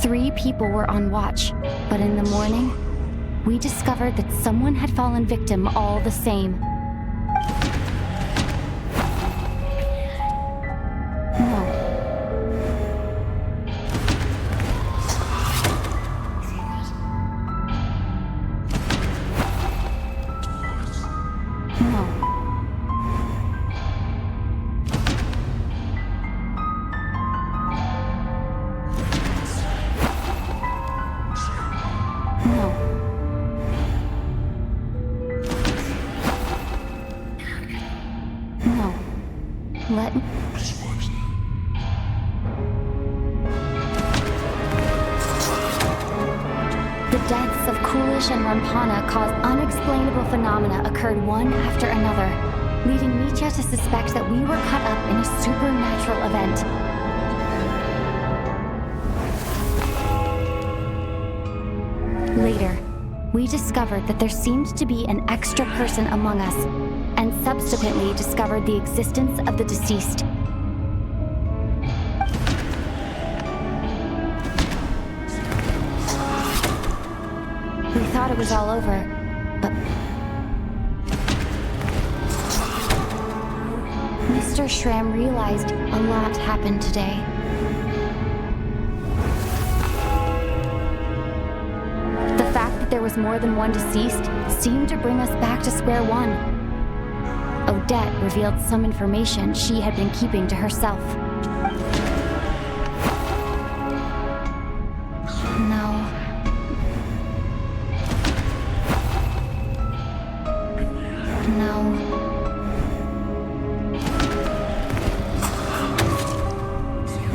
3 people were on watch, but in the morning, we discovered that someone had fallen victim all the same. No. No. Let me... The deaths of Coolish and Rampana caused unexplainable phenomena occurred one after another, leading Nietzsche to suspect that we were caught up in a supernatural event. Later, we discovered that there seemed to be an extra person among us, and subsequently discovered the existence of the deceased. We thought it was all over, but... Mr. Schramm realized a lot happened today. The fact that there was more than one deceased seemed to bring us back to square one. Odette revealed some information she had been keeping to herself. No. No.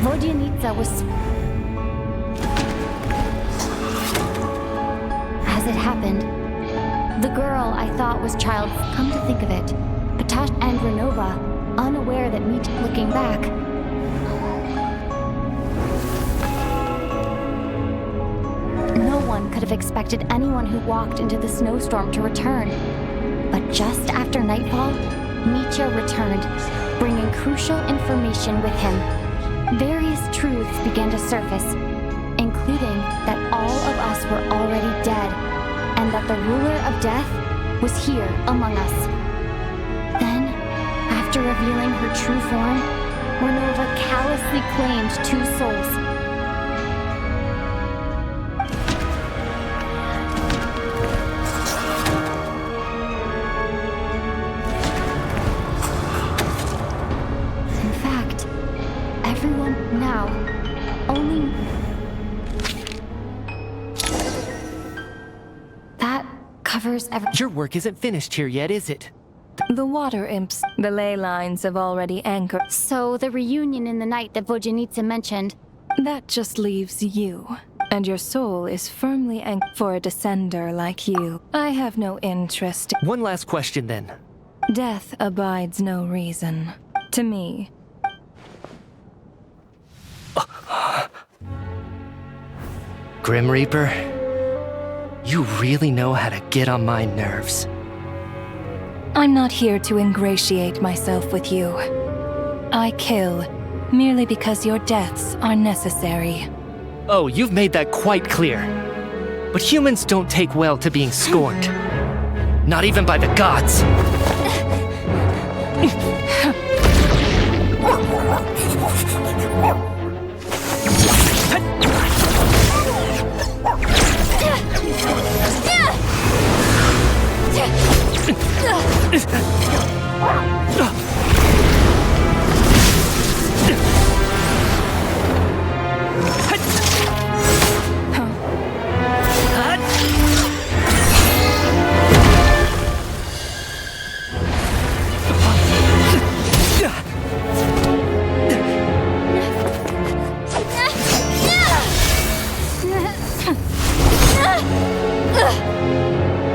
Vodyanica was... As it happened, the girl I thought was child's, come to think of it, Patash and Renova, unaware that me looking back. No one could have expected anyone who walked into the snowstorm to return. But just after nightfall, Nietzsche returned, bringing crucial information with him. Various truths began to surface, including that all of us were already dead, and that the ruler of death was here among us. Then, after revealing her true form, Renova callously claimed 2 souls. In fact, everyone now only... That covers everything. Your work isn't finished here yet, is it? The water imps, the ley lines have already anchored. So the reunion in the night that Vodyanica mentioned. That just leaves you. And your soul is firmly anchored for a descender like you. I have no interest. One last question then. Death abides no reason. To me. Grim Reaper, you really know how to get on my nerves. I'm not here to ingratiate myself with you. I kill merely because your deaths are necessary. Oh, you've made that quite clear. But humans don't take well to being scorned. Not even by the gods.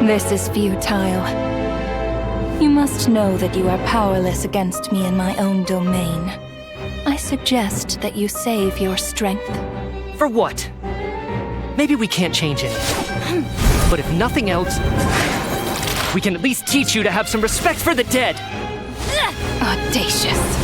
This is futile. You must know that you are powerless against me in my own domain. I suggest that you save your strength. For what? Maybe we can't change it. But if nothing else, we can at least teach you to have some respect for the dead. Audacious.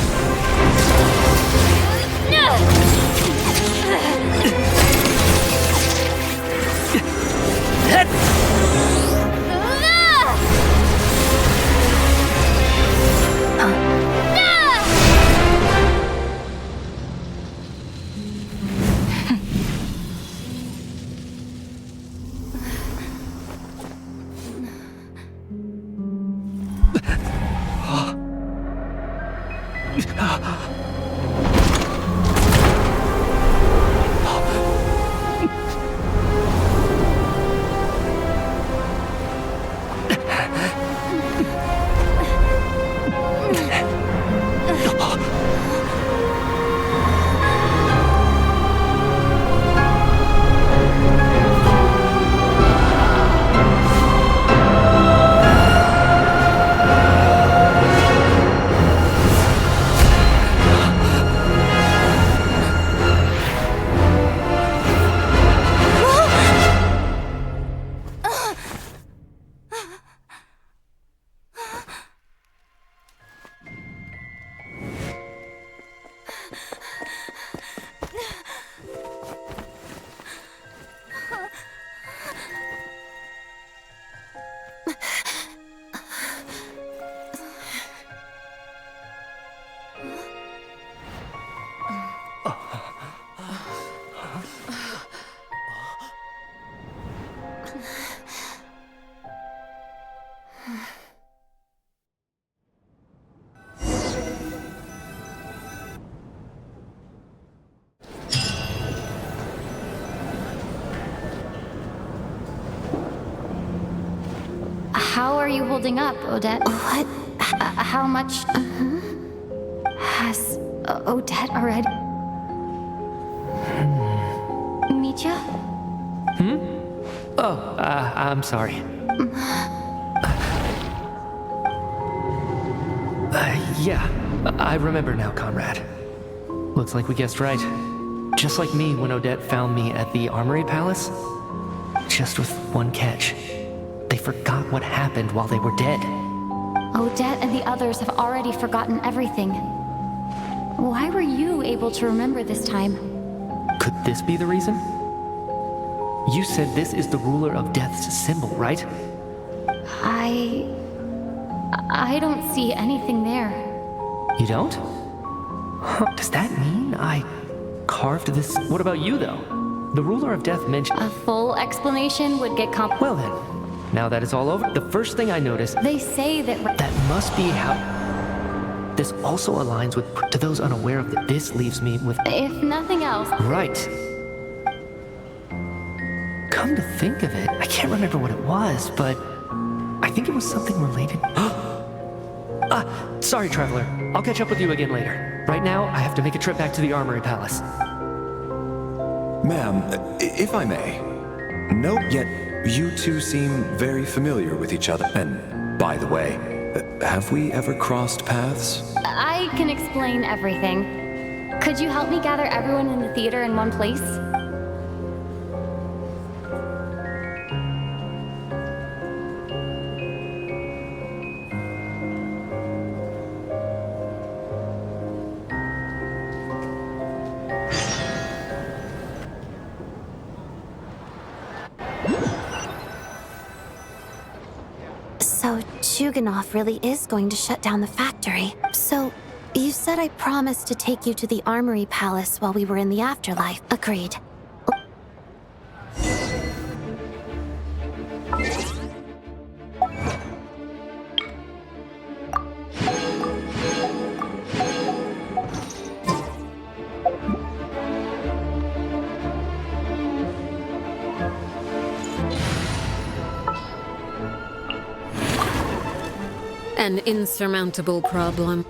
How are you holding up, Odette? What? How much has Odette already? Mitya? Oh, I'm sorry. Yeah, I remember now, comrade. Looks like we guessed right. Just like me when Odette found me at the Armory Palace. Just with one catch. They forgot what happened while they were dead. Odette and the others have already forgotten everything. Why were you able to remember this time? Could this be the reason? You said this is the ruler of death's symbol, right? I don't see anything there. You don't? Huh, does that mean I carved this? What about you, though? The ruler of death mentioned... A full explanation would get Well then, now that it's all over, the first thing I noticed... They say that... That must be how... This also aligns with... To those unaware of it, this leaves me with... If nothing else... Right. Come to think of it, I can't remember what it was, but... I think it was something related... Sorry, Traveler. I'll catch up with you again later. Right now, I have to make a trip back to the Armory Palace. Ma'am, if I may. No, yet you two seem very familiar with each other. And by the way, have we ever crossed paths? I can explain everything. Could you help me gather everyone in the theater in one place? So, Chuganov really is going to shut down the factory. So, you said I promised to take you to the Armory Palace while we were in the afterlife. Agreed. An insurmountable problem.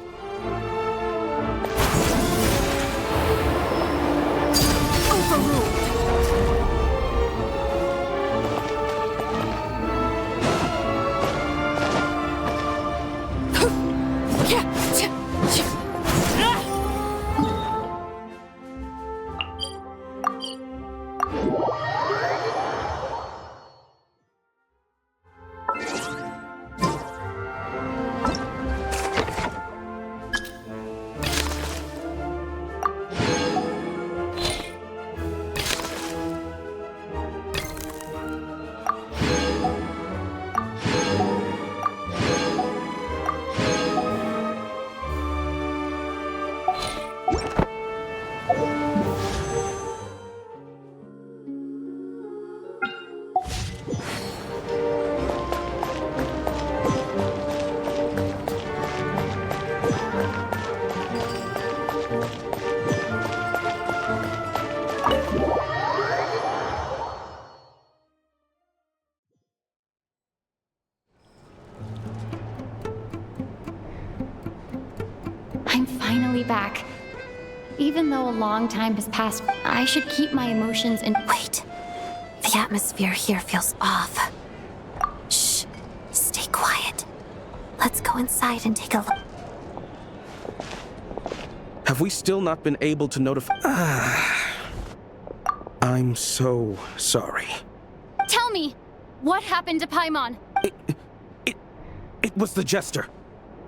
I'm finally back. Even though a long time has passed, I should keep my emotions in— Wait. The atmosphere here feels off. Shh. Stay quiet. Let's go inside and take a look. Have we still not been able to notify— I'm so sorry. Tell me, what happened to Paimon? It was the Jester.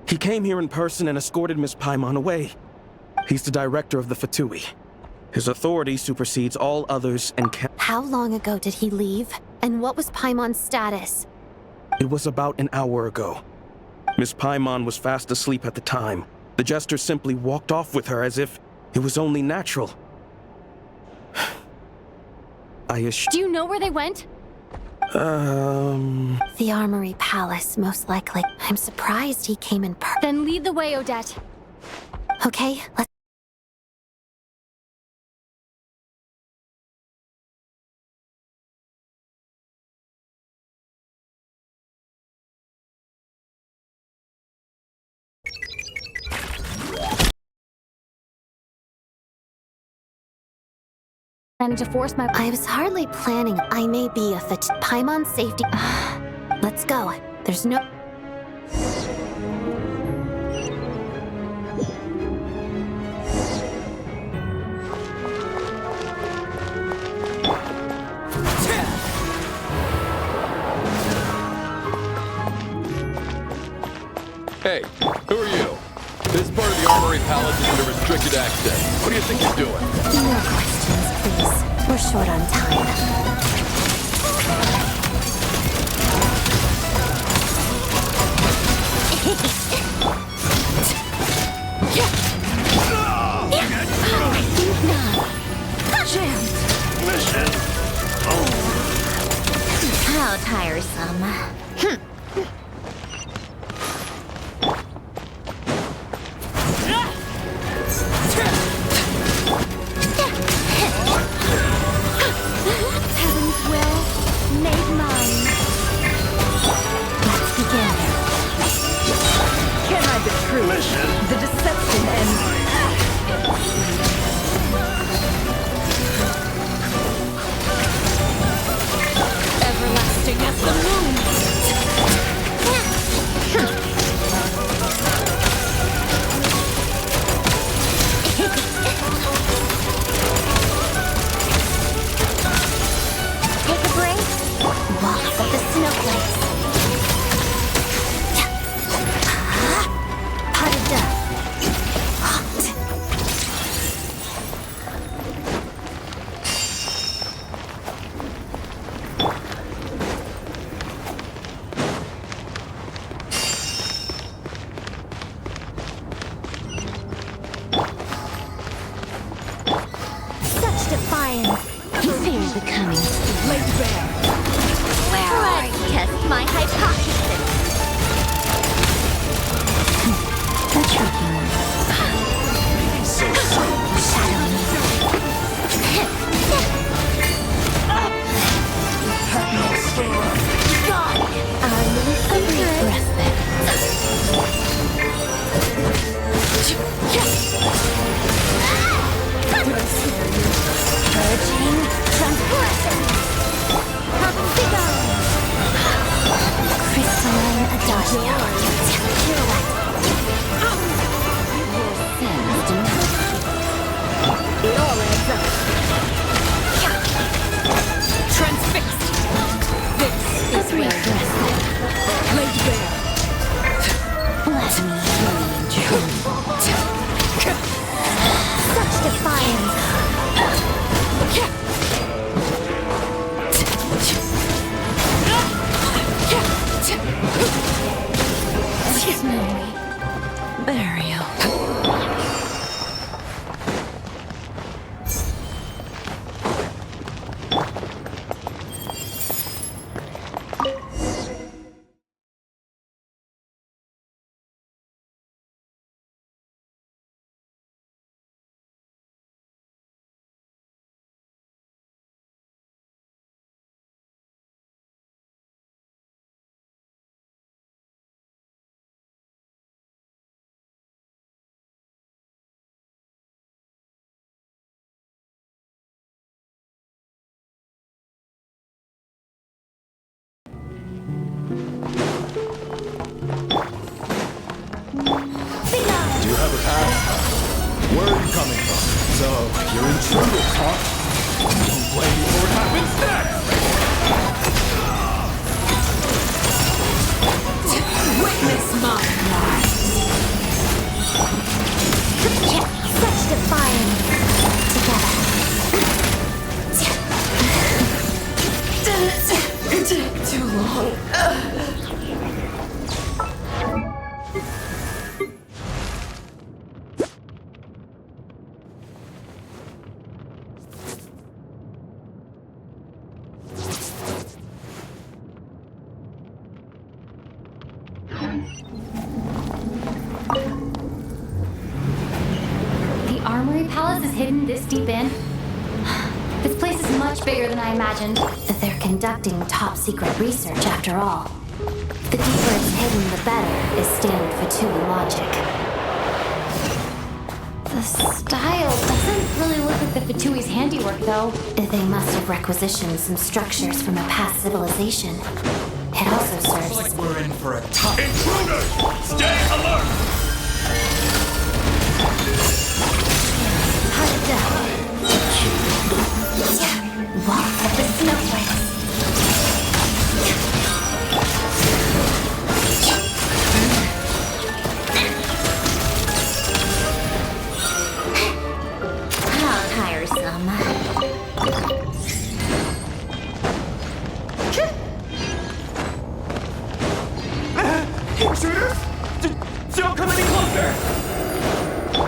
He came here in person and escorted Miss Paimon away. He's the director of the Fatui. His authority supersedes all others and can— How long ago did he leave? And what was Paimon's status? It was about an hour ago. Miss Paimon was fast asleep at the time. The Jester simply walked off with her as if it was only natural. Do you know where they went? The Armory Palace, most likely. I'm surprised he came in person. Then lead the way, Odette. Okay, let's— And to force my— I was hardly planning. I may be a Paimon's safety. Let's go. There's no— Hey, who are you? This part of the Armory Palace is under restricted access. What do you think you're doing? No questions, please. We're short on time. How tiresome. Heaven's will made mine. Let's begin. Can't hide the truth. The deception and— 3. Laid bare. Let me rage. Such defiance. Snowy burial. Do you have a pass? Where are you coming from? So, you're intruders, huh? Don't blame me for what happens next! Witness my rise. Such defiance. Together. Didn't take too long. The Armory Palace is hidden this deep in? This place is much bigger than I imagined. They're conducting top secret research after all. The deeper it's hidden, the better, is standard Fatui logic. The style doesn't really look like the Fatui's handiwork, though. They must have requisitioned some structures from a past civilization. It also serves Looks like we're in for a tough... Intruders! Stay alert! Walk of the snowflakes. How tiresome. Intruders? Don't come any closer!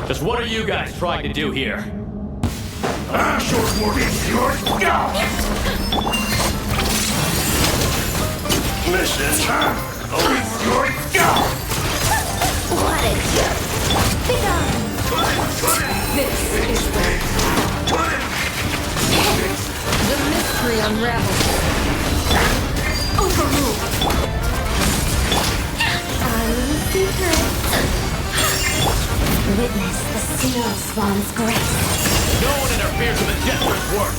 Just what are you guys trying to do here? Short more is your scalp! Mission is your scalp! What a joke! This is the mystery unravels. Overruled. Witness the seal swan's grace. No one interferes with the Jester's work!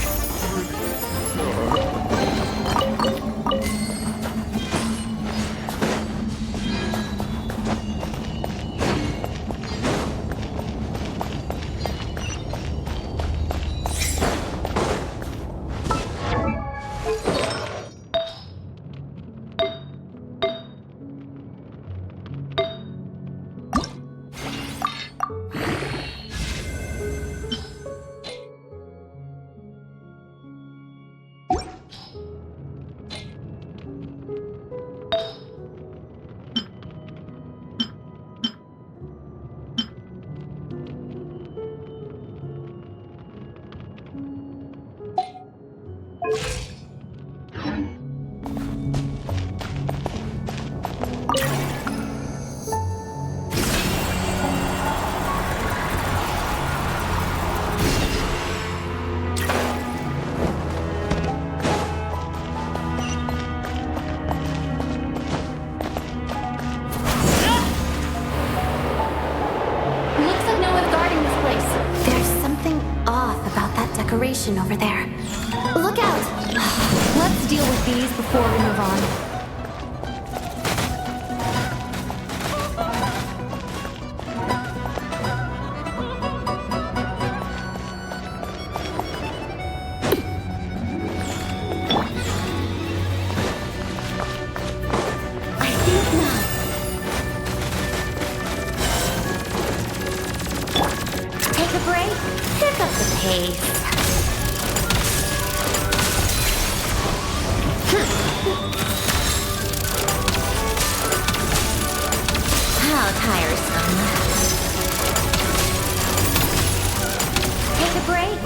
decoration over there. Look out! Let's deal with these before we move on. case. How tiresome. Take a break?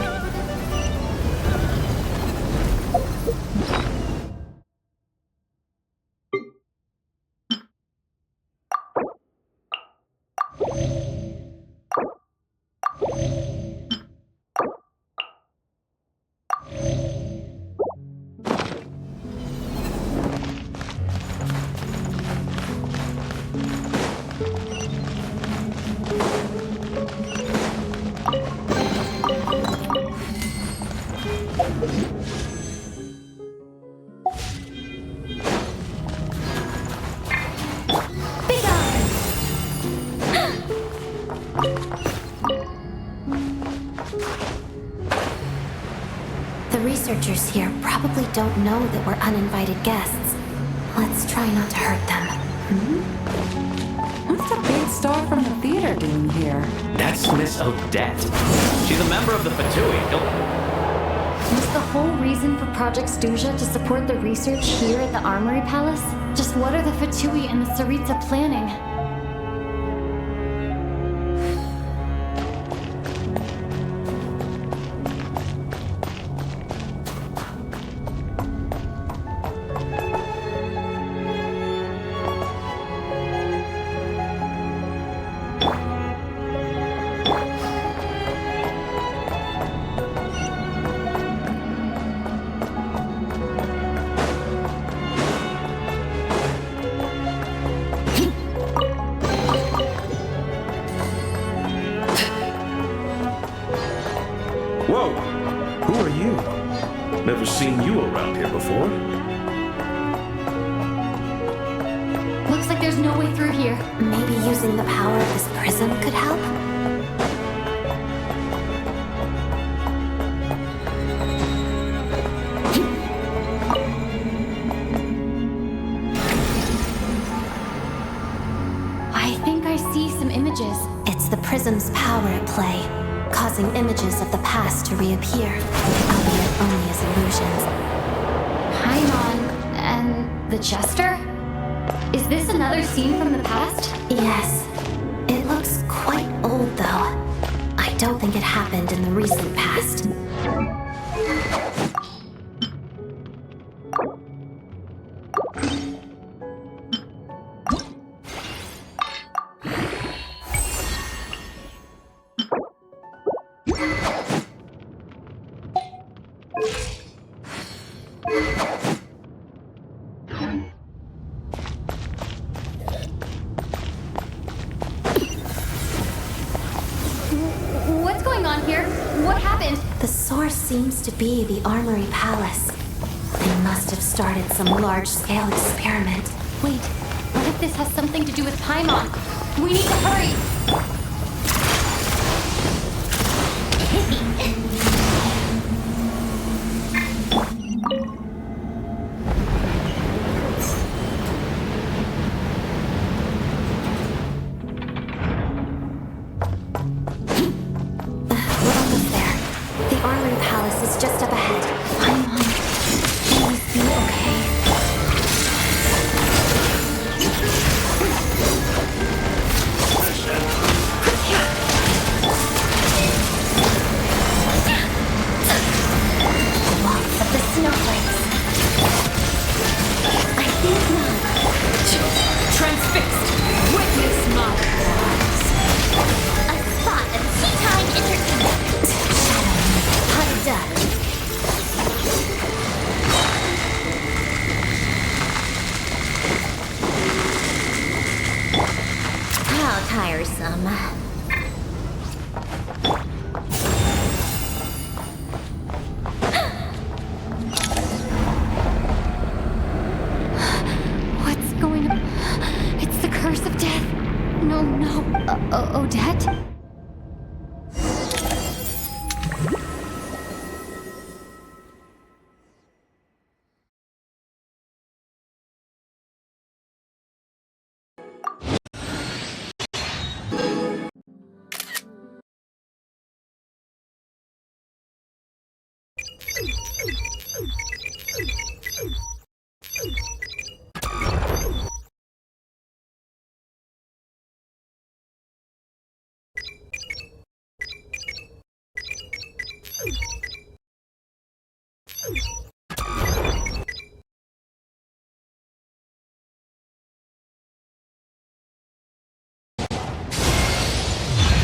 The researchers here probably don't know that we're uninvited guests. Let's try not to hurt them. What's the big star from the theater doing here? That's Miss Odette. She's a member of the Fatui. Was the whole reason for Project Stuja to support the research here at the Armory Palace? Just what are the Fatui and the Tsaritsa planning? Whoa! Who are you? Never seen you around here before. Looks like there's no way through here. Maybe using the power of this prism could help? I think I see some images. It's the prism's power at play, causing images of the past to reappear, albeit only as illusions. Paimon and the Jester? Is this another scene from the past? Yes. It looks quite old, though. I don't think it happened in the recent past. What's going on here? What happened? The source seems to be the Armory Palace. They must have started some large-scale experiment. Wait, what if this has something to do with Paimon? We need to hurry! We're almost there. The Armory Palace is just up ahead. Paimon, please be okay. Lots of the snowflakes. I think not. Transfixed! Witness my rise! A spot of tea time entertainment. Hugged up. How tiresome. What's going on? It's the curse of death. No, no. Odette?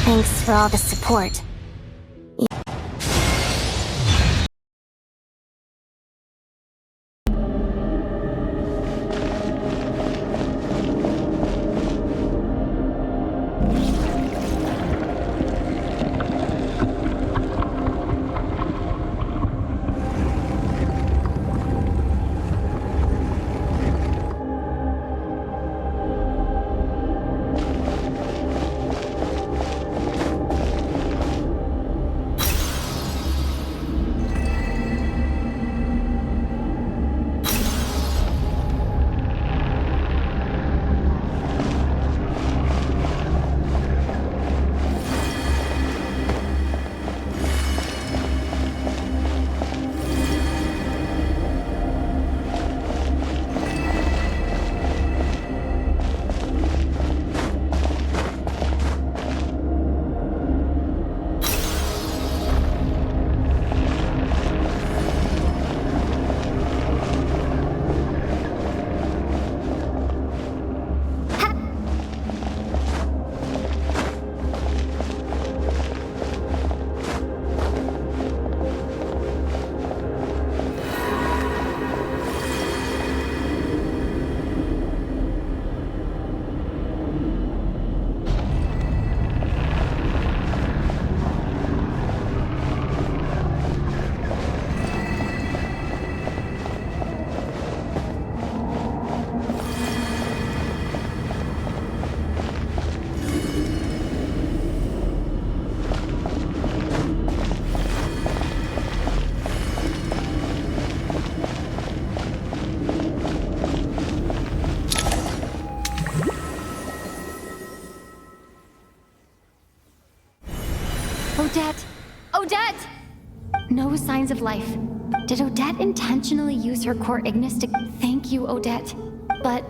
Thanks for all the support. Odette! Odette! No signs of life. Did Odette intentionally use her core Ignis to... Thank you, Odette. But...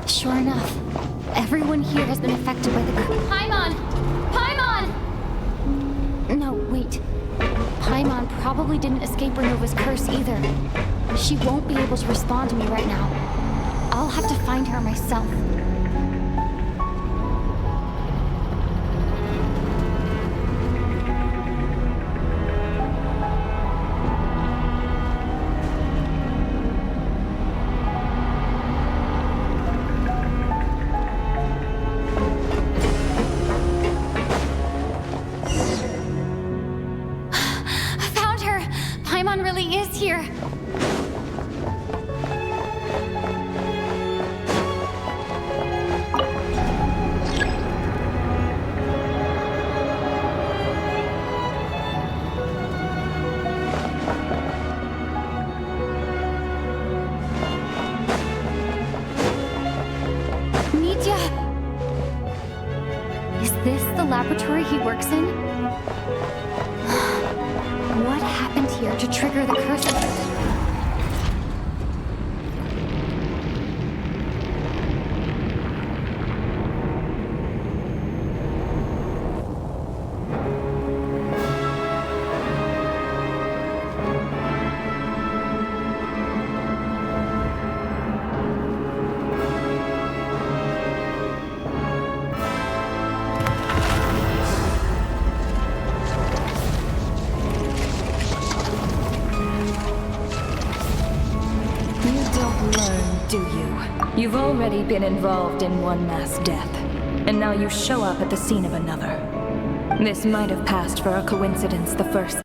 Sure enough, everyone here has been affected by the... Paimon! Paimon! No, wait. Paimon probably didn't escape Renova's curse either. She won't be able to respond to me right now. I'll have to find her myself. I found her! Paimon really is here! Is this the laboratory he works in? What happened here to trigger the curse? Do you? You've already been involved in one mass death, and now you show up at the scene of another. This might have passed for a coincidence the first.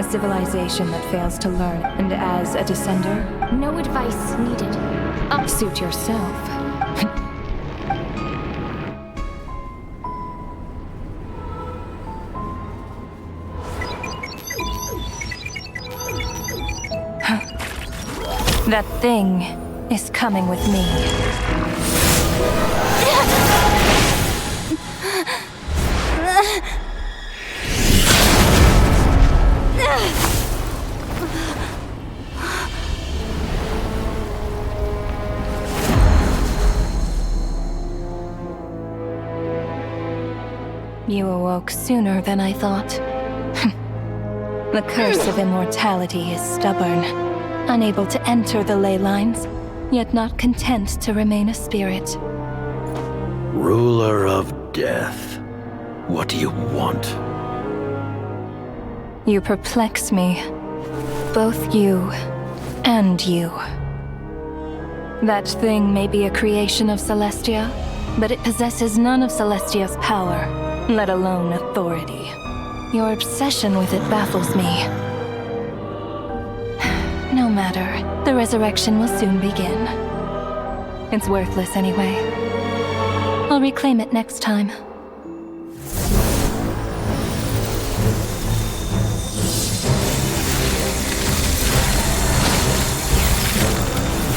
civilization that fails to learn, and as a descender, No advice needed. suit yourself. That thing is coming with me. You awoke sooner than I thought. The curse of immortality is stubborn, unable to enter the ley lines, yet not content to remain a spirit. Ruler of death, what do you want? You perplex me. Both you and you. That thing may be a creation of Celestia, but it possesses none of Celestia's power, let alone authority. Your obsession with it baffles me. No matter, the resurrection will soon begin. It's worthless anyway. I'll reclaim it next time.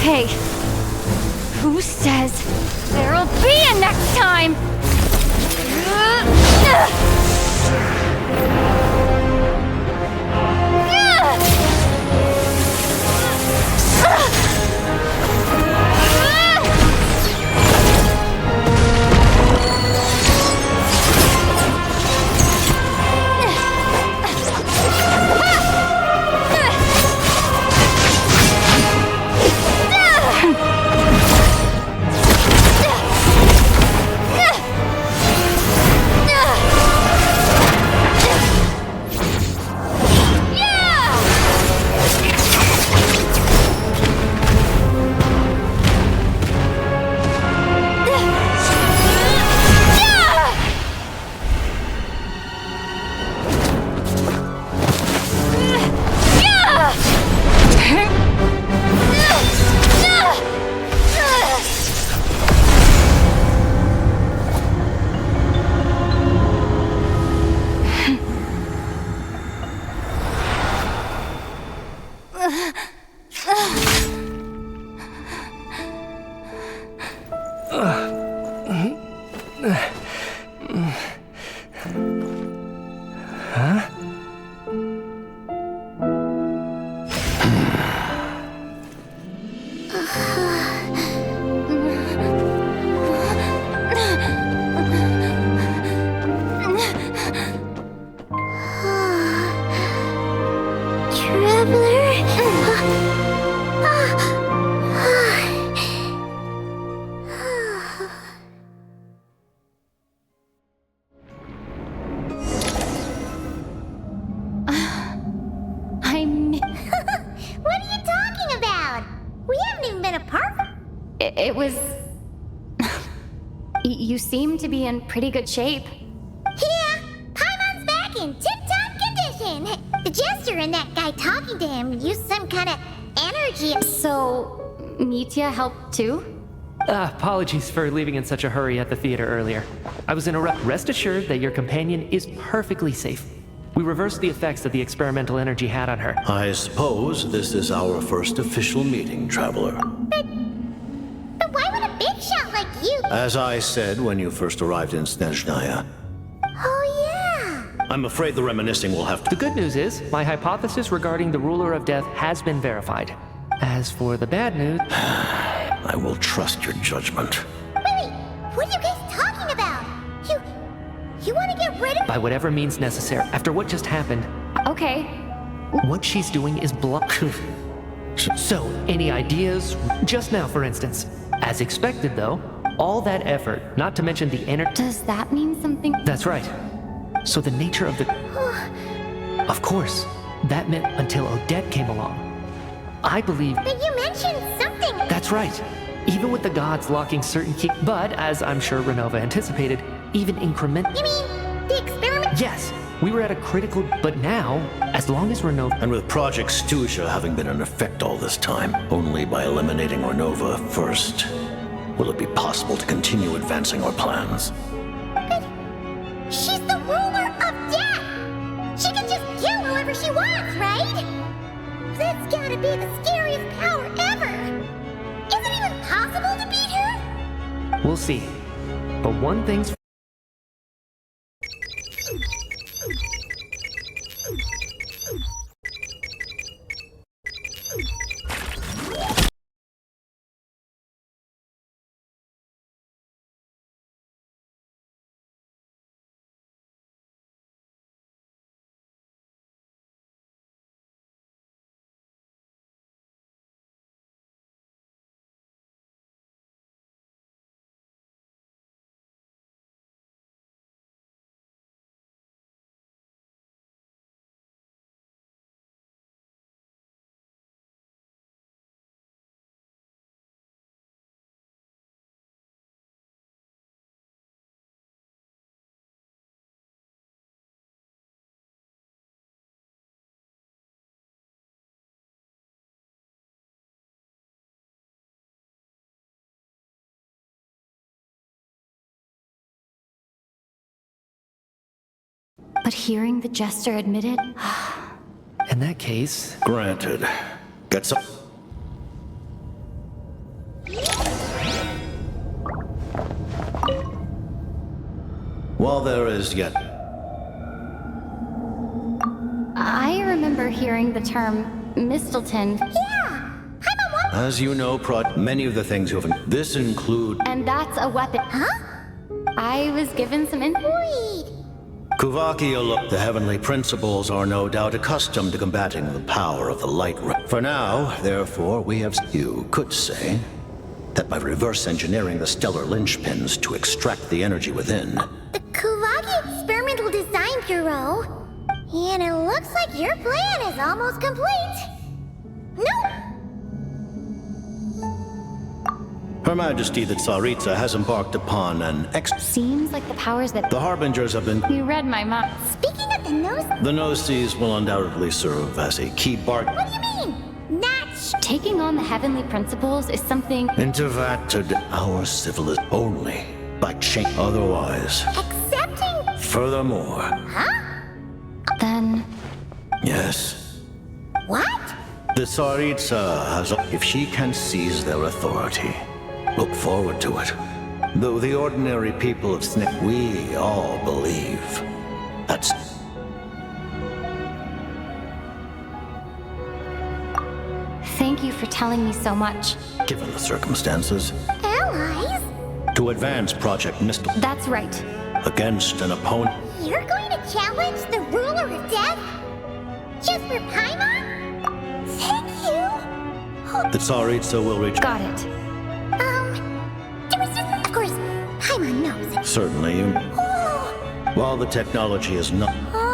Hey, who says there'll be a next time? It was... You seem to be in pretty good shape. Yeah, Paimon's back in tip-top condition. The jester and that guy talking to him used some kind of energy. So, Mitya helped too? Apologies for leaving in such a hurry at the theater earlier. I was in a rush. Rest assured that your companion is perfectly safe. We reversed the effects that the experimental energy had on her. I suppose this is our first official meeting, Traveler. But why would a big shot like you... As I said when you first arrived in Snezhnaya. Oh, yeah. I'm afraid the reminiscing will have to... The good news is, my hypothesis regarding the Ruler of Death has been verified. As for the bad news... I will trust your judgment. Wait, what are you guys talking about? You want to get rid of... By whatever means necessary, after what just happened... Okay. What she's doing is So, any ideas? Just now, for instance. As expected, though, all that effort, not to mention the energy... Does that mean something? That's right. So the nature of the... Of course, that meant until Odette came along. I believe... But you mentioned something... That's right. Even with the gods locking certain key... But, as I'm sure Renova anticipated, even increment... You mean the experiment? Yes. We were at a critical... But now, as long as Renova... And with Project Stuzha having been in effect all this time, only by eliminating Renova first, will it be possible to continue advancing our plans. But she's the ruler of death! She can just kill whoever she wants, right? That's gotta be the scariest power ever! Is it even possible to beat her? We'll see. But one thing's... But hearing the jester admit it... In that case... Granted. Get some... While there is yet... I remember hearing the term Mistleton. Yeah! As you know, many of the things you have... This include... And that's a weapon. Huh? I was given some Wait! Kuvakia, the heavenly principles are no doubt accustomed to combating the power of the light ray. For now, therefore, we have... You could say that by reverse engineering the stellar linchpins to extract the energy within... The Kulagi Experimental Design Bureau. And it looks like your plan is almost complete. Nope! Her Majesty the Tsaritsa has embarked upon an Seems like the powers that... The Harbingers have been... You read my mind. Speaking of the nose... The Gnosis will undoubtedly serve as a key part... What do you mean? Not... Taking on the heavenly principles is something... Intervated our civilization only by change. Otherwise... Accepting... Furthermore... Huh? Then... Yes. What? The Tsaritsa has... If she can seize their authority... Look forward to it. Though the ordinary people of Snake, we all believe that's... Thank you for telling me so much. Given the circumstances, Allies? to advance Project Mist That's right. against an opponent... You're going to challenge the ruler of death? Just for Paimon? Thank you! The Tsaritsa will reach... Got it. There was just... Of course, Paimon knows it. Certainly. Oh! While the technology is not... Oh!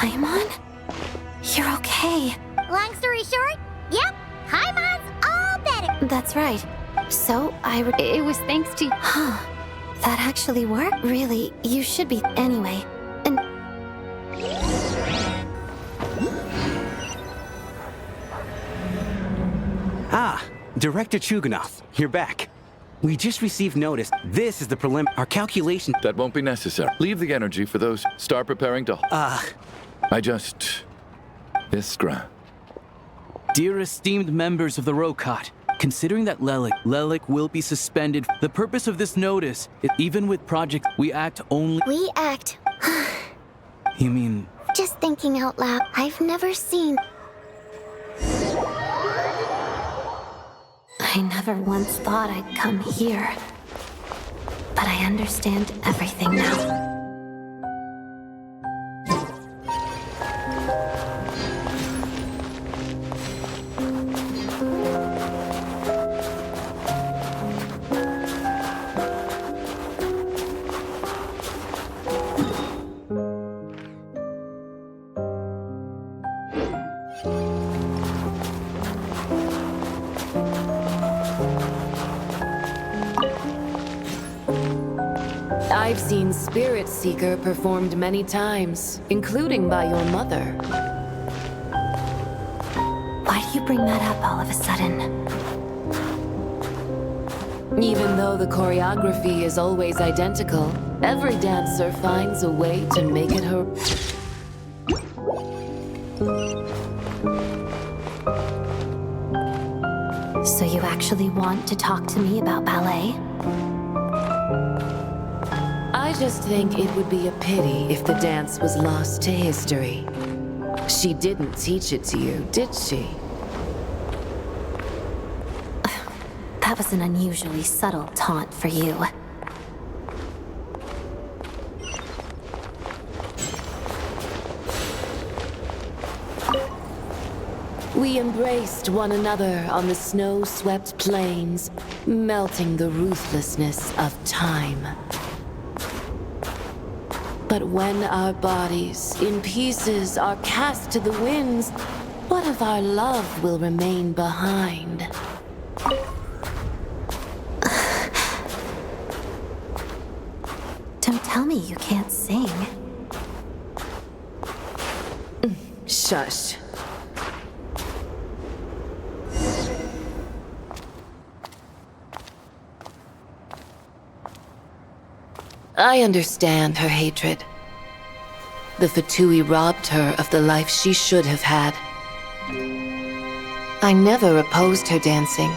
Paimon? You're okay. Long story short, yep, Paimon's all better. That's right. So, It was thanks to... Huh. That actually worked? Really, you should be... Anyway. And... Ah, Director Chuganov, you're back. We just received notice. This is the our calculation... That won't be necessary. Leave the energy for those. Start preparing to... I just... Iskra. Dear esteemed members of the Rokot, considering that Lelik will be suspended, the purpose of this notice is even with Project We Act only... We act... You mean... Just thinking out loud, I've never seen... I never once thought I'd come here. I understand everything now. I've seen Spirit Seeker performed many times, including by your mother. Why do you bring that up all of a sudden? Even though the choreography is always identical, every dancer finds a way to make it her... So you actually want to talk to me about ballet? I just think it would be a pity if the dance was lost to history. She didn't teach it to you, did she? That was an unusually subtle taunt for you. We embraced one another on the snow-swept plains, melting the ruthlessness of time. But when our bodies, in pieces, are cast to the winds, what of our love will remain behind? Don't tell me you can't sing. Shush. I understand her hatred. The Fatui robbed her of the life she should have had. I never opposed her dancing.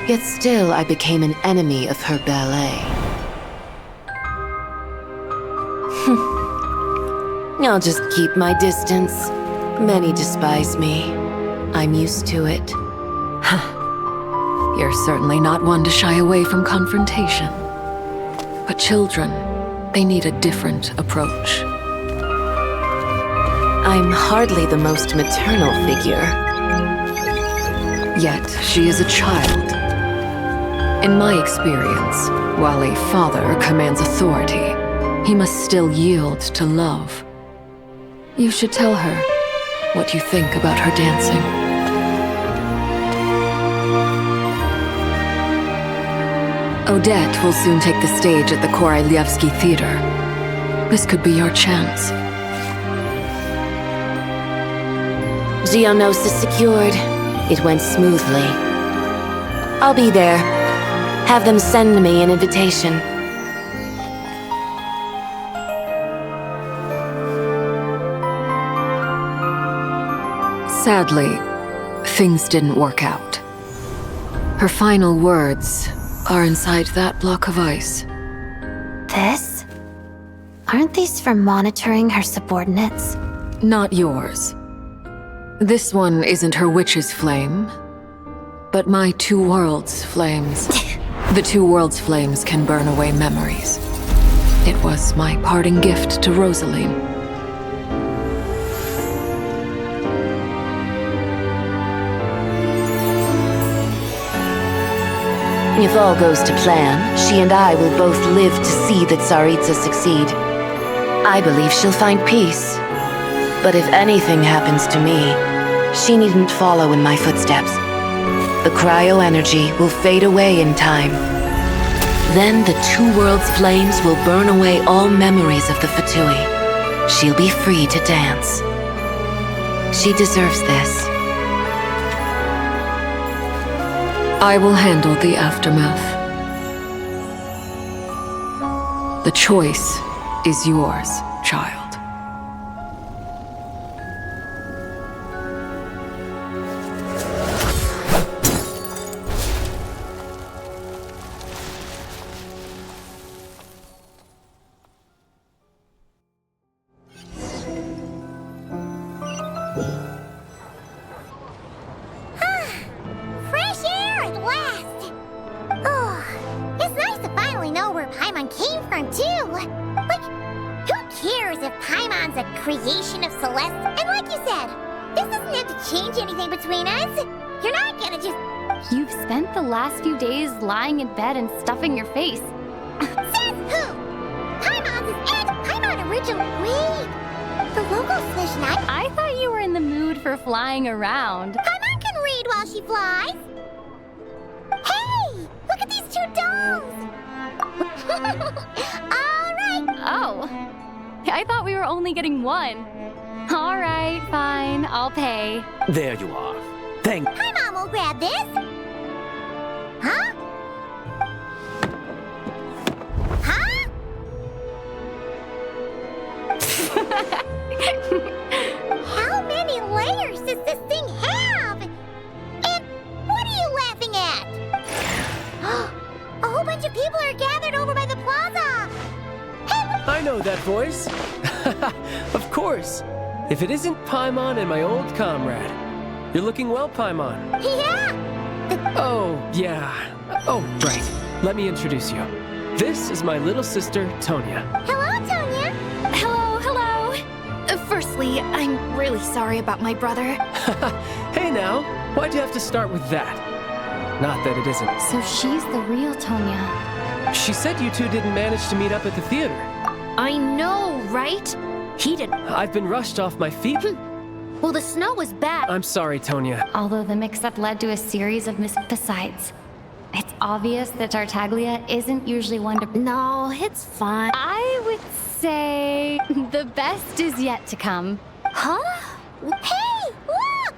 Yet still I became an enemy of her ballet. I'll just keep my distance. Many despise me. I'm used to it. You're certainly not one to shy away from confrontation. But children, they need a different approach. I'm hardly the most maternal figure. Yet, she is a child. In my experience, while a father commands authority, he must still yield to love. You should tell her what you think about her dancing. Odette will soon take the stage at the Koralyevsky Theater. This could be your chance. Geonosis secured. It went smoothly. I'll be there. Have them send me an invitation. Sadly, things didn't work out. Her final words are inside that block of ice. This? Aren't these for monitoring her subordinates? Not yours. This one isn't her witch's flame, but my two worlds' flames. The two worlds' flames can burn away memories. It was my parting gift to Rosaline. If all goes to plan, she and I will both live to see the Tsaritsa succeed. I believe she'll find peace. But if anything happens to me, she needn't follow in my footsteps. The cryo-energy will fade away in time. Then the two worlds' flames will burn away all memories of the Fatui. She'll be free to dance. She deserves this. I will handle the aftermath. The choice is yours, child. Fresh air at last! Oh, it's nice to finally know we're Paimon, too! Like, who cares if Paimon's a creation of Celeste? And like you said, this doesn't have to change anything between us. You're not gonna just... You've spent the last few days lying in bed and stuffing your face. Says who? Paimon's is it! Paimon original... Wait! The local snezhnaya... I thought you were in the mood for flying around. Paimon can read while she flies! Hey! Look at these 2 dolls! Alright! Oh. I thought we were only getting 1. Alright, fine. I'll pay. There you are. Thank... Paimon will grab this! Huh? Huh? How many layers does this thing have? And what are you laughing at? A whole bunch of people are gathered over by the plaza! Hey, I know that voice. Of course. If it isn't Paimon and my old comrade. You're looking well, Paimon. Yeah! Oh, yeah. Oh, right. Let me introduce you. This is my little sister, Tonya. Hello, Tonya! Hello, hello. Firstly, I'm really sorry about my brother. Hey now, why'd you have to start with that? Not that it isn't. So she's the real Tonya. She said you two didn't manage to meet up at the theater. I know, right? He didn't. I've been rushed off my feet. Well, the snow was bad. I'm sorry, Tonya. Although the mix-up led to a series of besides, it's obvious that Tartaglia isn't usually one to... No, it's fine. I would say the best is yet to come. Huh? Hey, look!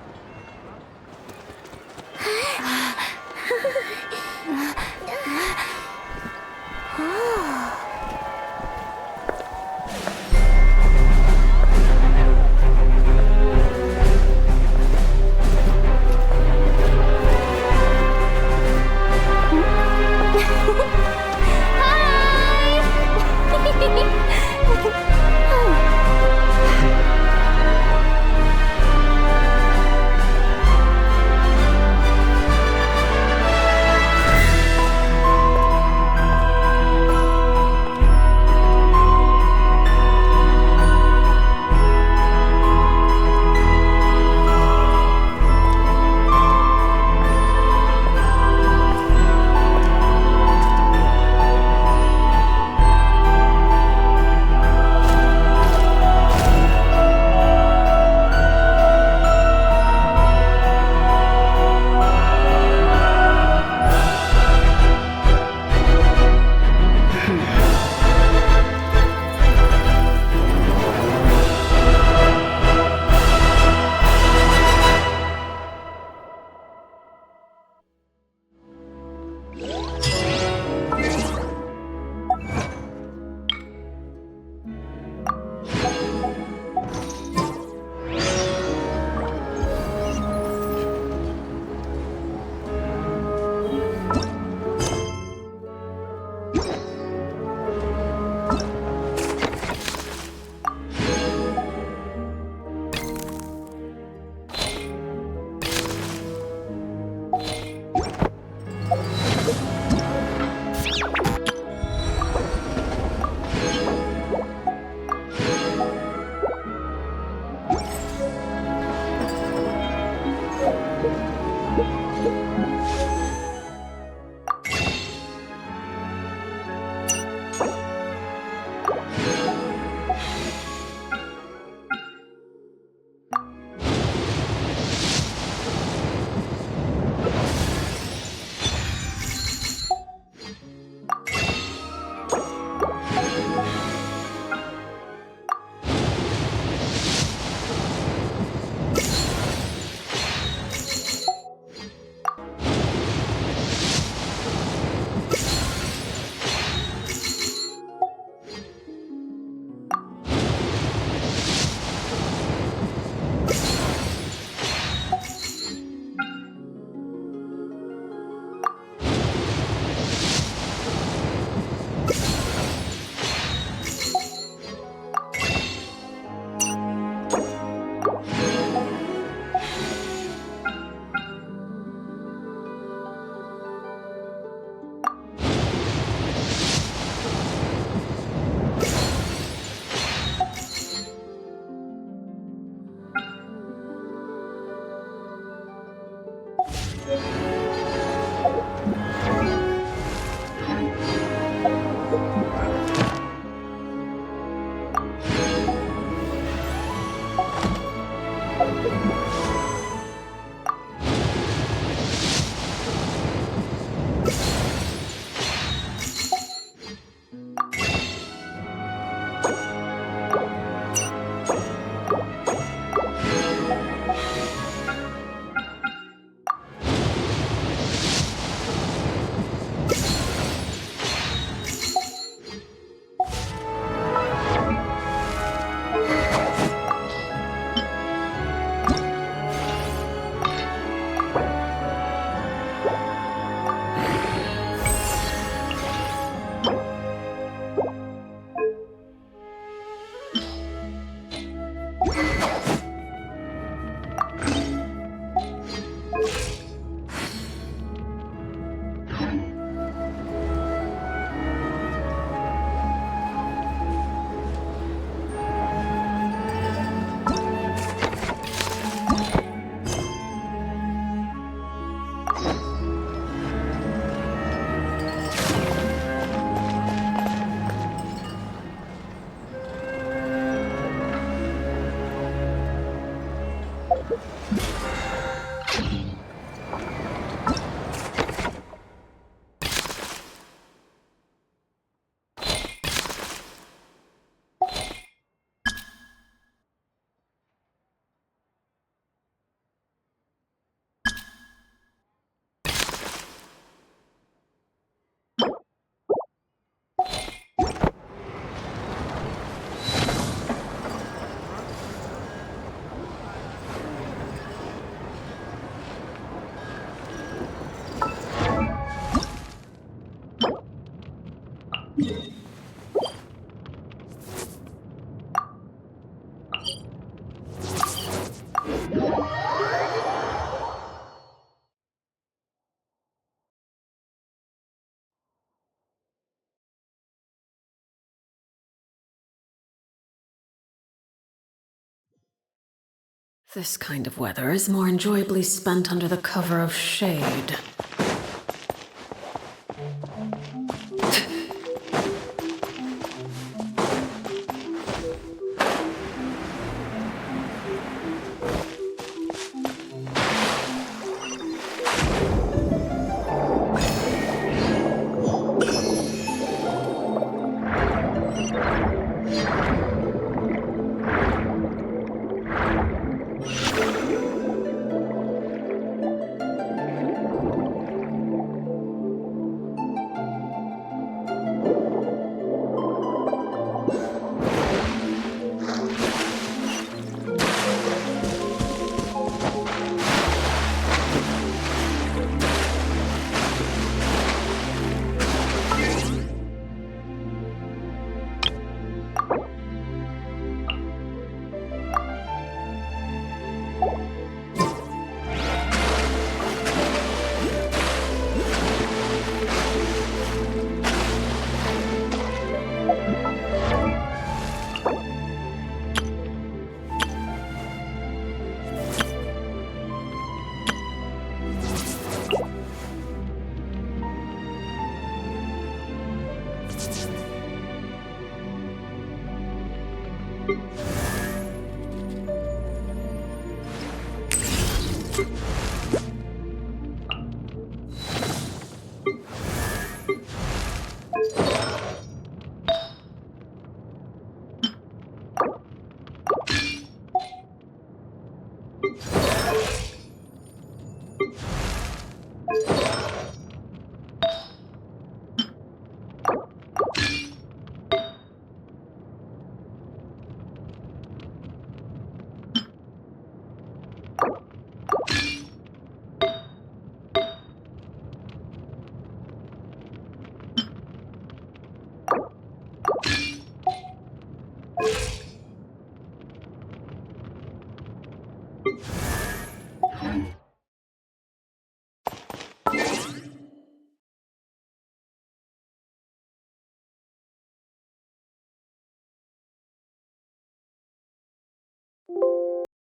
This kind of weather is more enjoyably spent under the cover of shade.